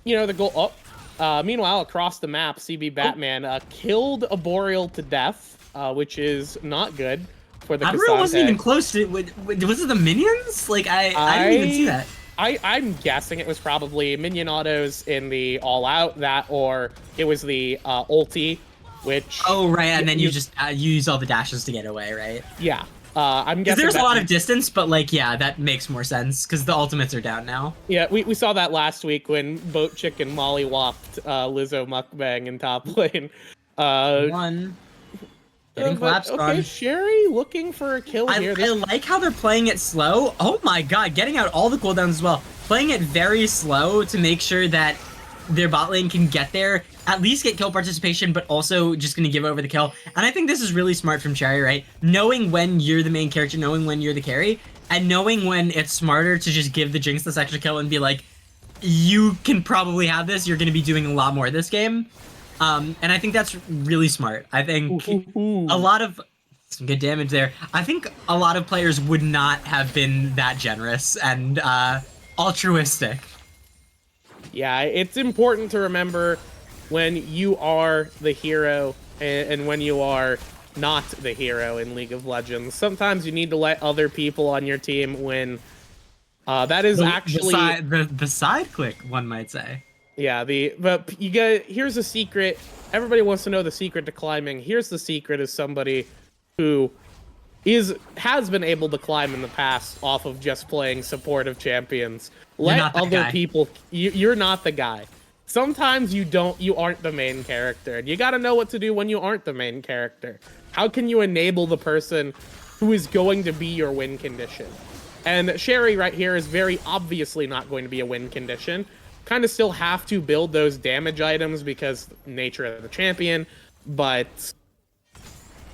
you know, the goal. Meanwhile, across the map, CB Batman killed a Boreal to death, which is not good for the Cassandra. Abigail wasn't even close to it. Was it the minions? Like, I didn't even see that. I'm guessing it was probably minion autos in the all-out, that, or it was the ulti, which... Oh, right, and then you just you use all the dashes to get away, right? Yeah. I'm guessing there's a lot of distance, but, like, yeah, that makes more sense, because the ultimates are down now. Yeah, we saw that last week when Boat Chick and Molly whopped Lizzo Mukbang in top lane. One. Getting collapsed on. Okay, Sherry looking for a kill here. I like how they're playing it slow. Oh my god, getting out all the cooldowns as well. Playing it very slow to make sure that their bot lane can get there, at least get kill participation, but also just going to give over the kill. And I think this is really smart from Cherry, right? Knowing when you're the main character, knowing when you're the carry, and knowing when it's smarter to just give the Jinx this extra kill and be like, you can probably have this, you're going to be doing a lot more this game. And I think that's really smart. I think a lot of... Some good damage there. I think a lot of players would not have been that generous and altruistic. Yeah, it's important to remember when you are the hero and when you are not the hero in League of Legends. Sometimes you need to let other people on your team win. That is actually... The side click, one might say. Yeah, but you get here's a secret. Everybody wants to know the secret to climbing. Here's the secret: is somebody who has been able to climb in the past off of just playing supportive champions. Let other people. You're not the guy. Sometimes you aren't the main character, and you got to know what to do when you aren't the main character. How can you enable the person who is going to be your win condition? And Sherry right here is very obviously not going to be a win condition. Kind of still have to build those damage items because nature of the champion, but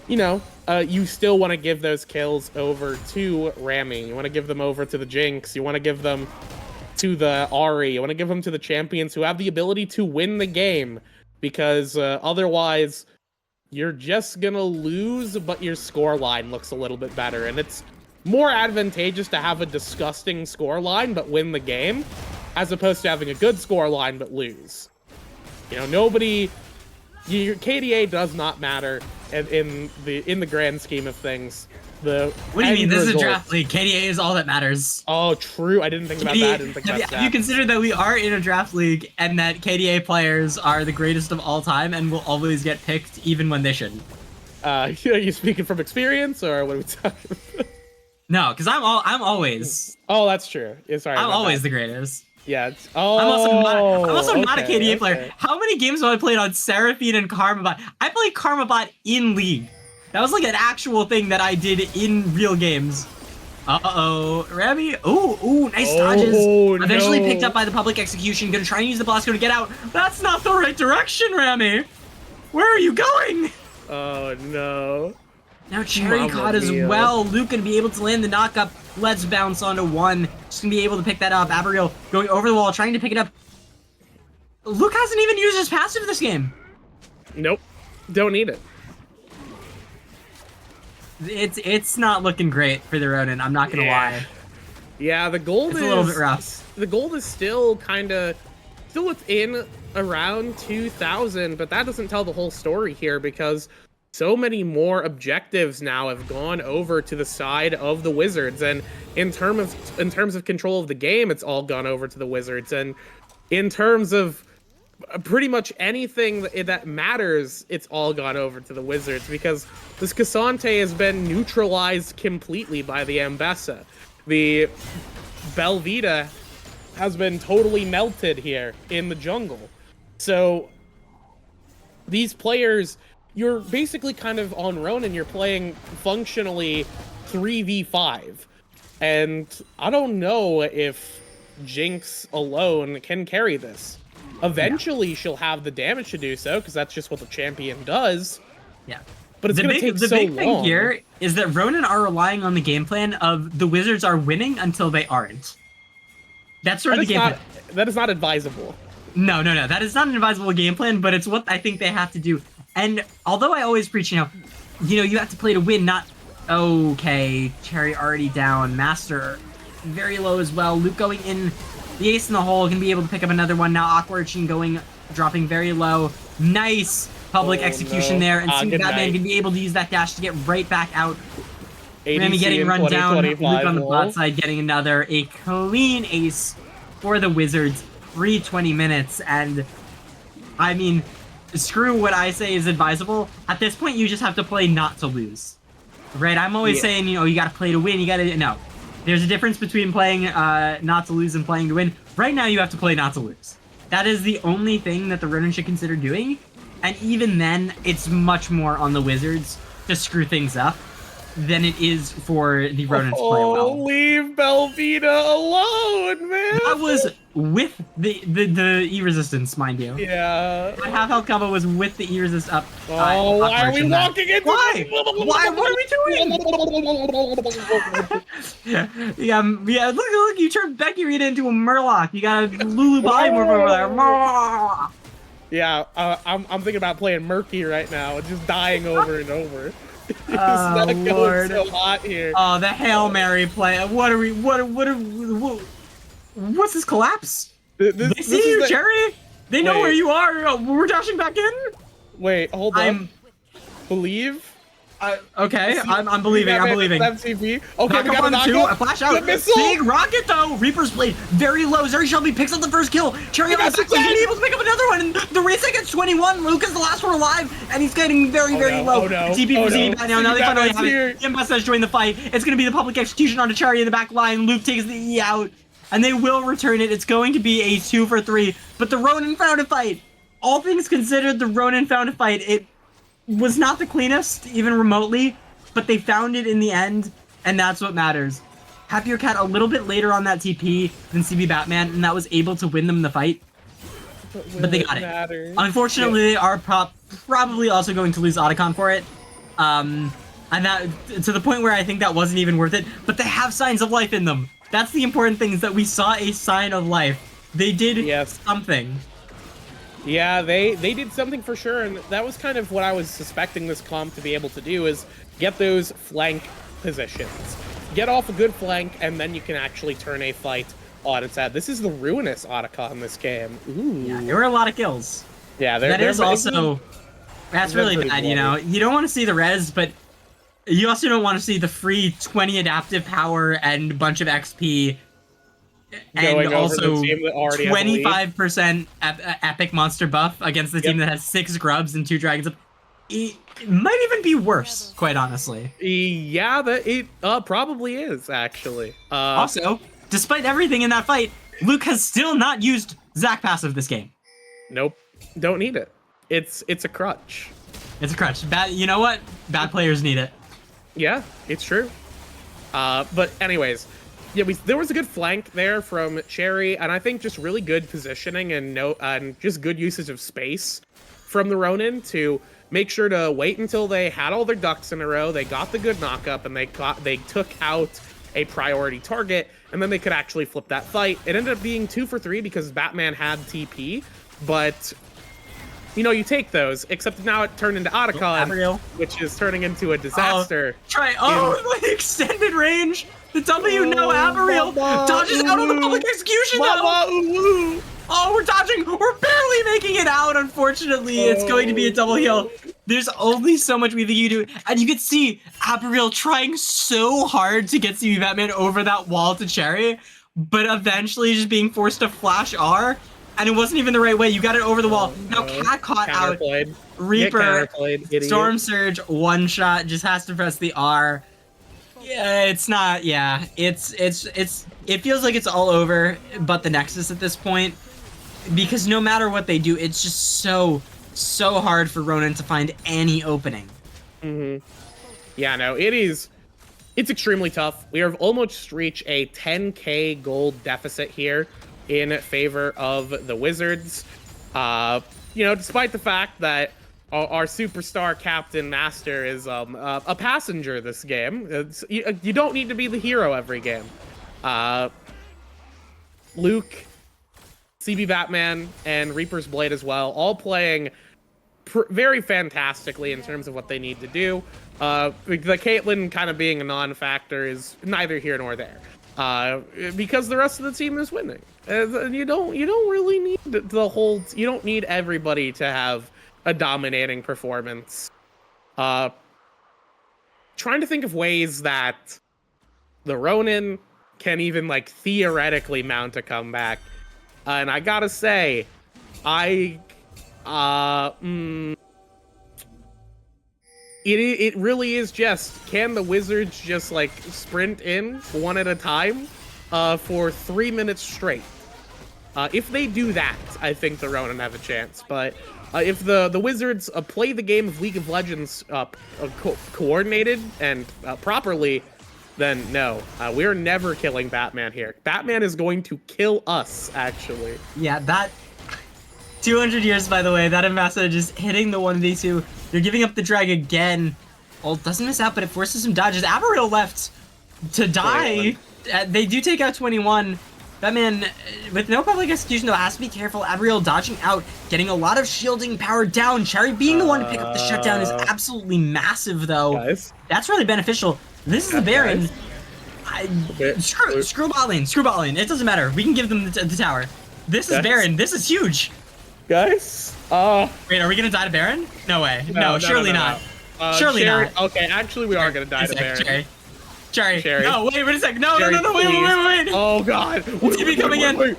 you know, you still want to give those kills over to Rami. You want to give them over to the Jinx. You want to give them to the Ahri. You want to give them to the champions who have the ability to win the game, because otherwise you're just gonna lose, but your score line looks a little bit better, and it's more advantageous to have a disgusting score line but win the game, as opposed to having a good score line but lose. You know, your KDA does not matter in the grand scheme of things. What do you mean? This is a draft league. KDA is all that matters. Oh, true. I didn't think about that. I didn't think about that. Have you considered that we are in a draft league and that KDA players are the greatest of all time and will always get picked even when they shouldn't? Are you speaking from experience, or what are we talking about? No, because I'm always. Oh, that's true. Yeah, sorry. I'm always the greatest. Yeah. I'm also not a KDA player. How many games have I played on Seraphine and Karmabot? I played Karmabot in League. That was like an actual thing that I did in real games. Uh-oh. Rami. Ooh, nice dodges. Eventually picked up by the public execution. Gonna try and use the Blasco to get out. That's not the right direction, Rami. Where are you going? Oh, no. Now Cherry caught as well. Luke gonna be able to land the knock-up. Let's bounce onto one. Just gonna be able to pick that up. Abigail going over the wall, trying to pick it up. Luke hasn't even used his passive this game. Nope. Don't need it. It's not looking great for the Ronin, I'm not gonna lie. Yeah, the gold is a little bit rough. The gold is still still within around 2,000, but that doesn't tell the whole story here, because so many more objectives now have gone over to the side of the Wizards, and in terms of control of the game, it's all gone over to the Wizards, and in terms of pretty much anything that matters, it's all gone over to the Wizards, because this Cassante has been neutralized completely by the Ambessa. The Belvita has been totally melted here in the jungle. So these players, you're basically kind of on Ronin, you're playing functionally 3v5. And I don't know if Jinx alone can carry this. Eventually, she'll have the damage to do so, because that's just what the champion does. Yeah. But it's going to take so long. The big thing here is that Ronin are relying on the game plan of the Wizards are winning until they aren't. That's sort of the game plan. That is not advisable. No. That is not an advisable game plan, but it's what I think they have to do. And although I always preach, you have to play to win, not... Okay, Cherry already down. Master very low as well. Luke going in... The ace in the hole can be able to pick up another one. Now Awkward dropping very low. Nice public execution there. And Batman can be able to use that dash to get right back out. Rami getting run down. Luke on the bot side getting a clean ace for the Wizards. 320 minutes. And I mean, screw what I say is advisable. At this point, you just have to play not to lose. Right? I'm always saying, you got to play to win. No. There's a difference between playing not to lose and playing to win. Right now, you have to play not to lose. That is the only thing that the Ronin should consider doing. And even then, it's much more on the Wizards to screw things up than it is for the Ronin to play well. Oh, leave Belvita alone, man! That was with the E-resistance, mind you. Yeah. That half-health combo was with the E-resist up. Oh, why are we walking into Why? What are we doing? yeah, look, you turned Becky Rita into a Murloc. You got a Lulu Polymorph over there. Yeah, I'm thinking about playing Murky right now and just dying over and over. It's not going so hot here. Oh, the Hail Mary play. What's this collapse? They see you, Cherry? They know where you are. We're dashing back in? Wait, hold on. Believe? Okay, I'm believing. I'm believing. MTV. Okay, Knock we got on a two, knock a flash out. Big rocket though. Reaper's Blade very low. Zeri Shelby picks up the first kill. Cherry on the back line able to pick up another one. And the race gets 21. Luke is the last one alive, and he's getting very low. Oh no. TP for CB now. Now they finally have here. it. Imbus has joined the fight. It's gonna be the public execution on Cherry in the back line. Luke takes the E out, and they will return it. It's going to be a 2 for 3. But the Ronin found a fight. All things considered, the Ronin found a fight. It was not the cleanest, even remotely. But they found it in the end, and that's what matters. Happier Cat a little bit later on that TP than CB Batman, and that was able to win them the fight. But they got it. Unfortunately, they are probably also going to lose Otacon for it. And that to the point where I think that wasn't even worth it. But they have signs of life in them. That's the important thing, is that we saw a sign of life. They did something. Yeah, they did something for sure, and that was kind of what I was suspecting this comp to be able to do, is get those flank positions. Get off a good flank, and then you can actually turn a fight on its head. This is the ruinous Otacon in this game. Ooh. Yeah, there were a lot of kills. Yeah, that's really bad, you know? You don't want to see the res, but you also don't want to see the free 20 adaptive power and a bunch of XP. And also 25% epic monster buff against the team that has 6 grubs and 2 dragons. It might even be worse, quite honestly. Yeah, it probably is, actually. Also, despite everything in that fight, Luke has still not used Zac passive this game. Nope. Don't need it. It's a crutch. It's a crutch. You know what? Bad players need it. Yeah, it's true. But anyways, yeah, there was a good flank there from Cherry, and I think just really good positioning and just good usage of space from the Ronin to make sure to wait until they had all their ducks in a row, they got the good knock-up, and they took out a priority target, and then they could actually flip that fight. It ended up being 2 for 3 because Batman had TP, but you know, you take those, except now it turned into Otacon, which is turning into a disaster. The extended range! The W now Averill dodges out on the public execution though! Oh, we're dodging! We're barely making it out, unfortunately. It's going to be a double heal. There's only so much we think you do. And you can see Averill trying so hard to get CB Batman over that wall to Cherry, but eventually just being forced to flash R. And it wasn't even the right way. You got it over the wall. Now Cat caught out. Reaper, Storm Surge, one shot, just has to press the R. Yeah, it's not. Yeah, it feels like it's all over. But the Nexus at this point, because no matter what they do, it's just so hard for Ronin to find any opening. Yeah, no, it's extremely tough. We have almost reached a 10k gold deficit here in favor of the Wizards. You know, despite the fact that our superstar Captain Master is a passenger this game. You don't need to be the hero every game. Luke, CB Batman, and Reaper's Blade as well, all playing very fantastically in terms of what they need to do. The Caitlyn kind of being a non-factor is neither here nor there. Because the rest of the team is winning. You don't really need you don't need everybody to have a dominating performance. Trying to think of ways that the Ronin can even like theoretically mount a comeback. And I gotta say, it really is just, can the Wizards just like sprint in one at a time for 3 minutes straight? If they do that, I think the Ronin have a chance. But if the Wizards play the game of League of Legends coordinated and properly, then no, we're never killing Batman here. Batman is going to kill us, actually. Yeah, that 200 years, by the way, that ambassador just hitting the 1v2. They're giving up the drag again. Well, doesn't miss out, but it forces some dodges. Averill left to die. They do take out 21. Batman, with no public execution, though, has to be careful. Averill dodging out, getting a lot of shielding power down. Cherry being the one to pick up the shutdown is absolutely massive, though. Guys. That's really beneficial. This is the Baron. Screw bot lane. Screw bot lane. It doesn't matter. We can give them the tower. This is Baron. This is huge. Guys? Wait, are we gonna die to Baron? No way. No, surely not. Surely Sherry, not. Okay, actually, we are gonna die to Baron. Cherry. No, wait a second. No, Cherry, no, wait. Oh god. TV coming in. Wait.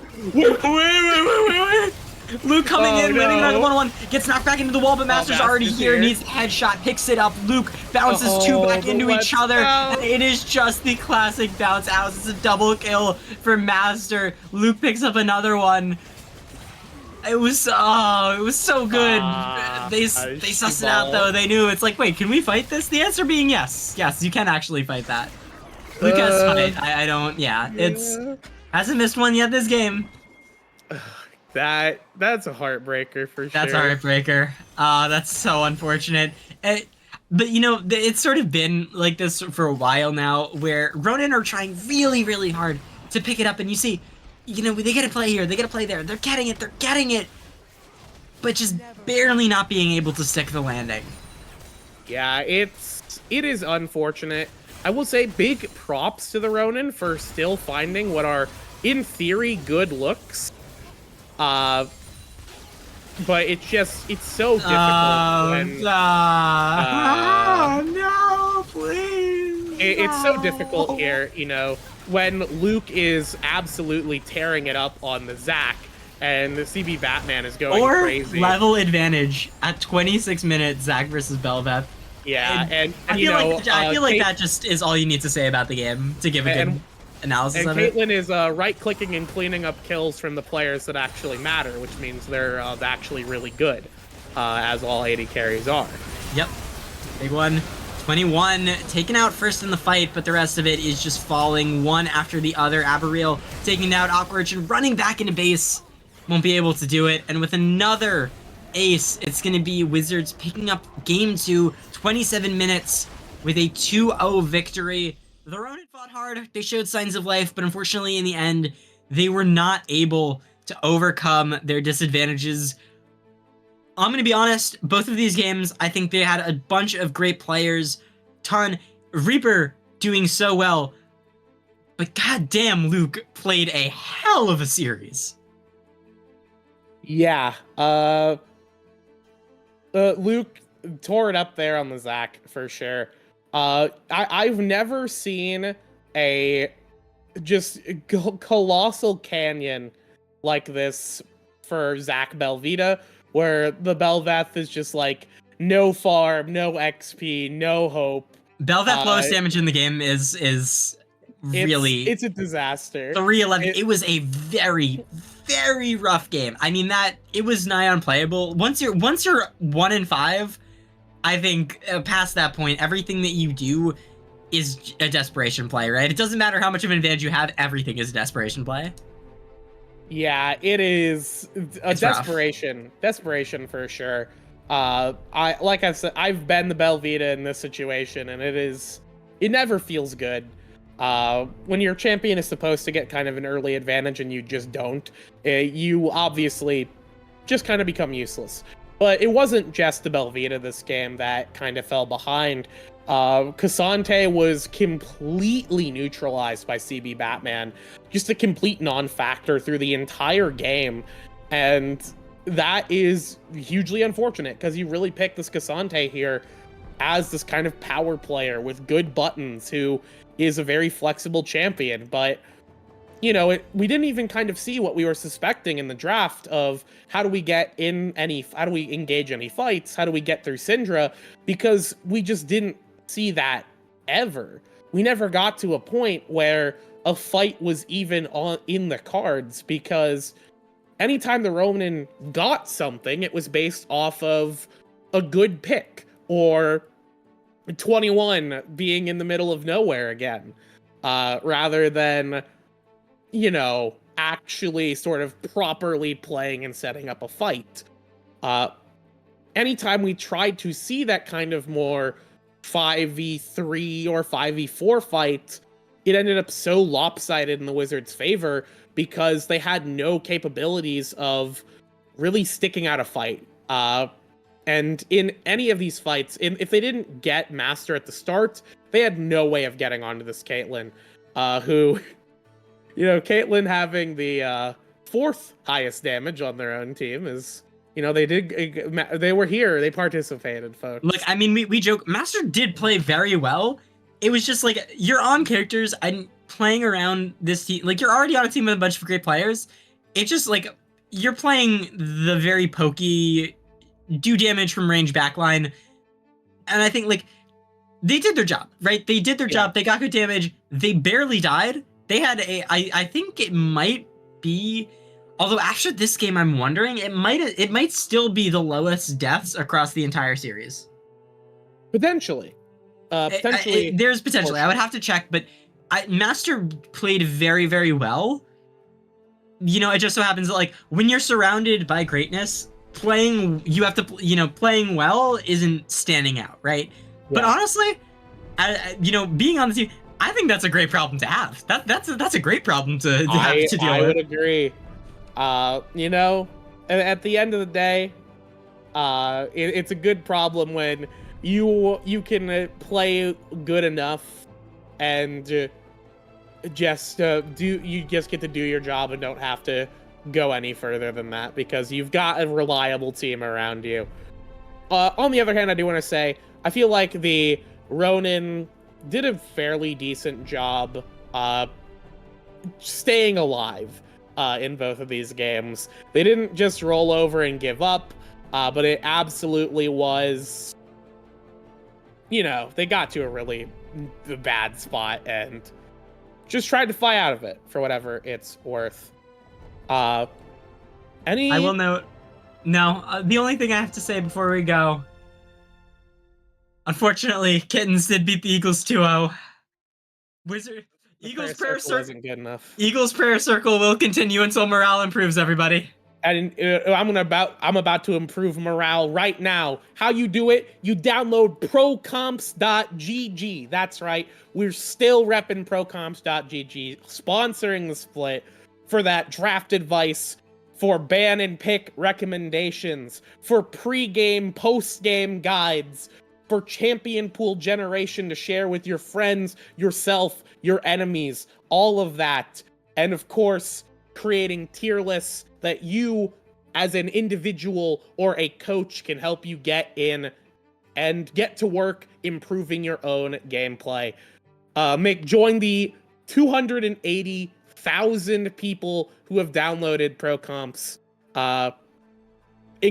Luke coming in, winning round 1-1, gets knocked back into the wall, but Master's already here. Needs the headshot, picks it up. Luke bounces two back into each other, and it is just the classic bounce out. It's a double kill for Master. Luke picks up another one. It was so good. They sussed it out though. They knew. It's like, wait, can we fight this? The answer being yes. Yes, you can actually fight that. Luke has fight. I don't. Yeah, it's hasn't missed one yet this game. That's a heartbreaker for sure. That's a heartbreaker. That's so unfortunate. But you know, it's sort of been like this for a while now, where Ronin are trying really, really hard to pick it up, and you see, you know, they get to play here, they get to play there, they're getting it, but just barely not being able to stick the landing. Yeah, it is unfortunate. I will say big props to the Ronin for still finding what are, in theory, good looks. But it's so difficult when... no, please. It's so difficult here, you know, when Luke is absolutely tearing it up on the Zac, and the CB Batman is going crazy. Or level advantage at 26 minutes, Zac versus Belveth. Yeah, and I feel like that just is all you need to say about the game to give a good analysis of it. And Caitlyn is right-clicking and cleaning up kills from the players that actually matter, which means they're actually really good, as all AD carries are. Yep, big one. 21 taken out first in the fight, but the rest of it is just falling one after the other. Aberreal taking out Awkward and running back into base. Won't be able to do it. And with another ace, it's going to be Wizards picking up game 2, 27 minutes with a 2-0 victory. The Ronin fought hard. They showed signs of life, but unfortunately in the end, they were not able to overcome their disadvantages. I'm going to be honest, both of these games, I think they had a bunch of great players. Reaper doing so well. But goddamn, Luke played a hell of a series. Yeah, Luke tore it up there on the Zac, for sure. I've never seen a just colossal canyon like this for Zac Belvita, where the Belveth is just like, no farm, no XP, no hope. Belveth lowest damage in the game is really... It's a disaster. 311. It was a very, very rough game. I mean, it was nigh unplayable. Once you're 1-5, I think past that point, everything that you do is a desperation play, right? It doesn't matter how much of an advantage you have, everything is a desperation play. Yeah, it is a desperation. Rough. Desperation for sure. Like I've said, I've been the Belvita in this situation, and it never feels good. When your champion is supposed to get kind of an early advantage and you just don't, you obviously just kind of become useless. But it wasn't just the Belvita this game that kind of fell behind. Cassante was completely neutralized by CB Batman, just a complete non-factor through the entire game, and that is hugely unfortunate because you really picked this Cassante here as this kind of power player with good buttons who is a very flexible champion, but you know, we didn't even kind of see what we were suspecting in the draft of how do we engage any fights? How do we get through Syndra? Because we just didn't see that ever. We never got to a point where a fight was even in the cards, because anytime the Ronin got something, it was based off of a good pick or 21 being in the middle of nowhere again, rather than, you know, actually sort of properly playing and setting up a fight. Anytime we tried to see that kind of more 5v3 or 5v4 fight, it ended up so lopsided in the Wizards' favor because they had no capabilities of really sticking out a fight. And in any of these fights, if they didn't get Master at the start, they had no way of getting onto this Caitlyn, who... You know, Caitlyn having the 4th highest damage on their own team is You know, they were here, they participated, folks. Look, I mean, we joke. Master did play very well. It was just like you're on characters and playing around this team. Like you're already on a team with a bunch of great players. It's just like you're playing the very pokey, do damage from range backline, and I think like they did their job, right? They did their job. They got good damage. They barely died. They had I think it might be. Although after this game, I'm wondering it might still be the lowest deaths across the entire series. Potentially. There's potentially. I would have to check, but Master played very, very well. You know, it just so happens that like when you're surrounded by greatness, playing well isn't standing out, right? Yeah. But honestly, being on the team, I think that's a great problem to have. That's a great problem to have to deal with. I would agree. You know, at the end of the day, it's a good problem when you can play good enough and just get to do your job and don't have to go any further than that because you've got a reliable team around you. On the other hand, I do want to say I feel like the Ronin did a fairly decent job staying alive in both of these games. They didn't just roll over and give up, but it absolutely was, you know, they got to a really bad spot and just tried to fly out of it for whatever it's worth. I will note, the only thing I have to say before we go, unfortunately, Kittens did beat the Eagles 2-0. Eagles prayer circle isn't good enough. Eagles prayer circle will continue until morale improves, everybody. And I'm about to improve morale right now. How you do it? You download procomps.gg. That's right. We're still repping procomps.gg, sponsoring the split for that draft advice, for ban and pick recommendations, for pre-game, post-game guides, for champion pool generation to share with your friends, yourself, your enemies, all of that. And of course, creating tier lists that you as an individual or a coach can help you get in and get to work improving your own gameplay. Join the 280,000 people who have downloaded ProComps and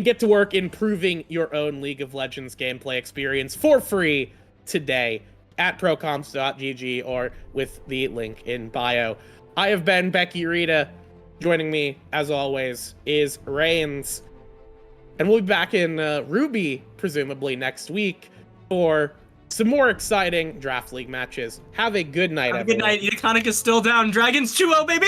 get to work improving your own League of Legends gameplay experience for free today at procomps.gg or with the link in bio. I have been Becky Rita. Joining me, as always, is Reigns. And we'll be back in Ruby, presumably, next week for some more exciting Draft League matches. Have a good night, everyone. Good night. Iconic is still down. Dragons 2-0, baby!